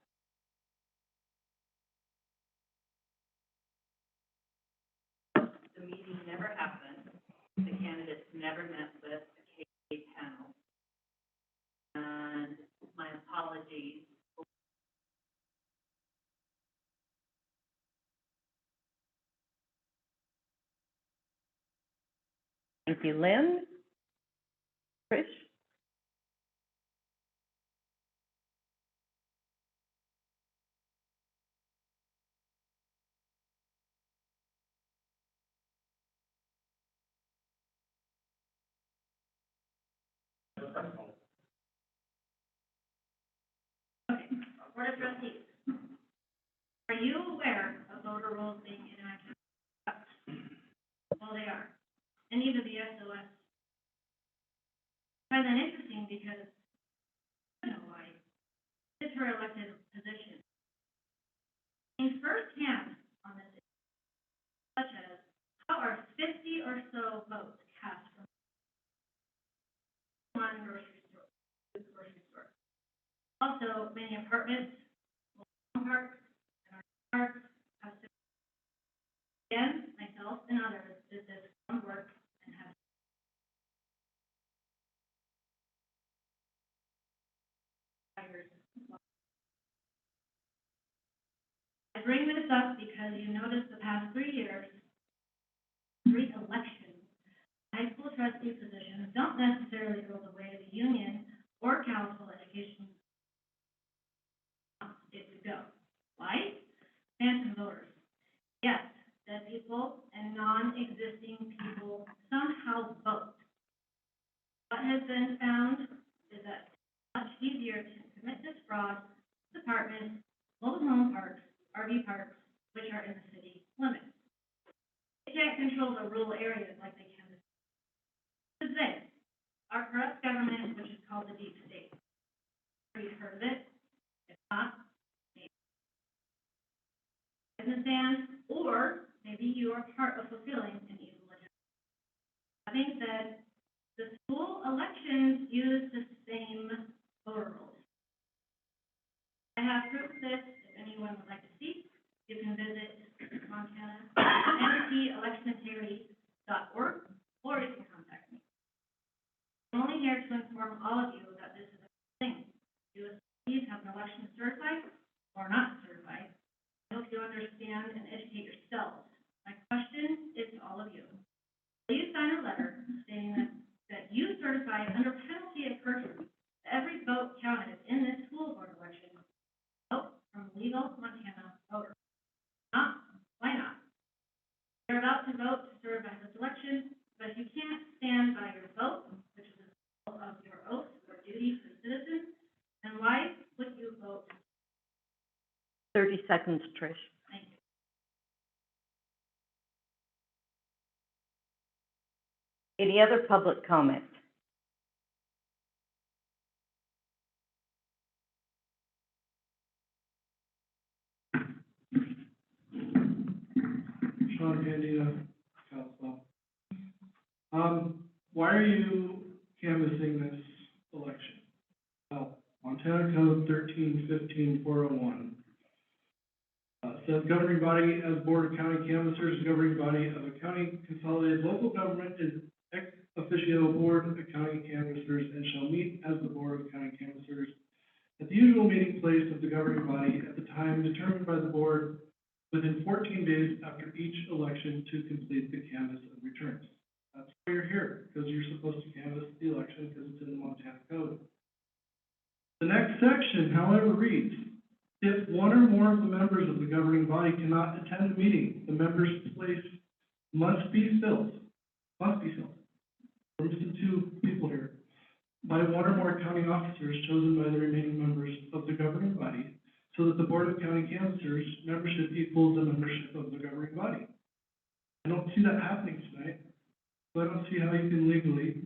the meeting never happened, the candidates never met with the KA panel. And my apologies. Thank you, Lynn. Trish? Okay, Board of Trustees, are you aware of voter rolls being enacted? Well, they are, and even the SOS. I find that interesting because, I don't know why, it's her elected position. In firsthand on this issue, such as, how are 50 or so votes cast from one grocery store, to the grocery store? Also, many apartments, parks, and our parks have, again, myself and others did this from work and have. I bring this up because you notice the past 3 years, 3 elections, high school trustee positions don't necessarily go the way the union or Kalispell education wants it to go. Why? Phantom voters. Yes, dead people and non-existing people somehow vote. What has been found is that it's much easier to commit this fraud with apartments, mobile home parks, RV parks, which are in the city limits. They can't control the rural areas like they can. This is it. Our corrupt government, which is called the deep state. Have you heard of it? If not, maybe. Businessman, or maybe you are part of fulfilling an evil agenda. That being said, the school elections use the same voter rolls. I have proof of this. If anyone would like to see, you can visit MontanaMPElectionary.org, or you can contact me. I'm only here to inform all of you that this is a thing. USCs have an election certified or not certified. I hope you understand and educate yourselves. My question is to all of you. Will you sign a letter stating not vote? Not, why not? You're about to vote to serve at this election, but if you can't stand by your vote, which is a result of your oath or duty to citizens, then why would you vote? 30 seconds, Trish. Thank you. Any other public comment? Sean Pandita, Kalispell. Why are you canvassing this election? Well, Montana Code 13-15-401 says governing body as Board of County Canvassers, governing body of a county consolidated local government is ex officio Board of County Canvassers and shall meet as the Board of County Canvassers at the usual meeting place of the governing body at the time determined by the board within 14 days after each election to complete the canvass of returns. That's why you're here, because you're supposed to canvass the election because it's in the Montana Code. The next section, however, reads, if one or more of the members of the governing body cannot attend the meeting, the member's place must be filled. We're missing 2 people here. By one or more county officers chosen by the remaining members of the governing body, so that the Board of County Canvassers membership equals the membership of the governing body. I don't see that happening tonight, so I don't see how you can legally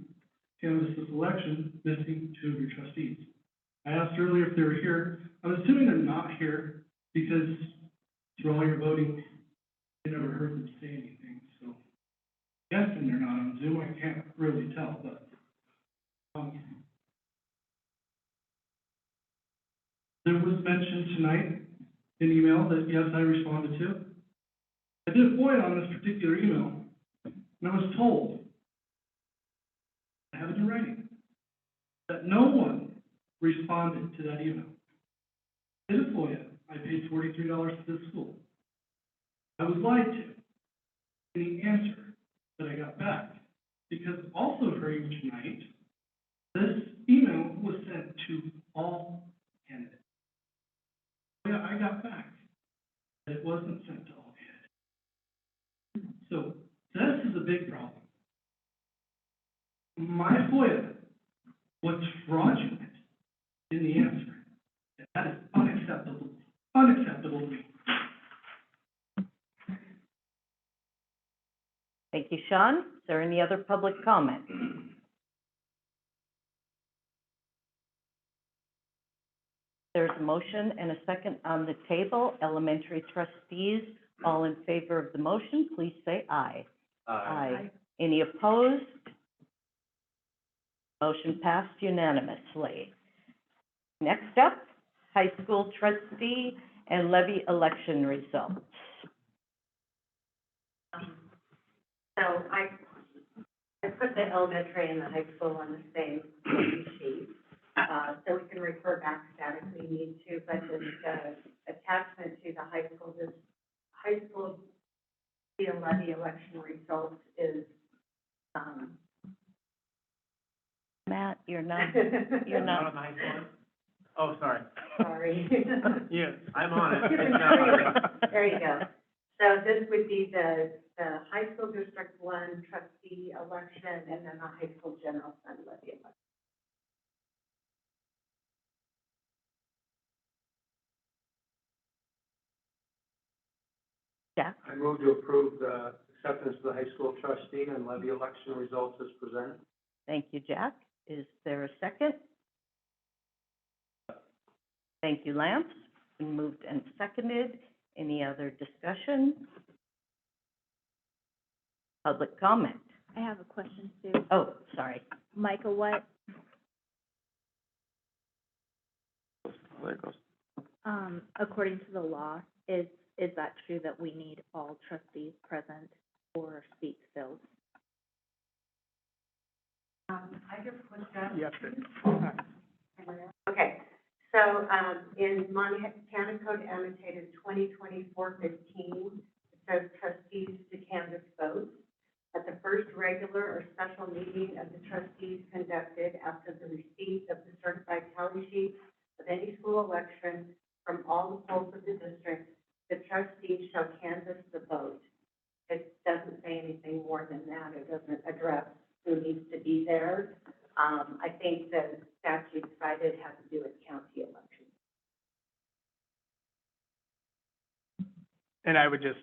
canvass this election missing 2 of your trustees. I asked earlier if they were here. I'm assuming they're not here because through all your voting, you never heard them say anything, so guessing they're not on Zoom. I can't really tell, but there was mentioned tonight in email that yes, I responded to. I did a FOIA on this particular email, and I was told, I have it in writing, that no one responded to that email. I did a FOIA. I paid $43 to this school. I was lied to. And the answer that I got back, because also hearing tonight, this email was sent to all candidates. Yeah, I got back that it wasn't sent to all candidates. So this is a big problem. My FOIA was fraudulent in the answer. And that is unacceptable. Unacceptable to me. Thank you, Sean. Is there any other public comment? There's a motion and a second on the table. Elementary trustees, all in favor of the motion, please say aye. Aye. Any opposed? Motion passed unanimously. Next up, high school trustee and levy election results. So I put the elementary and the high school on the same sheet, so we can refer back to that if we need to, but this, attachment to the high school levy election results is, Matt, you're not, Not on the high school one? Oh, sorry. sorry. Yes, I'm on it. There you go. So this would be the high school District 1 trustee election and then the high school general fund levy election. Jack? I move to approve the acceptance of the high school trustee and levy election results as presented. Thank you, Jack. Is there a second? Thank you, Lance. Been moved and seconded. Any other discussion? Public comment? I have a question, Sue. Oh, sorry. Michael, what, There it goes. according to the law, is that true that we need all trustees present for seats filled? I just put that. Yes, Okay, so, in Montana Code annotated 2024-15, it says trustees to canvass votes. At the first regular or special meeting of the trustees conducted after the receipt of the certified tally sheet of any school election from all the polls of the district, And I would just,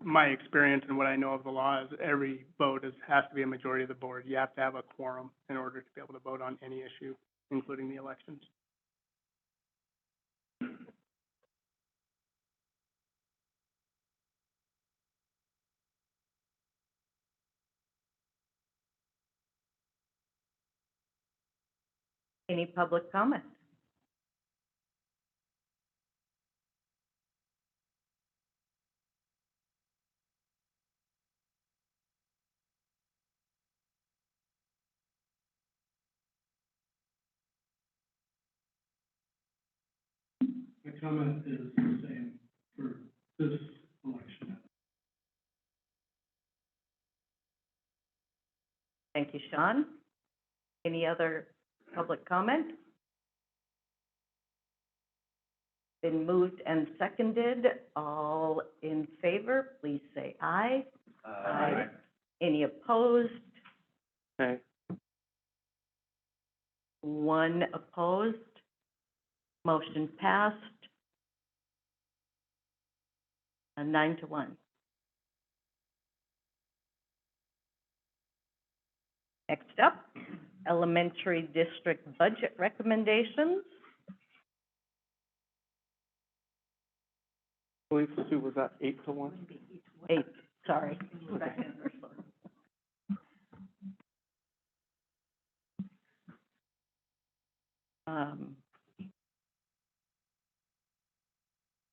my experience and what I know of the law is every vote has to be a majority of the board. You have to have a quorum in order to be able to vote on any issue, including the elections. Any public comment? My comment is the same for this election. Thank you, Sean. Any other public comment? Been moved and seconded. All in favor, please say aye. Aye. Any opposed? Okay. One opposed. Motion passed. 9-1. Next up, elementary district budget recommendations. I believe, Sue, was that 8-1? 8, sorry.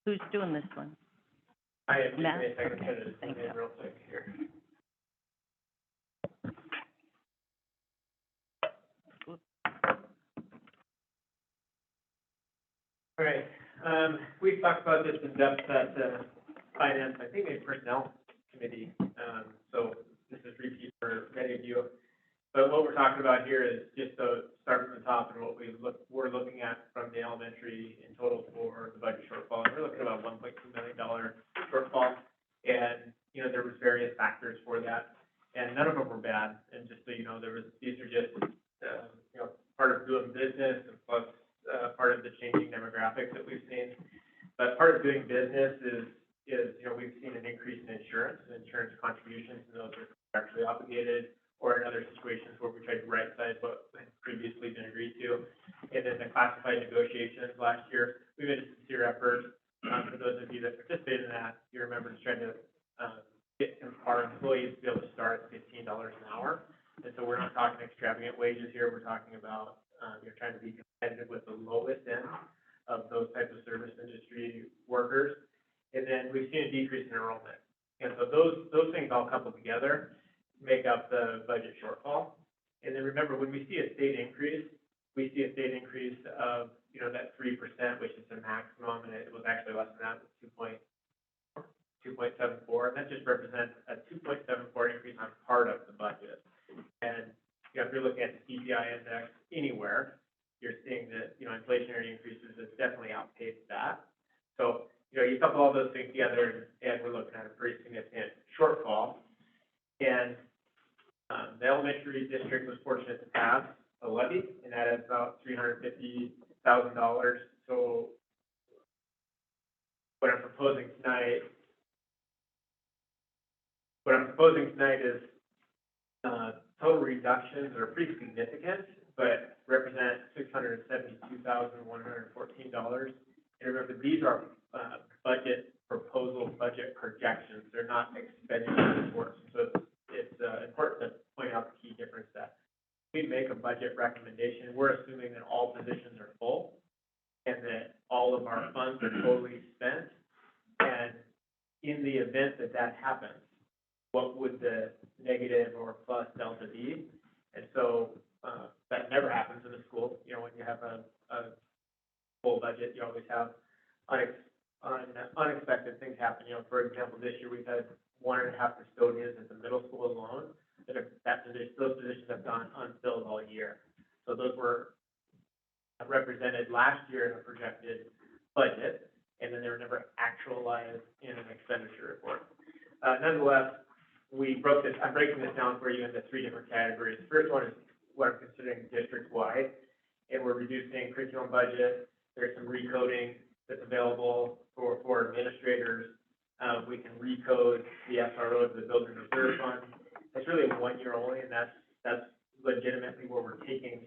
Who's doing this one? I am, just Matt? give me a second, Okay, I'm gonna thank zoom in you. real quick here. All right, we've talked about this in depth at, finance, I think maybe personnel committee, so this is repeat for many of you. But what we're talking about here is just to start from the top and what we're looking at from the elementary in total for the budget shortfall. And we're looking at about $1.2 million shortfall. And, you know, there was various factors for that, and none of them were bad. And just so you know, these are just, you know, part of doing business and plus, part of the changing demographics that we've seen. But part of doing business is, you know, we've seen an increase in insurance contributions, and those are actually obligated, or in other situations where we tried to right-size what had previously been agreed to. And then the classified negotiations last year, we made a sincere effort, for those of you that participated in that, you remember to try to, get our employees to be able to start at $15 an hour. And so we're not talking extravagant wages here, we're talking about, you're trying to be competitive with the lowest end of those types of service industry workers. And then we've seen a decrease in enrollment. And so those things all coupled together make up the budget shortfall. And then remember, when we see a state increase, we see a state increase of, you know, that 3%, which is the maximum, and it was actually less than that, 2.74. And that just represents a 2.74 increase on part of the budget. And, you know, if you're looking at the CPI index anywhere, you're seeing that, you know, inflationary increases have definitely outpaced that. So, you know, you couple all those things together, and we're looking at a pretty significant shortfall. And the elementary district was fortunate to pass a levy, and that is about $350,000. So what I'm proposing tonight is total reductions that are pretty significant, but represent $672,114. And remember, these are budget projections. They're not expenditure reports. So it's important to point out the key difference that we make a budget recommendation, we're assuming that all positions are full and that all of our funds are totally spent. And in the event that that happens, what would the negative or plus delta be? And so that never happens in a school. You know, when you have a full budget, you always have unexpected things happen. You know, for example, this year we've had 1.5 custodians at the middle school alone those positions have gone unfilled all year. So those were represented last year in a projected budget, and then they were never actualized in an expenditure report. Nonetheless, I'm breaking this down for you into 3 different categories. The first one is what I'm considering district-wide, and we're reducing curriculum budget. There's some recoding that's available for administrators, We can recode the SRO to the building reserve fund. It's really 1 year only, and that's legitimately where we're taking,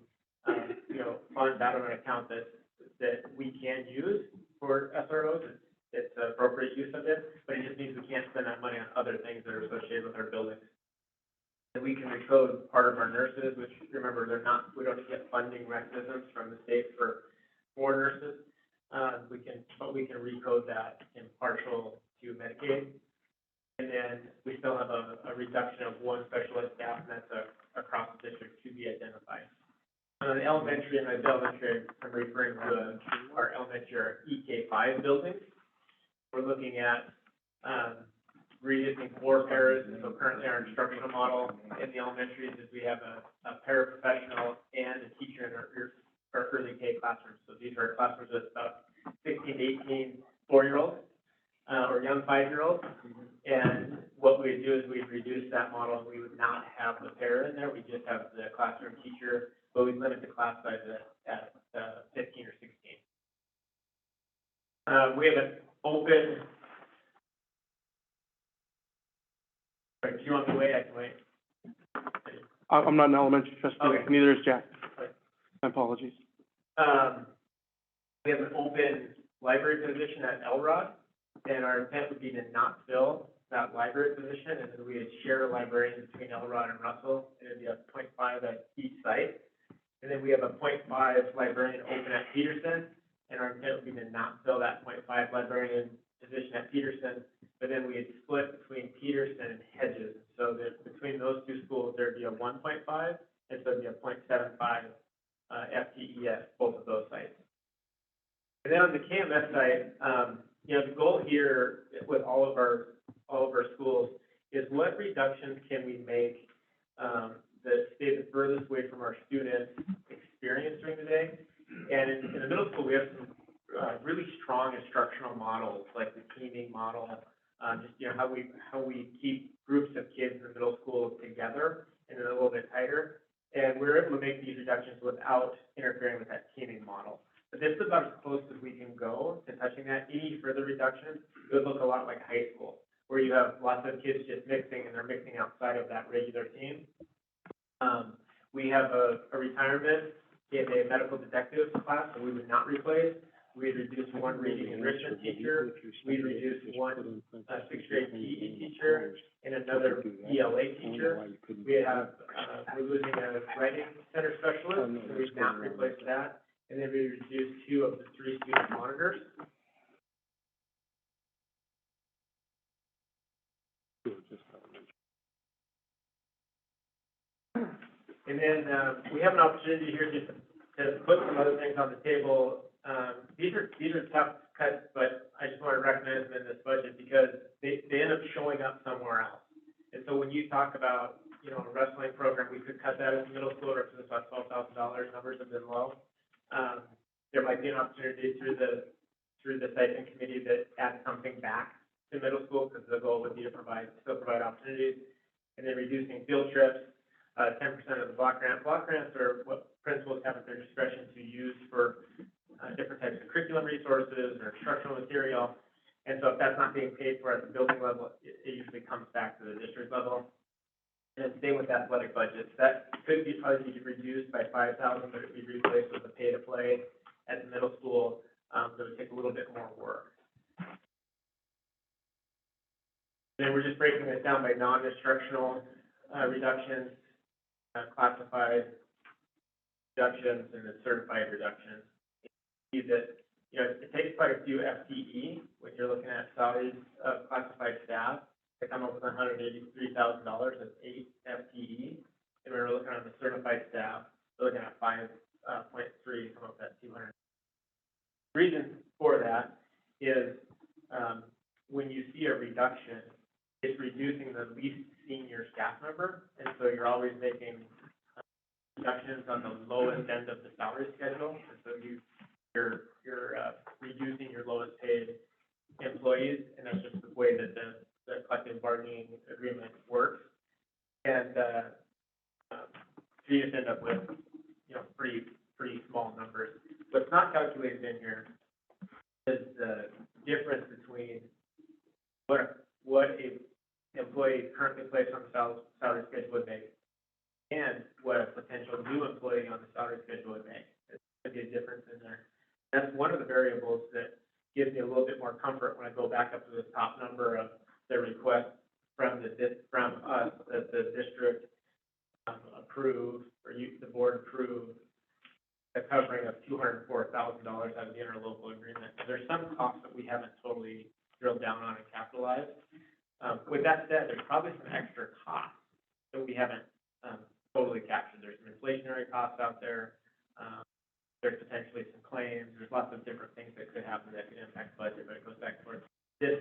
funds out of an account that we can use for SROs. It's appropriate use of it, but it just means we can't spend that money on other things that are associated with our buildings. And we can recode part of our nurses, which, remember, we don't get funding mechanisms from the state for nurses. We can recode that in partial to Medicaid. And then we still have a reduction of one specialist staff, and that's across the district to be identified. On the elementary, and I'm referring to our elementary, our EK5 buildings. We're looking at, reducing 4 paras, and so currently our instructional model in the elementaries is we have a paraprofessional and a teacher in our early K classrooms. So these are classrooms with about 16 to 18 4-year-olds, or young 5-year-olds. And what we do is we'd reduce that model, and we would not have the para in there, we just have the classroom teacher, but we limit the class size at 15 or 16. We have an open. Right, do you want me to wait? I can wait. I'm not an elementary trustee, Okay. neither is Jack. Okay. My apologies. We have an open library position at Elrod, and our intent would be to not fill that library position, and then we would share a librarian between Elrod and Russell, and it'd be a 0.5 at each site. And then we have a 0.5 librarian open at Peterson, and our intent would be to not fill that 0.5 librarian position at Peterson, but then we'd split between Peterson and Hedges. So that between those two schools, there'd be a 1.5, and so it'd be a 0.75 FTE at both of those sites. And then on the KMS side, the goal here with all of our schools is what reductions can we make that stay the furthest away from our students' experience during the day. And in the middle school, we have some really strong instructional models, like the teaming model, how we keep groups of kids in the middle school together and then a little bit tighter. And we're able to make these reductions without interfering with that teaming model. But this is about as close as we can go to touching that. Any further reductions, it would look a lot like high school, where you have lots of kids just mixing, and they're mixing outside of that regular team. We have a retirement in a medical detective class, so we would not replace. We'd reduce one reading enrichment teacher. We'd reduce one 6th grade PE teacher and another ELA teacher. We're losing a writing center specialist, so we'd not replace that. And then we reduce 2 of the 3 student monitors. And then we have an opportunity here just to put some other things on the table. These are tough cuts, but I just want to recognize them in this budget because they end up showing up somewhere else. And so when you talk about, a wrestling program, we could cut that as a middle school, or it's about $12,000. Numbers have been low. There might be an opportunity through the stipend committee that adds something back to middle school, because the goal would be to still provide opportunities. And then reducing field trips, 10% of the block grant. Block grants are what principals have at their discretion to use for different types of curriculum resources or instructional material. And so if that's not being paid for at the building level, it usually comes back to the district level. And same with athletic budgets. That could probably be reduced by $5,000, but it would be replaced with a pay-to-play at the middle school. That would take a little bit more work. Then we're just breaking this down by non-instructional reductions, classified reductions, and then certified reductions. You see that, it takes quite a few FTE when you're looking at salaries of classified staff to come up with $183,000. That's 8 FTE. And we're looking at the certified staff, we're looking at 5.3 to come up with that 200. The reason for that is when you see a reduction, it's reducing the least senior staff member, and so you're always making reductions on the lowest end of the salary schedule, and so you're reducing your lowest paid employees, and that's just the way that the collective bargaining agreement works. And so you just end up with pretty small numbers. What's not calculated in here is the difference between what what a employee currently placed on the salary schedule would make, and what a potential new employee on the salary schedule would make. There's going to be a difference in there. That's one of the variables that gives me a little bit more comfort when I go back up to the top number of the request from us that the district approved, or the board approved, the covering of $204,000 out of the interlocal agreement. There's some costs that we haven't totally drilled down on and capitalized. With that said, there's probably some extra costs that we haven't totally captured. There's some inflationary costs out there. There's potentially some claims. There's lots of different things that could happen that could impact budget, but it goes back towards this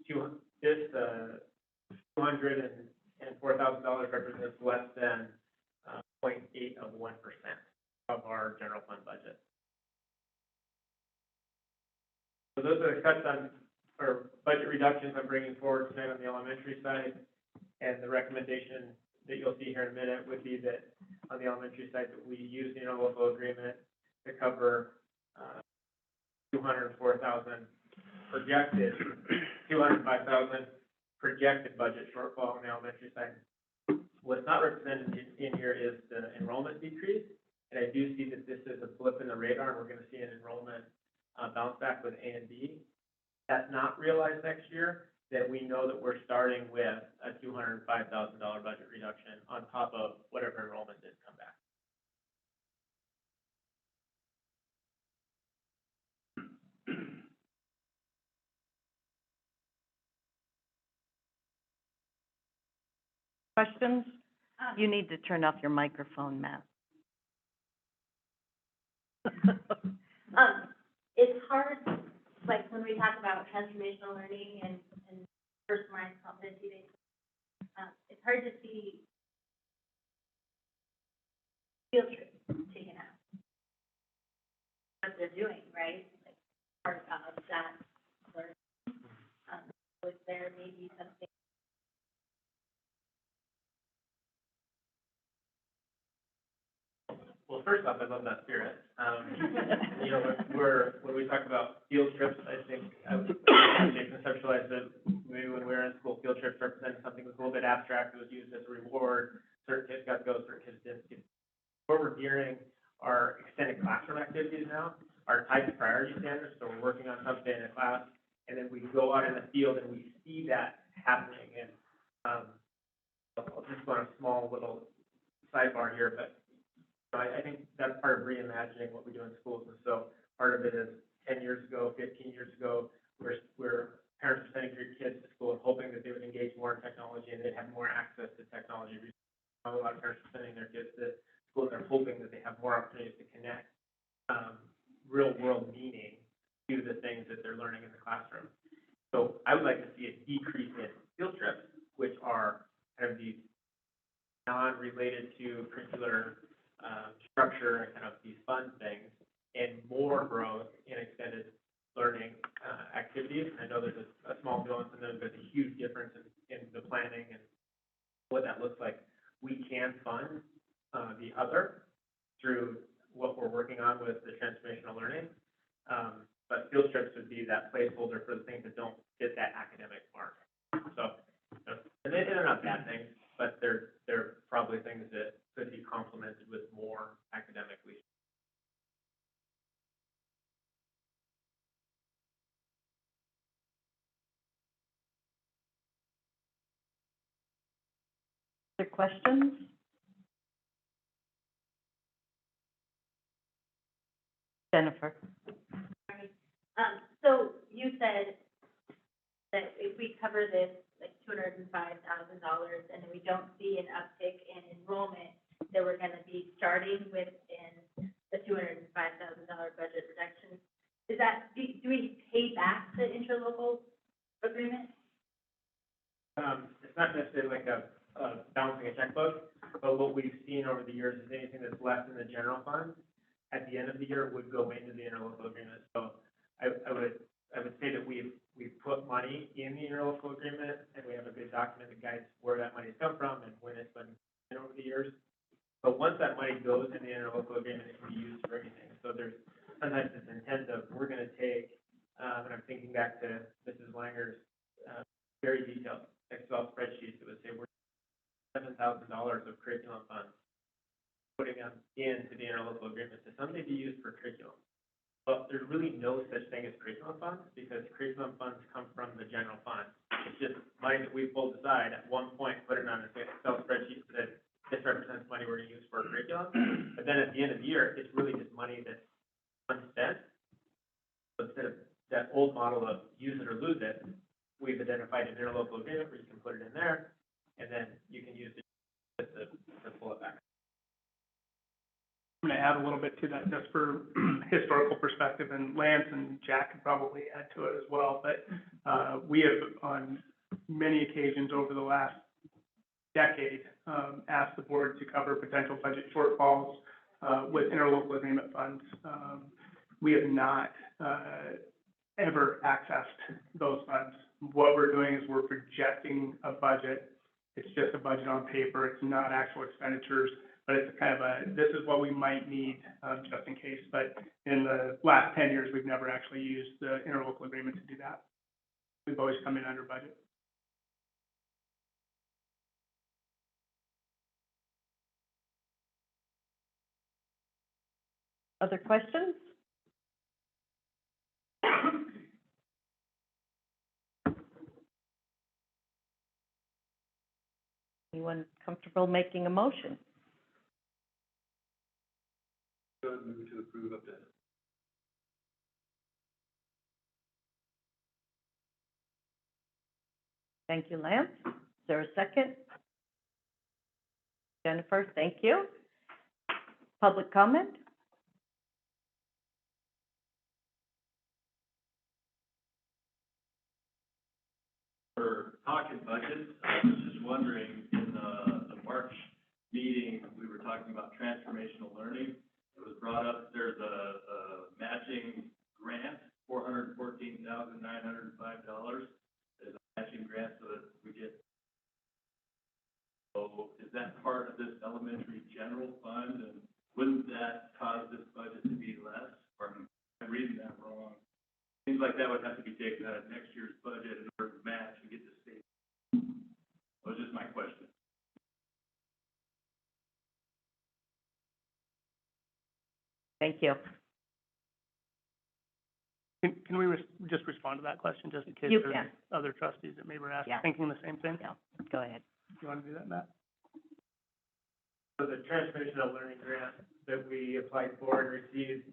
$204,000 represents less than 0.8 of 1% of our general fund budget. So those are the cuts or budget reductions I'm bringing forward tonight on the elementary side, and the recommendation that you'll see here in a minute would be that on the elementary side that we use the interlocal agreement to cover $204,000 projected, $205,000 projected budget shortfall on the elementary side. What's not represented in here is the enrollment decrease, and I do see that this is a blip in the radar, and we're going to see an enrollment bounce back with A and B. That's not realized next year, then we know that we're starting with a $205,000 budget reduction on top of whatever enrollment did come back. Questions? You need to turn off your microphone, Matt. It's hard, like, when we talk about transformational learning and personalized competency-based, it's hard to see field trips taken out. What they're doing, right? Like, part of that learning. Was there maybe something? Well, first off, I love that spirit. You know, when we talk about field trips, I think they conceptualized it maybe when we were in school. Field trips represented something that was a little bit abstract. It was used as a reward. Certain kids got to go, certain kids didn't. Where we're gearing our extended classroom activities now are tied to priority standards. So we're working on something in a class, and then we go out in the field and we see that happening. And I'll just go on a small little sidebar here, but I think that's part of reimagining what we do in schools. And so part of it is 10 years ago, 15 years ago, where parents are sending their kids to school and hoping that they would engage more in technology and they'd have more access to technology. A lot of parents are sending their kids to school and they're hoping that they have more opportunities to connect real world meaning to the things that they're learning in the classroom. So I would like to see a decrease in field trips, which are kind of these non-related to curricular structure and kind of these fun things, and more growth in extended learning activities. I know there's a small nuance and there's a huge difference in the planning and what that looks like. We can fund the other through what we're working on with the transformational learning, but field trips would be that placeholder for the things that don't fit that academic mark. So, and they're not bad things, but they're probably things that could be complemented with more academically. Other questions? Jennifer? So you said that if we cover this, like $205,000, and we don't see an uptick in enrollment, that we're gonna be starting within the $205,000 budget reduction. Is that, do we pay back the interlocal agreement? It's not necessarily like a balancing a checkbook, but what we've seen over the years is anything that's left in the general fund, at the end of the year, would go into the interlocal agreement. So I would say that we've put money in the interlocal agreement, and we have a good document that guides where that money's come from and when it's been in over the years. But once that money goes in the interlocal agreement, it can be used for anything. So there's sometimes this intent of, we're gonna take, and I'm thinking back to Mrs. Langer's very detailed Excel spreadsheets that would say we're $7,000 of curriculum funds, putting them into the interlocal agreement to someday be used for curriculum. But there's really no such thing as curriculum funds because curriculum funds come from the general fund. It's just money that we pulled aside at one point, put it on an Excel spreadsheet that said this represents money we're going to use for curriculum. But then at the end of the year, it's really just money that's unspent. So instead of that old model of use it or lose it, we've identified an interlocal agreement where you can put it in there, and then you can use it to pull it back. I'm gonna add a little bit to that just for historical perspective, and Lance and Jack could probably add to it as well, but, we have on many occasions over the last decade, asked the board to cover potential budget shortfalls, with interlocal agreement funds. We have not, ever accessed those funds. What we're doing is we're projecting a budget. It's just a budget on paper. It's not actual expenditures, but it's kind of a, this is what we might need, just in case. But in the last 10 years, we've never actually used the interlocal agreement to do that. We've always come in under budget. Other questions? Anyone comfortable making a motion? Move to approve up to. Thank you, Lance. Is there a second? Jennifer, thank you. Public comment? For talking budgets, I was just wondering, in the March meeting, we were talking about transformational learning. It was brought up, there's a matching grant, $414,905. There's a matching grant so that we get. So is that part of this elementary general fund, and wouldn't that cause this budget to be less, or am I reading that wrong? Seems like that would have to be taken out of next year's budget in order to match and get the state. That was just my question. Thank you. Can we just respond to that question, just in case You there's can. other trustees that maybe were asking, Yeah. thinking the same thing? Yeah, go ahead. You want to do that, Matt? So the transformational learning grant that we applied for and received,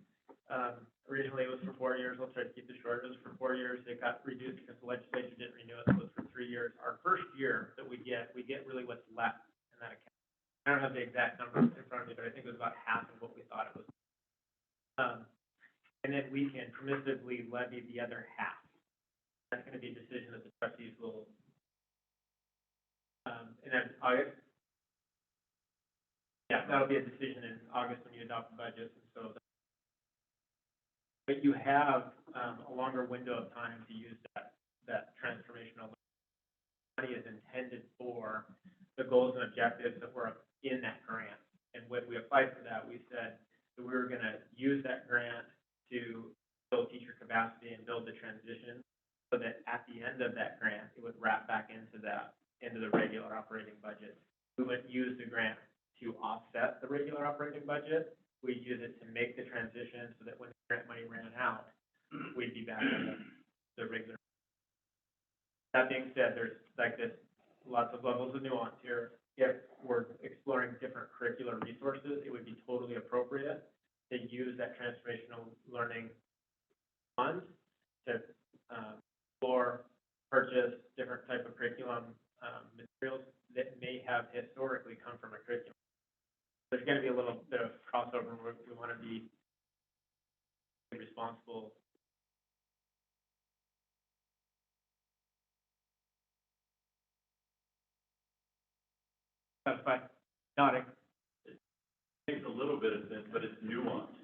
originally it was for 4 years. I'll try to keep it short. It was for 4 years. It got reduced because the legislature didn't renew it, so it was for 3 years. Our first year that we get really what's left in that account. I don't have the exact number in front of me, but I think it was about half of what we thought it was. And then we can permissively levy the other half. That's going to be a decision that the trustees will, and then August. Yeah, that'll be a decision in August when you adopt the budget, and so. But you have, a longer window of time to use that transformational money is intended for the goals and objectives that were in that grant. And when we applied for that, we said that we were gonna use that grant to build teacher capacity and build the transition, so that at the end of that grant, it would wrap back into the regular operating budget. We wouldn't use the grant to offset the regular operating budget. We'd use it to make the transition so that when the grant money ran out, we'd be back in the regular. That being said, there's like this, lots of levels of nuance here. If we're exploring different curricular resources, it would be totally appropriate to use that transformational learning fund to explore, purchase different type of curriculum materials that may have historically come from a curriculum. There's going to be a little bit of crossover where we want to be responsible. That's fine. Nodding. It makes a little bit of sense, but it's nuanced.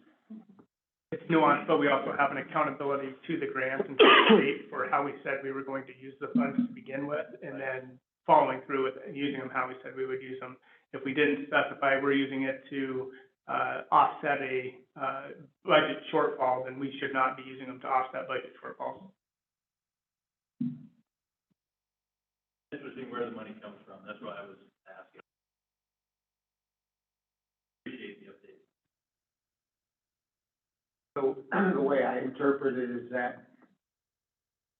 It's nuanced, but we also have an accountability to the grant and to the state for how we said we were going to use the funds to begin with, and then following through with using them how we said we would use them. If we didn't specify we're using it to offset a budget shortfall, then we should not be using them to offset budget shortfalls. interesting where the money comes from, that's why I was asking. Appreciate the update. So the way I interpret it is that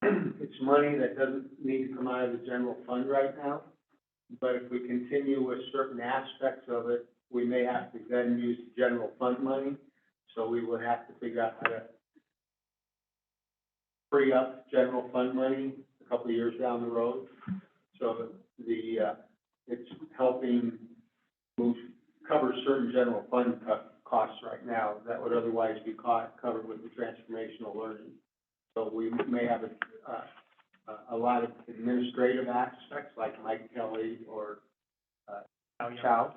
it's money that doesn't need to come out of the general fund right now. But if we continue with certain aspects of it, we may have to then use general fund money. So we would have to figure out how to free up general fund money a couple of years down the road. So it's helping cover certain general fund costs right now that would otherwise be covered with the transformational learning. So we may have a lot of administrative aspects like Mike Kelly or Chow,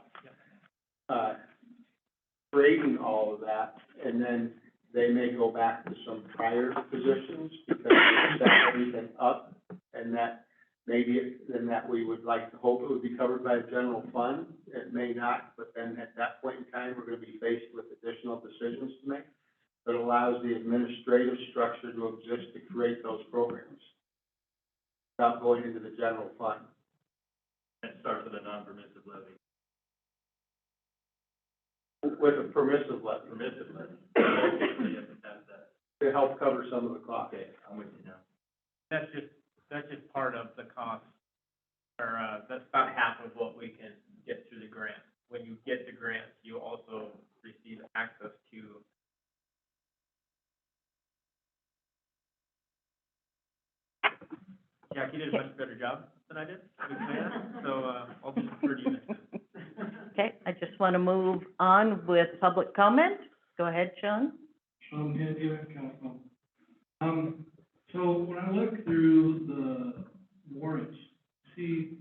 creating all of that, and then they may go back to some prior positions because they set everything up, and that maybe then that we would like to hope it would be covered by the general fund. It may not, but then at that point in time, we're going to be faced with additional decisions to make that allows the administrative structure to exist to create those programs without going into the general fund. And start with a non-permissive levy. With a permissive levy. Permissive levy. Okay, you have to pass that. To help cover some of the costs. Okay, I'm with you now. That's just part of the cost, or, that's about half of what we can get through the grant. When you get the grant, you also receive access to. Jackie did a much better job than I did, so, I'll just refer to you next time. Okay, I just want to move on with public comment. Go ahead, Sean. Sean Handy, Kalispell. So when I look through the warrants, see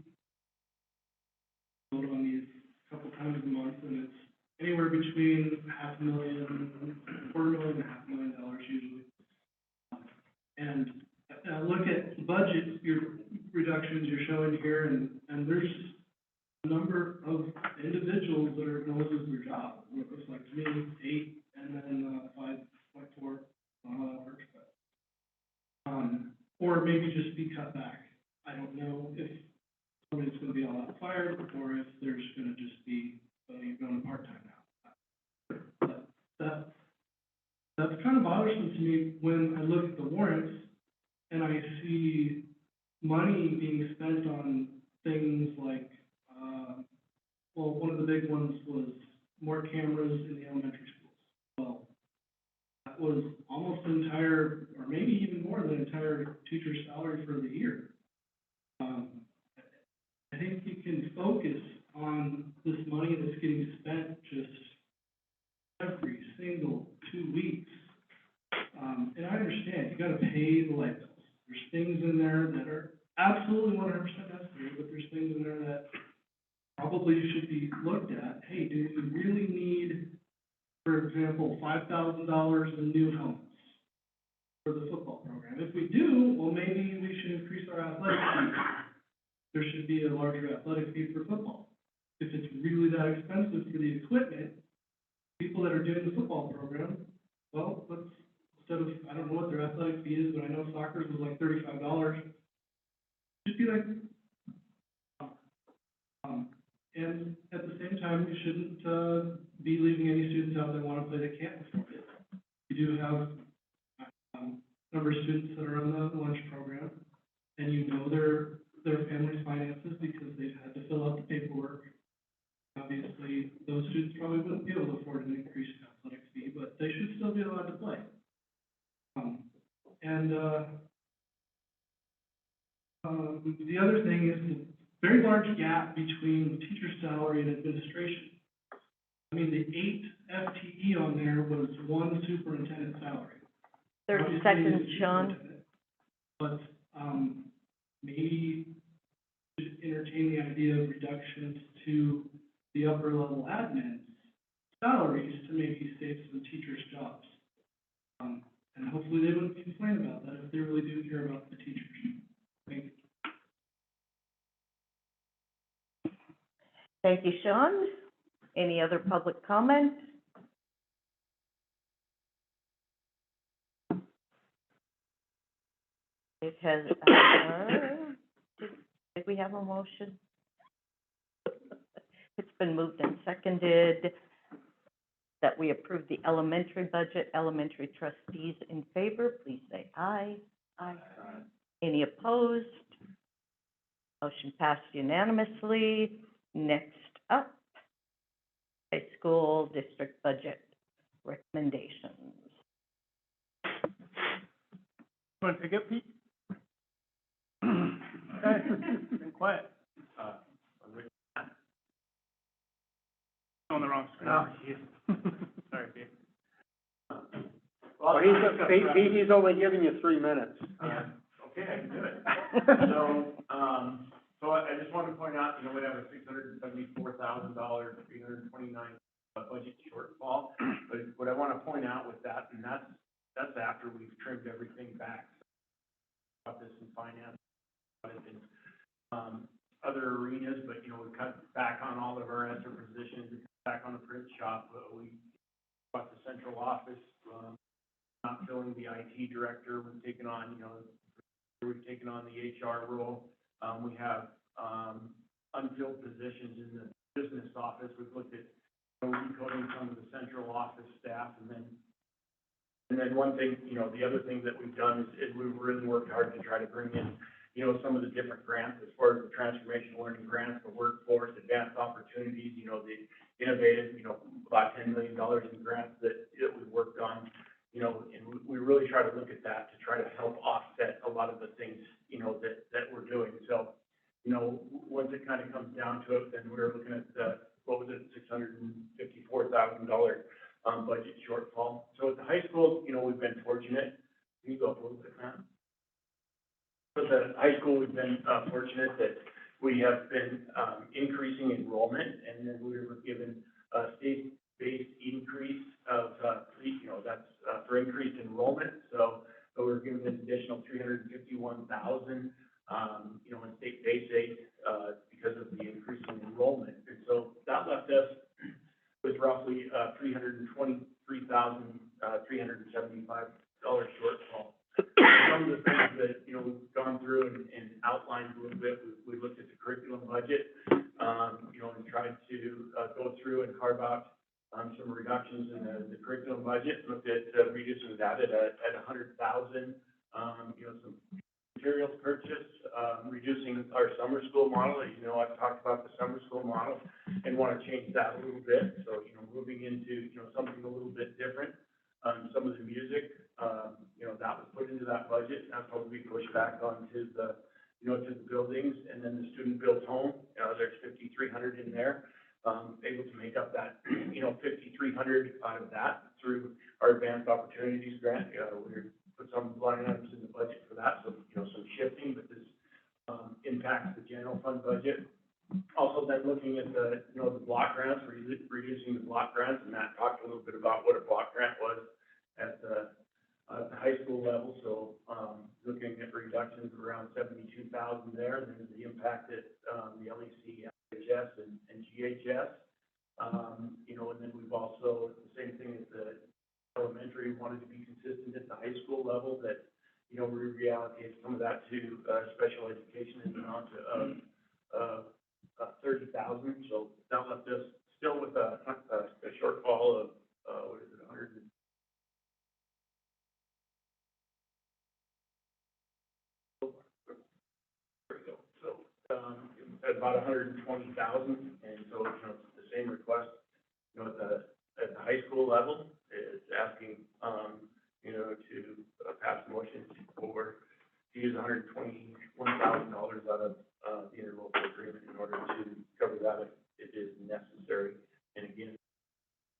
vote on these a couple times a month, and it's anywhere between $500,000, $250,000, $500,000 usually. And I look at the budget, your reductions you're showing here, and there's a number of individuals that are going to lose their job. It looks like to me, 8, and then 5.4, how that works, but. Or maybe just be cut back. I don't know if somebody's going to be all out fired, or if there's going to just be, you're going part-time now. But that's kind of bothersome to me when I look at the warrants and I see money being spent on things like, well, one of the big ones was more cameras in the elementary schools. Well, that was almost the entire, or maybe even more than the entire teacher's salary for the year. I think you can focus on this money that's getting spent just every single 2 weeks. And I understand, you gotta pay the light bills. There's things in there that are absolutely 100% necessary, but there's things in there that probably should be looked at. Hey, do you really need, for example, $5,000 in new helmets for the football program? If we do, well, maybe we should increase our athletic fee. There should be a larger athletic fee for football. If it's really that expensive for the equipment, people that are doing the football program, well, let's, instead of, I don't know what their athletic fee is, but I know soccer's was like $35. Should be like, and at the same time, we shouldn't be leaving any students out that want to play that can't afford it. We do have a number of students that are on the lunch program, and you know their family's finances because they've had to fill out the paperwork. Obviously, those students probably wouldn't be able to afford an increased athletic fee, but they should still be allowed to play. The other thing is the very large gap between teacher salary and administration. I mean, the 8 FTE on there was 1 superintendent salary. 30 Obviously, seconds, it's Sean. But, maybe we should entertain the idea of reductions to the upper level admin salaries to maybe save some teachers' jobs. And hopefully they wouldn't complain about that if they really do care about the teachers. Thank you. Thank you, Sean. Any other public comment? It has, did we we have a motion? It's been moved and seconded that we approve the elementary budget. Elementary trustees in favor, please say aye. Aye. Any opposed? Motion passed unanimously. Next up, high school district budget recommendations. Want to take it, Pete? Okay, been quiet. On the wrong screen. Oh, jeez. Sorry, Pete. Well, he's only giving you 3 minutes. Okay, I can do it. So I just wanted to point out, we have a $674,000, $329 budget shortfall. But what I want to point out with that, and that's after we've trimmed everything back. About this in finance, in other arenas, but, we cut back on all of our ESER positions, we cut back on the print shop, we got the central office, not filling the IT director, we've taken on, we've taken on the HR role. We have, unfilled positions in the business office. We've looked at, recoding some of the central office staff, and then one thing, the other thing that we've done is we've really worked hard to try to bring in, some of the different grants as far as the transformational learning grants, the workforce, advanced opportunities, the innovative, about $10 million in grants that we worked on, and we really try to look at that to try to help offset a lot of the things, that we're doing. So, once it kind of comes down to it, then we're looking at what was it, $654,000 budget shortfall. So at the high school, we've been fortunate. Can you go up a little bit, Matt? At the high school, we've been fortunate that we have been increasing enrollment, and then we were given a state-based increase of, that's for increased enrollment. So we were given an additional $351,000, in state-based aid because of the increase in enrollment. And so that left us with roughly $323,375 shortfall. Some of the things that, we've gone through and outlined a little bit, we looked at the curriculum budget, and tried to go through and carve out some reductions in the curriculum budget, looked at reducing that at $100,000, some materials purchase, reducing our summer school model. I've talked about the summer school model and want to change that a little bit. So, moving into, something a little bit different. Some of the music, that was put into that budget, and that's probably pushed back onto the, to the buildings, and then the student built home, there's $5,300 in there. Able to make up that, $5,300 out of that through our advanced opportunities grant. We put some line items in the budget for that, so, some shifting, but this, impacts the general fund budget. Also then looking at the, the block grants, reducing the block grants, and Matt talked a little bit about what a block grant was at the high school level. So, looking at reductions of around $72,000 there, and then the impact at, the LEC, LHS, and GHS. And then we've also, the same thing at the elementary, wanted to be consistent at the high school level, that, we reallocate some of that to, special education and amount of $30,000. So that left us still with a shortfall of, what is it, 100. There we go. So, at about 120,000, and so, it's the same request, at the high school level, it's asking, to pass a motion to use $121,000 out of, the interlocal agreement in order to cover that if it is necessary. And again,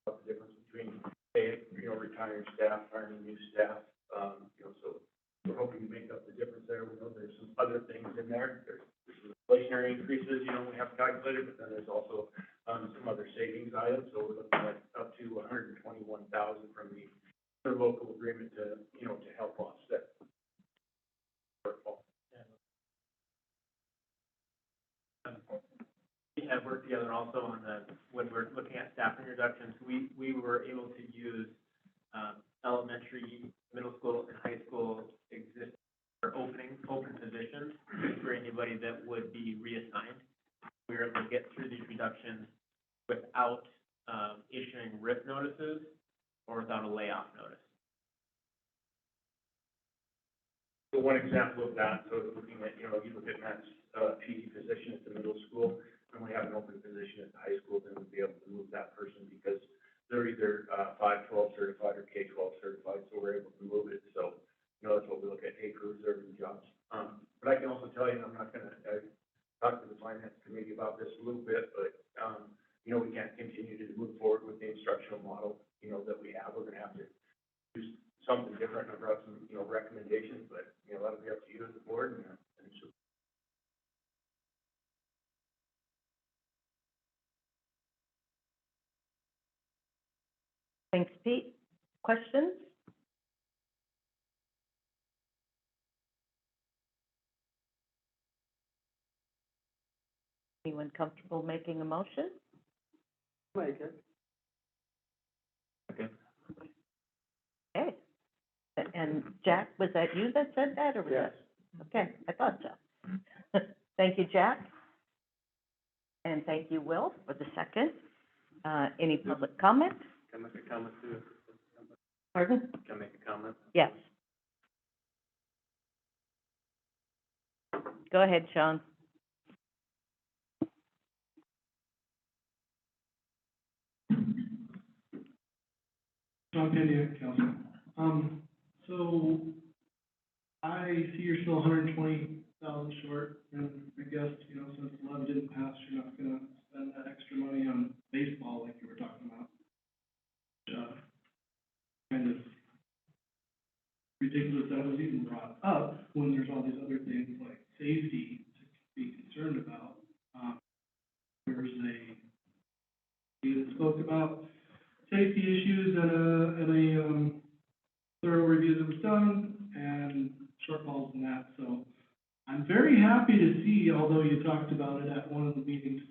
the difference between, retiring staff, hiring new staff, so we're hoping to make up the difference there. We know there's some other things in there. There's some inflationary increases, we have calculated, but then there's also, some other savings items. So we're looking at up to $121,000 from the interlocal agreement to, to help offset. We have worked together also on when we're looking at staffing reductions, we were able to use, elementary, middle school, and high school existing or open positions for anybody that would be reassigned. We were able to get through these reductions without, issuing RIF notices or without a layoff notice. So one example of that, so looking at, you look at Matt's, PD position at the middle school, and we have an open position at the high school, then we'd be able to move that person because they're either, 512 certified or K-12 certified, so we're able to move it. So, that's what we look at, hey, for reserving jobs. But I can also tell you, and I'm not gonna, I talked to the finance committee about this a little bit, but, we can't continue to move forward with the instructional model, that we have. We're gonna have to do something different. I've brought some, recommendations, but, that'll be up to you as the board and so. Thanks, Pete. Questions? Anyone comfortable making a motion? Make it. Okay. Okay. And Jack, was that you that said that, or was Yes. that? Okay, I thought so. Thank you, Jack. And thank you, Will, for the second. Any public comment? Can I make a comment too? Pardon? Can I make a comment? Yes. Go ahead, Sean. Sean Penny, Council. So I see you're still 120,000 short, and I guess, since 11 didn't pass, you're not gonna spend that extra money on baseball like you were talking about. Kind of ridiculous that was even brought up when there's all these other things like safety to be concerned about. There's a, he spoke about safety issues and a thorough review that was done and shortfalls in that. So I'm very happy to see, although you talked about it at one of the meetings,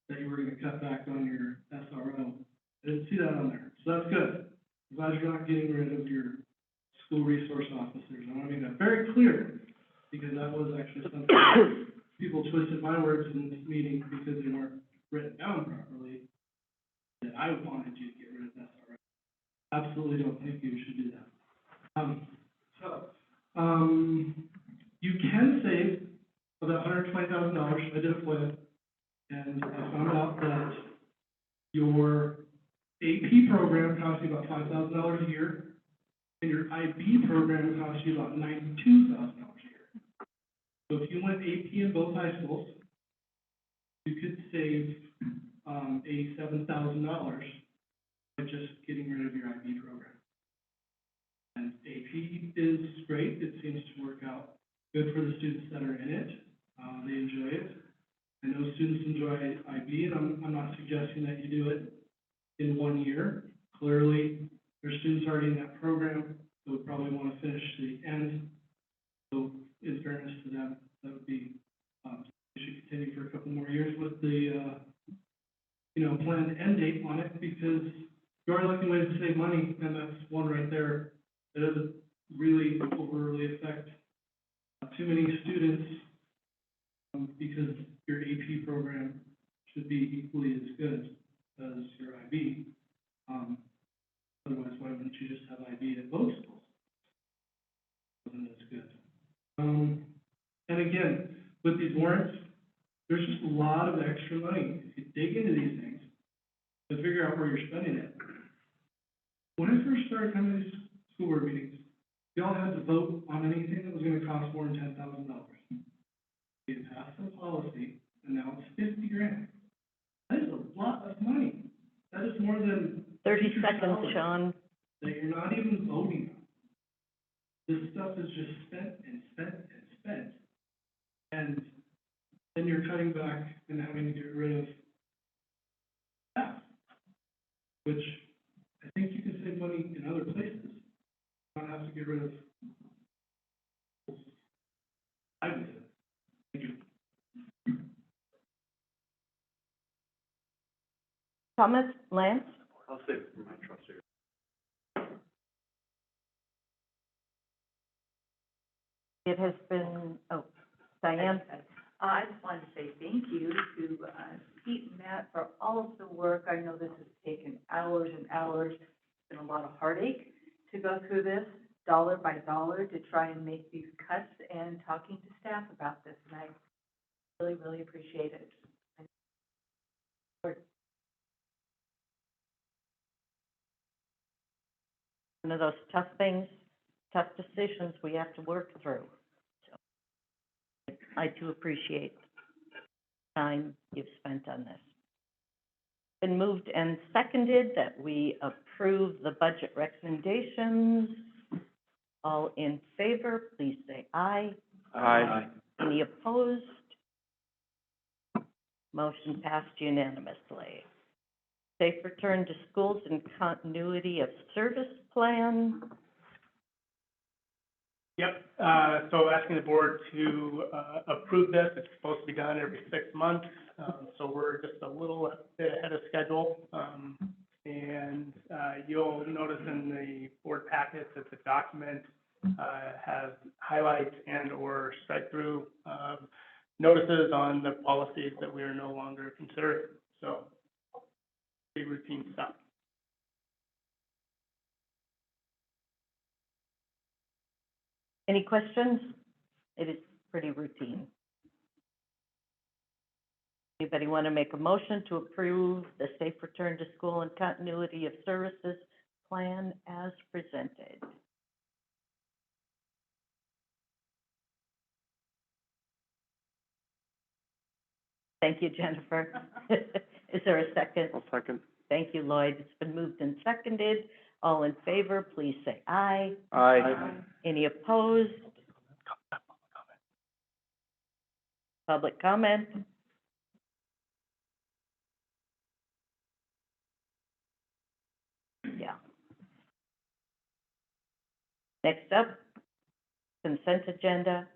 that you were gonna cut back on your SRO. I didn't see that on there, so that's good. I'm glad you're not getting rid of your school resource officers. I want to make that very clear, because that was actually something people twisted my words in this meeting because they weren't written down properly, that I wanted you to get rid of SRO. Absolutely don't think you should do that. You can save about $120,000. I did a plan, and I found out that your AP program costs you about $5,000 a year, and your IB program costs you about $92,000 a year. So if you went AP in both high schools, you could save $87,000 by just getting rid of your IB program. And AP is great. It seems to work out good for the students that are in it. They enjoy it. I know students enjoy IB, and I'm not suggesting that you do it in 1 year. Clearly, there's students already in that program that would probably want to finish to the end. So in fairness to them, that would be, they should continue for a couple more years with the, planned end date on it, because you are looking ways to save money, and that's one right there. It doesn't really overly affect too many students, because your AP program should be equally as good as your IB. Otherwise, why wouldn't you just have IB at both schools? Wasn't as good. And again, with these warrants, there's just a lot of extra money. If you dig into these things and figure out where you're spending it. When I first started coming to these school board meetings, we all had to vote on anything that was gonna cost more than $10,000. We had passed the policy, and now it's $50,000. That is a lot of money. That is more than 30 teacher seconds, salary Sean. that you're not even voting on. This stuff is just spent and spent and spent. And then you're cutting back and having to get rid of staff, which I think you can save money in other places. Not have to get rid of. I would say. Thank you. Comments, Lance? I'll save it for my trustee. It has been, oh, Diane? I just wanted to say thank you to Pete and Matt for all of the work. I know this has taken hours and hours, been a lot of heartache to go through this, dollar by dollar, to try and make these cuts, and talking to staff about this, and I really, really appreciate it. One of those tough things, tough decisions we have to work through. So I do appreciate the time you've spent on this. Been moved and seconded that we approve the budget recommendations. All in favor, please say aye. Aye. Any opposed? Motion passed unanimously. Safe return to schools and continuity of service plan. Yep, so asking the board to, approve this, it's supposed to be done every 6 months, so we're just a little bit ahead of schedule. And, you'll notice in the board packet that the document, has highlights and or strike through, notices on the policies that we are no longer considering, so pretty routine stuff. Any questions? It is pretty routine. Anybody want to make a motion to approve the safe return to school and continuity of services plan as presented? Thank you, Jennifer. Is there a second? I'll second. Thank you, Lloyd. It's been moved and seconded. All in favor, please say aye. Aye. Any opposed? Public comment? Yeah. Next up, consent agenda.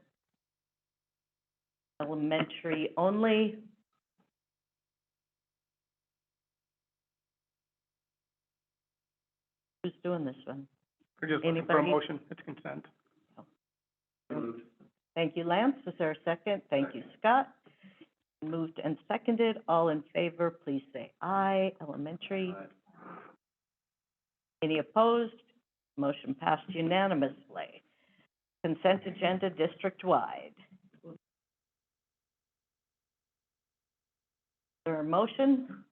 Elementary only. Who's doing this one? We're just looking for a Anybody? motion, it's consent. Thank you, Lance. Is there a second? Thank you, Scott. Moved and seconded. All in favor, please say aye. Elementary. Any opposed? Motion passed unanimously. Consent agenda district-wide. Is there a motion?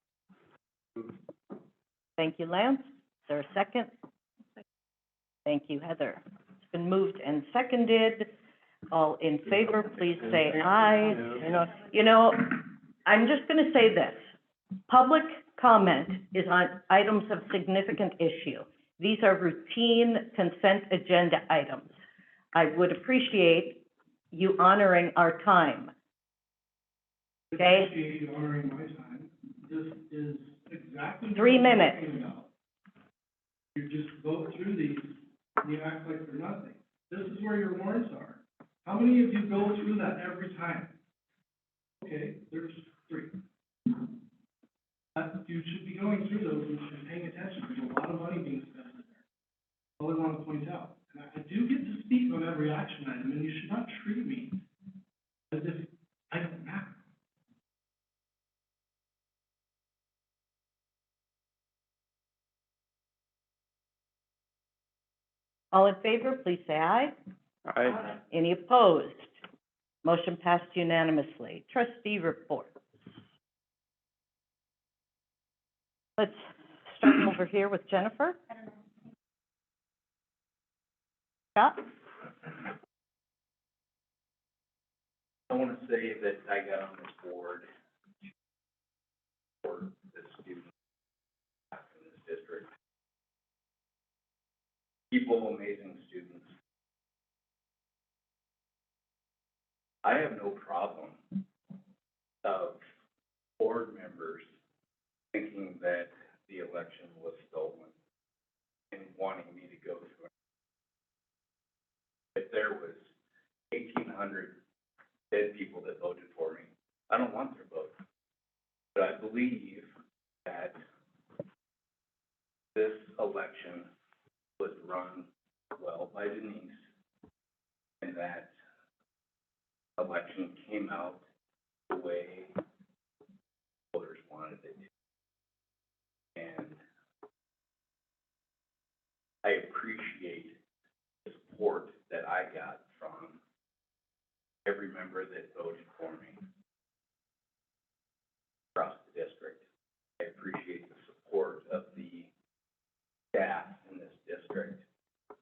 Thank you, Lance. Is there a second? Thank you, Heather. It's been moved and seconded. All in favor, please say aye. You know, I'm just gonna say this. Public comment is on items of significant issue. These are routine consent agenda items. I would appreciate you honoring our time. I Okay? appreciate you honoring my time. This is exactly what 3 I'm minutes. talking about. You just go through these, and you act like they're nothing. This is where your warrants are. How many of you go through that every time? Okay, there's 3. You should be going through those and paying attention. There's a lot of money being spent in there. All I want to point out. And I do get to speak on every action item, and you should not treat me as if I don't matter. All in favor, please say aye. Aye. Any opposed? Motion passed unanimously. Trustee report. Let's start over here with Jennifer. Scott? I want to say that I got on this board for the students in this district. People, amazing students. I have no problem of board members thinking that the election was stolen and wanting me to go through it. If there was 1,800 dead people that voted for me, I don't want their vote. But I believe that this election was run well by Denise, and that election came out the way voters wanted it to. And I appreciate the support that I got from every member that voted for me across the district. I appreciate the support of the staff in this district.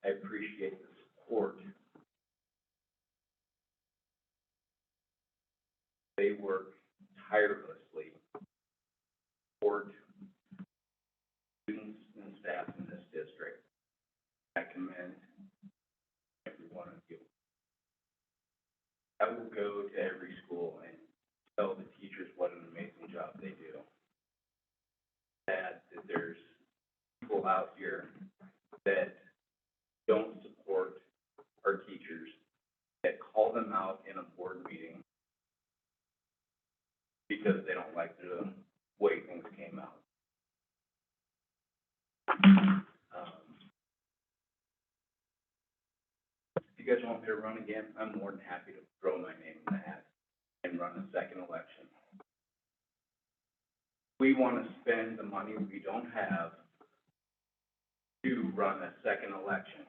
I appreciate the support. They work tirelessly to support students and staff in this district. I commend every one of you. I will go to every school and tell the teachers what an amazing job they do. That there's people out here that don't support our teachers, that call them out in a board meeting because they don't like the way things came out. If you guys want me to run again, I'm more than happy to throw my name in the hat and run a second election. We want to spend the money we don't have to run a second election.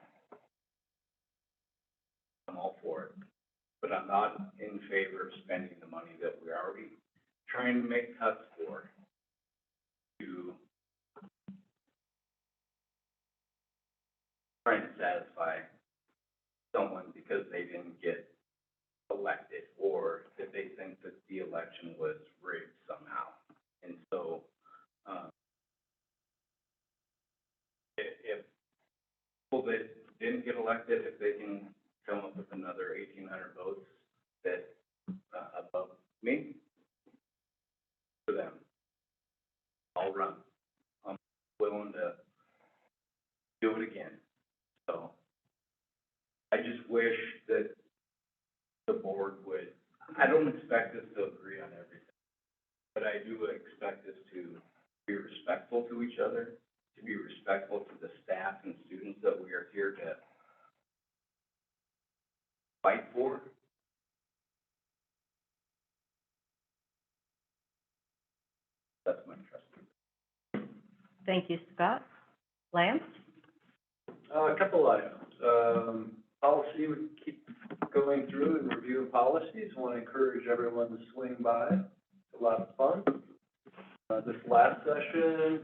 I'm all for it, but I'm not in favor of spending the money that we're already trying to make cuts for to trying to satisfy someone because they didn't get elected or that they think that the election was rigged somehow. And so, if people that didn't get elected, if they can come up with another 1,800 votes that above me, for them, I'll run. I'm willing to do it again. So I just wish that the board would, I don't expect us to agree on everything, but I do expect us to be respectful to each other, to be respectful to the staff and students that we are here to fight for. That's my trust. Thank you, Scott. Lance? A couple items. Policy, we keep going through and reviewing policies. Want to encourage everyone to swing by. It's a lot of fun. This last session,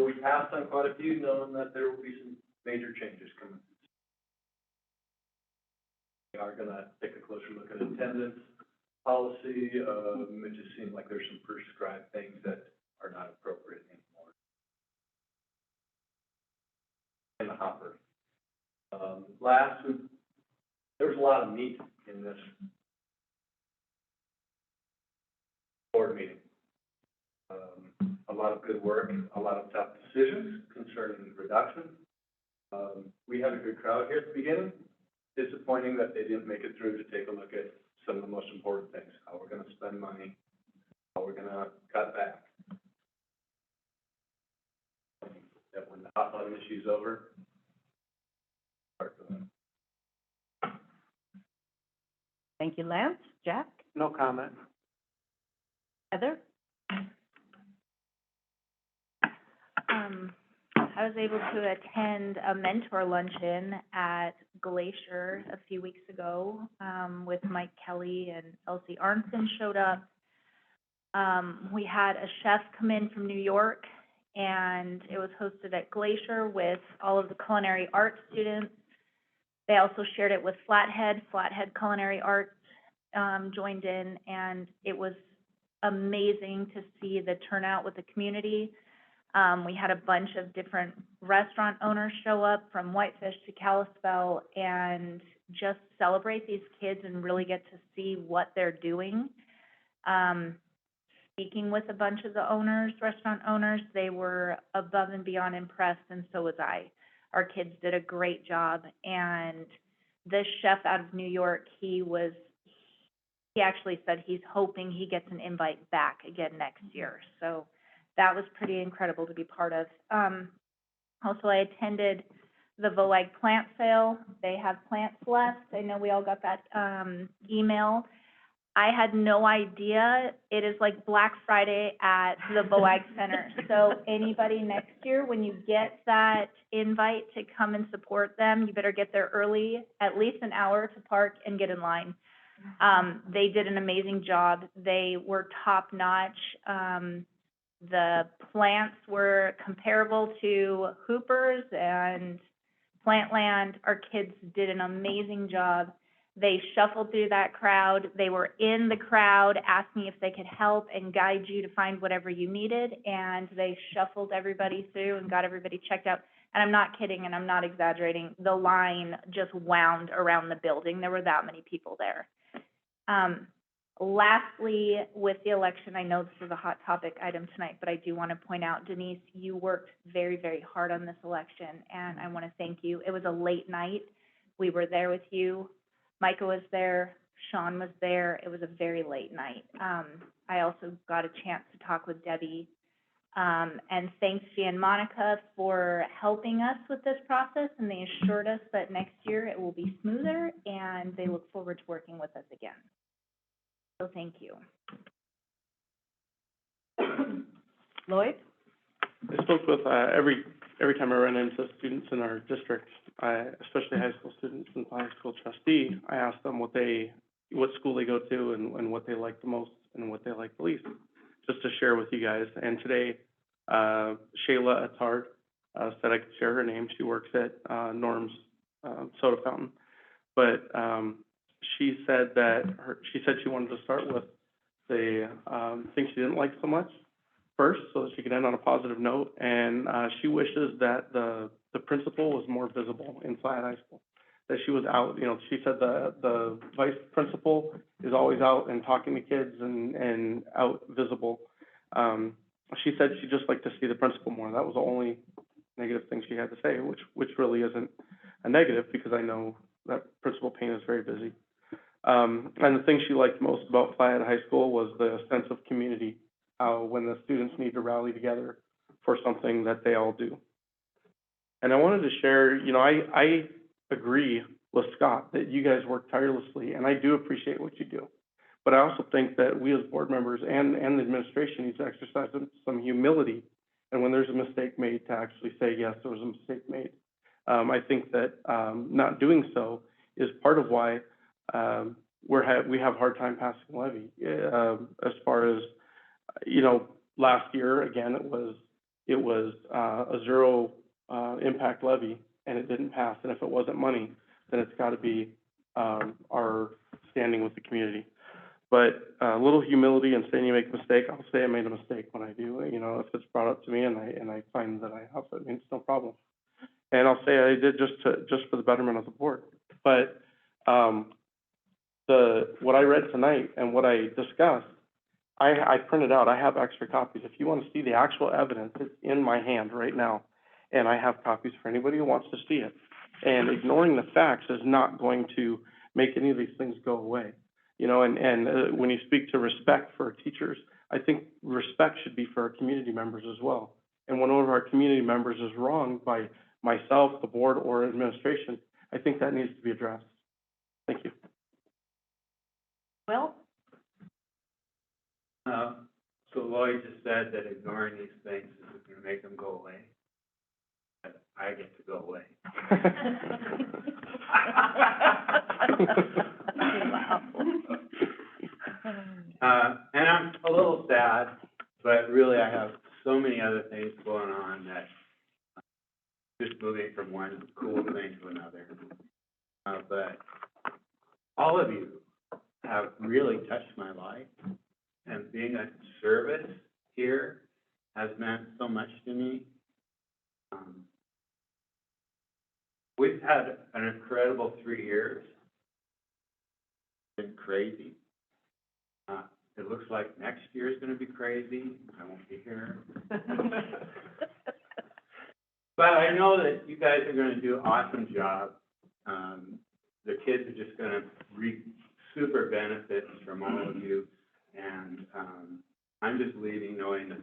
we passed on quite a few, knowing that there will be some major changes coming. We are going to take a closer look at attendance policy. It just seems like there's some prescribed things that are not appropriate anymore in the hopper. Last, there was a lot of meat in this board meeting. A lot of good work, a lot of tough decisions concerning reduction. We had a good crowd here at the beginning. Disappointing that they didn't make it through to take a look at some of the most important things, how we're going to spend money, how we're going to cut back. That when the hot button issue is over, start doing it. Thank you, Lance. Jack? No comment. Heather? I was able to attend a mentor luncheon at Glacier a few weeks ago, with Mike Kelly and Elsie Arnson showed up. We had a chef come in from New York, and it was hosted at Glacier with all of the culinary arts students. They also shared it with Flathead Culinary Arts, joined in, and it was amazing to see the turnout with the community. We had a bunch of different restaurant owners show up from Whitefish to Kalispell and just celebrate these kids and really get to see what they're doing. Speaking with a bunch of the owners, restaurant owners, they were above and beyond impressed, and so was I. Our kids did a great job, and this chef out of New York, he actually said he's hoping he gets an invite back again next year. So that was pretty incredible to be part of. Also, I attended the VOAG plant sale. They have plants left. I know we all got that email. I had no idea. It is like Black Friday at the BOAG Center. So anybody next year, when you get that invite to come and support them, you better get there early, at least an hour to park and get in line. They did an amazing job. They were top-notch. The plants were comparable to Hooper's and Plantland. Our kids did an amazing job. They shuffled through that crowd. They were in the crowd asking if they could help and guide you to find whatever you needed, and they shuffled everybody through and got everybody checked out. And I'm not kidding, and I'm not exaggerating. The line just wound around the building. There were that many people there. Lastly, with the election, I know this is a hot topic item tonight, but I do want to point out, Denise, you worked very, very hard on this election, and I want to thank you. It was a late night. We were there with you. Micah was there. Sean was there. It was a very late night. I also got a chance to talk with Debbie. And thanks, Gia and Monica, for helping us with this process, and they assured us that next year it will be smoother, and they look forward to working with us again. So thank you. Lloyd? I spoke with, every time I run into students in our district, especially high school students and high school trustee, I ask them what school they go to and what they like the most and what they like the least, just to share with you guys. And today, Shayla Attard, said I could share her name. She works at, Norm's, soda fountain. But, she said she wanted to start with the, things she didn't like so much first, so that she could end on a positive note. And, she wishes that the principal was more visible in Flat High School, that she was out. You know, she said the vice principal is always out and talking to kids and out visible. She said she'd just like to see the principal more. That was the only negative thing she had to say, which really isn't a negative, because I know that Principal Payne is very busy. And the thing she liked most about Flathead High School was the sense of community, how when the students need to rally together for something that they all do. And I wanted to share, you know, I agree with Scott that you guys work tirelessly, and I do appreciate what you do. But I also think that we as board members and the administration need to exercise some humility, and when there's a mistake made, to actually say, yes, there was a mistake made. I think that not doing so is part of why we have a hard time passing levy. As far as, you know, last year, again, it was a zero impact levy, and it didn't pass. And if it wasn't money, then it's got to be our standing with the community. But a little humility and saying you make a mistake. I'll say I made a mistake when I do. You know, if it's brought up to me and I find that I have it, I mean, it's no problem. And I'll say I did just for the betterment of the board. But what I read tonight and what I discussed, I printed out. I have extra copies. If you want to see the actual evidence, it's in my hand right now, and I have copies for anybody who wants to see it. And ignoring the facts is not going to make any of these things go away. You know, and when you speak to respect for teachers, I think respect should be for our community members as well. And when one of our community members is wronged by myself, the board, or administration, I think that needs to be addressed. Thank you. Well, so Lloyd just said that ignoring these things is going to make them go away. But I get to go away. And I'm a little sad, but really I have so many other things going on that just moving from one cool thing to another. But all of you have really touched my life, and being a service here has meant so much to me. We've had an incredible 3 years. It's been crazy. It looks like next year is going to be crazy. I won't be here. But I know that you guys are going to do an awesome job. The kids are just going to reap super benefits from all of you. And I'm just leaving knowing that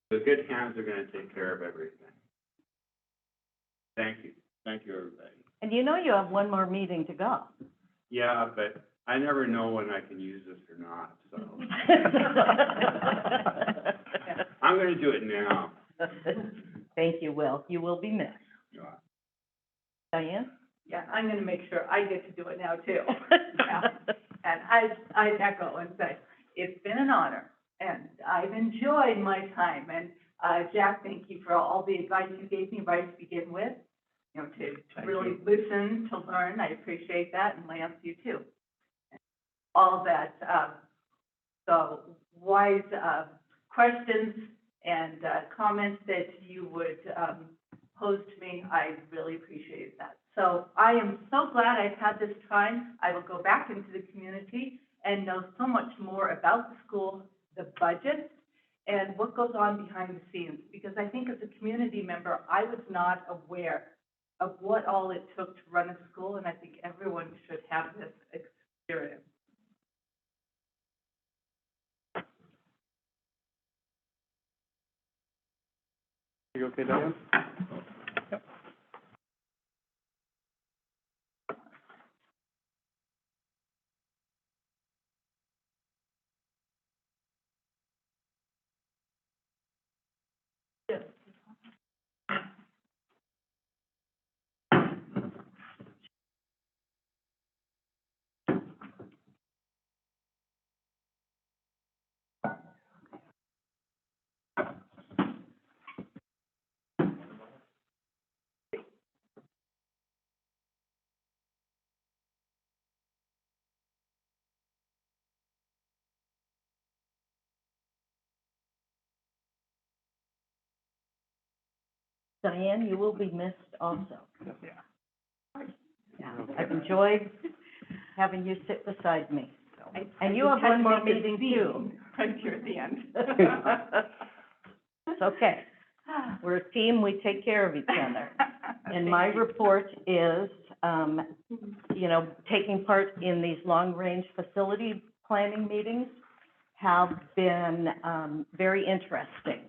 the good hands are going to take care of everything. Thank you. Thank you, everybody. and you know you have one more meeting to go. Yeah, but I never know when I can use this or not, so. I'm gonna do it now. Thank you, Will. You will be missed. Yeah. Diane? Yeah, I'm gonna make sure I get to do it now too. Yeah. And I echo and say, it's been an honor, and I've enjoyed my time. And, Jack, thank you for all the advice you gave me right to begin with, you know, to really listen, to learn. I appreciate that, and Lance, you too. All that, so wise, questions and, comments that you would, pose to me, I really appreciate that. So I am so glad I've had this time. I will go back into the community and know so much more about the school, the budget, and what goes on behind the scenes. Because I think as a community member, I was not aware of what all it took to run a school, and I think everyone should have this experience. You okay, Diane? Yep. Diane, you will be missed also. Yeah. Yeah, I've enjoyed having you sit beside me. And you I have just one more had to make a meeting scene too. right here at the end. It's okay. We're a team, we take care of each other. And my report is, you know, taking part in these long-range facility planning meetings have been, very interesting.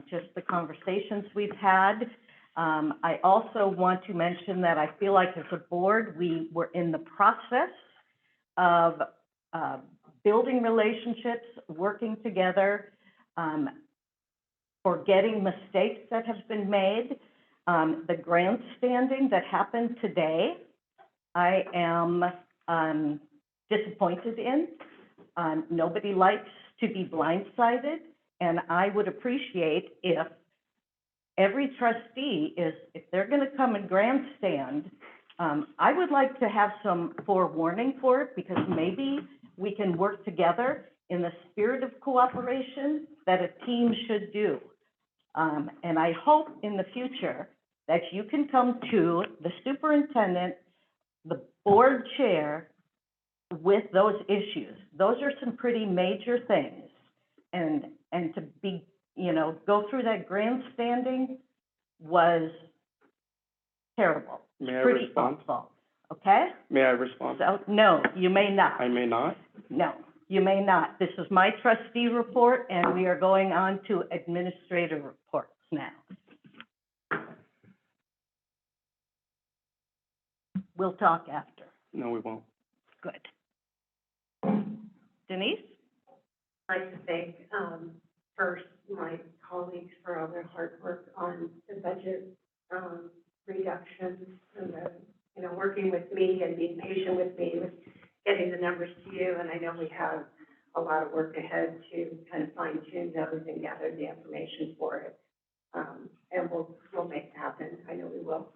Just the conversations we've had. I also want to mention that I feel like as a board, we were in the process of, building relationships, working together, forgetting mistakes that have been made. The grandstanding that happened today, I am, disappointed in. Nobody likes to be blindsided, and I would appreciate if every trustee is, if they're gonna come and grandstand, I would like to have some forewarning for it, because maybe we can work together in the spirit of cooperation that a team should do. And I hope in the future that you can come to the superintendent, the board chair, with those issues. Those are some pretty major things. And to be, you know, go through that grandstanding was terrible. May I Pretty respond? awful, okay? May I respond? So, no, you may not. I may not. No, you may not. This is my trustee report, and we are going on to administrative reports now. We'll talk after. No, we won't. Good. Denise? I'd like to thank, first, my colleagues for all their hard work on the budget, reductions and the, you know, working with me and being patient with me with getting the numbers to you. And I know we have a lot of work ahead to kind of fine tune those and gather the information for it. And we'll make it happen. I know we will.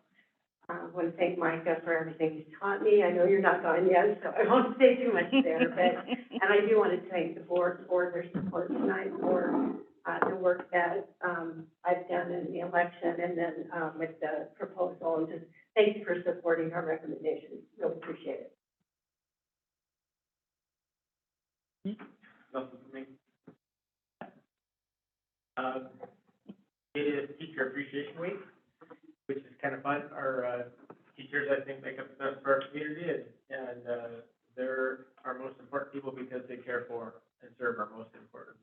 I want to thank Micah for everything he's taught me. I know you're not gone yet, so I won't say too much there, but, and I do want to thank the board for their support tonight, for, the work that, I've done in the election and then, with the proposal, and just thank you for supporting our recommendations. Really appreciate it. Nothing for me. It is Teacher Appreciation Week, which is kind of fun. Our teachers, I think, make up the best of our community, and they're our most important people because they care for and serve our most important,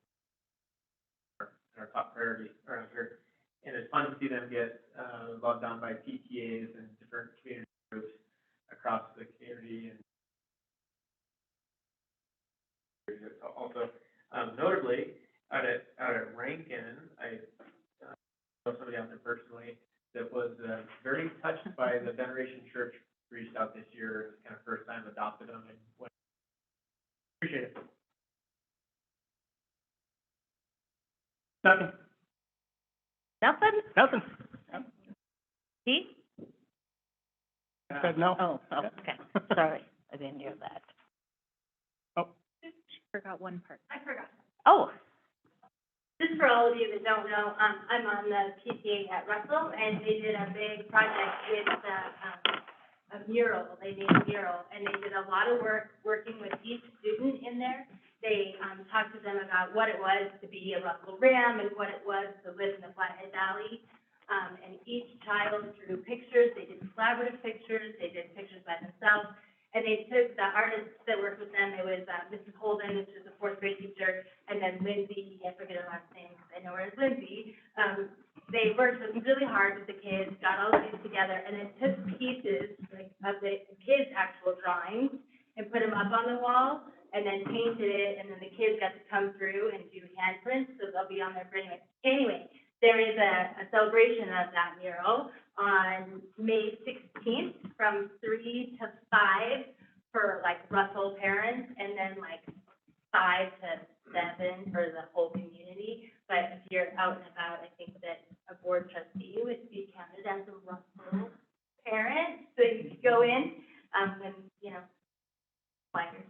our top priorities around here. And it's fun to see them get loved on by PTAs and different community groups across the community, and appreciated it also. Notably, out at Rankin, I know somebody out there personally that was very touched by the Veneration Church reached out this year, kind of first time adopted them, and went, appreciate it. Nothing. Nothing? Pete? Said no. Oh, okay, sorry, I didn't hear that. Forgot one part. I forgot. Oh, Just for all of you that don't know, I'm on the PTA at Russell, and they did a big project with a mural. They made a mural, and they did a lot of work working with each student in there. They talked to them about what it was to be a Russell Ram and what it was to live in the Flathead Valley. And each child drew pictures. They did collaborative pictures. They did pictures by themselves. And they took the artists that worked with them. It was Mrs. Holden, which is a fourth grade teacher, and then Lindsay, I forget her last name because I know her as Lindsay. They worked really hard with the kids, got all of these together, and then took pieces like of the kids' actual drawings and put them up on the wall, and then painted it, and then the kids got to come through and do handprints, so they'll be on there for anyway. There is a celebration of that mural on May 16th from 3 to 5 for like Russell parents, and then like 5 to 7 for the whole community. But if you're out and about, I think that a board trustee would be counted as a Russell parent, so you could go in, and, you know, flyers.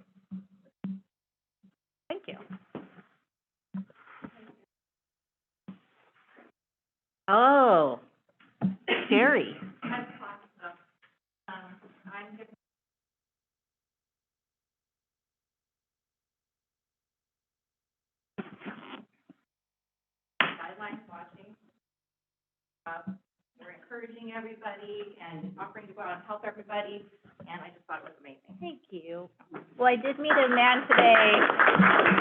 Thank you. oh, Sherry. That's fun, so, I'm good. Sidelines watching. We're encouraging everybody and offering to go out and help everybody, and I just thought it was amazing. Thank you. Well, I did meet a man today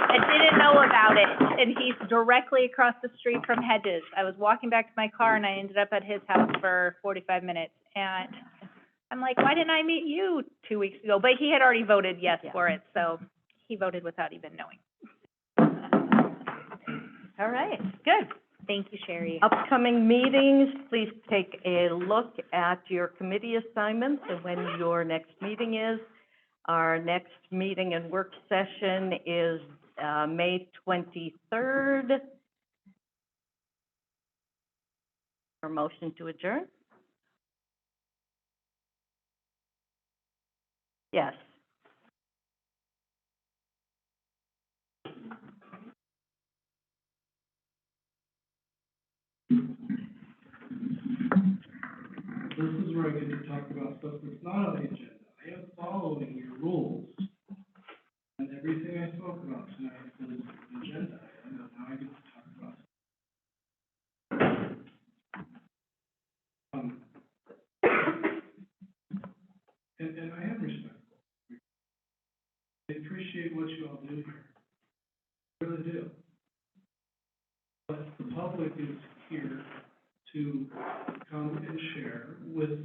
that didn't know about it, and he's directly across the street from Hedges. I was walking back to my car, and I ended up at his house for 45 minutes, and I'm like, why didn't I meet you 2 weeks ago? But he had already voted yes for it, so he voted without even knowing. All right, good. Thank you, Sherry. Upcoming meetings, please take a look at your committee assignments and when your next meeting is. Our next meeting and work session is May 23rd. Our motion to adjourn? Yes. This is where I get to talk about stuff that's not on the agenda. I am following your rules. And everything I spoke about tonight was an agenda item, and now I get to talk about. And I am respectful. I appreciate what you all do here. I really do. But the public is here to come and share with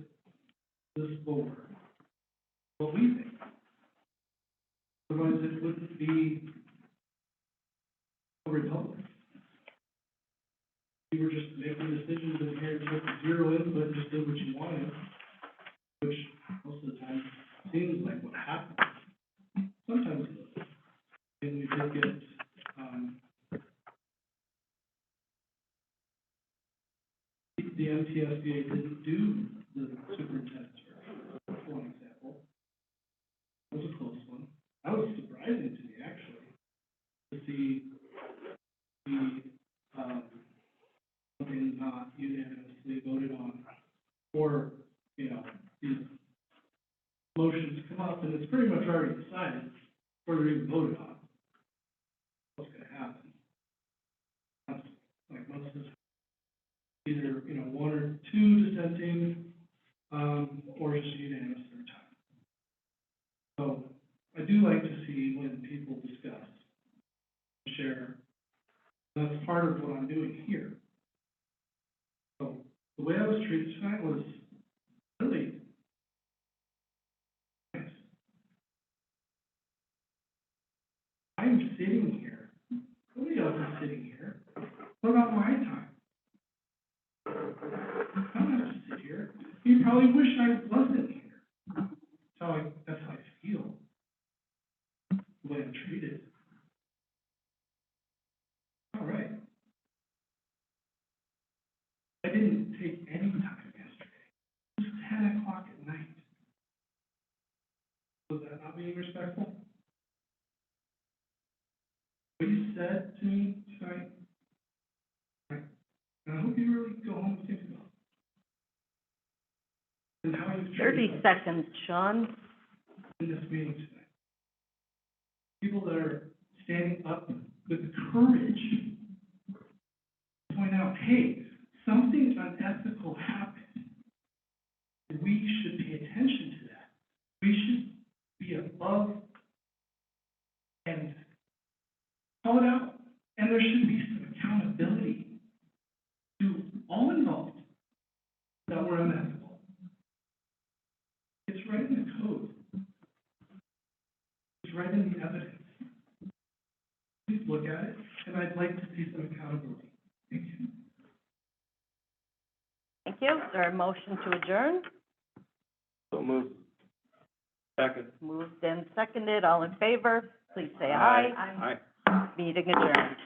this board what we think. Otherwise, it wouldn't be a republic. You were just making decisions in here, took zero input, and just did what you wanted, which most of the time seems like what happens. Sometimes it does. And we did get, the MTSBA didn't do the superintendent's search, for one example. That was a close one. That was surprising to me, actually, to see the, something not unanimously voted on, or, you know, these motions come up, and it's pretty much already decided, or they're even voted on. What's gonna happen? That's, like, most of this, either, you know, one or two dissenting, or just unanimous third time. So, I do like to see when people discuss, share. That's part of what I'm doing here. So, the way I was treated tonight was really nice. I'm sitting here. Nobody else is sitting here. What about my time? I don't have to sit here. You probably wish I wasn't here. That's how I feel. The way I'm treated. All right. I didn't take any time yesterday. It was 10 o'clock at night. Was that not being respectful? What you said to me tonight, right? And I hope you really go home and think about it. And how you've treated 30 seconds, Sean. in this meeting tonight. People that are standing up with the courage to point out, hey, something unethical happened. We should pay attention to that. We should be above and call it out. And there should be some accountability to all involved that were unethical. It's right in the code. It's right in the evidence. Please look at it, and I'd like to see some accountability. Thank you. Thank you. Is there a motion to adjourn? So moved. Second. Moved and seconded. All in favor, please say aye. Aye. Meeting adjourned.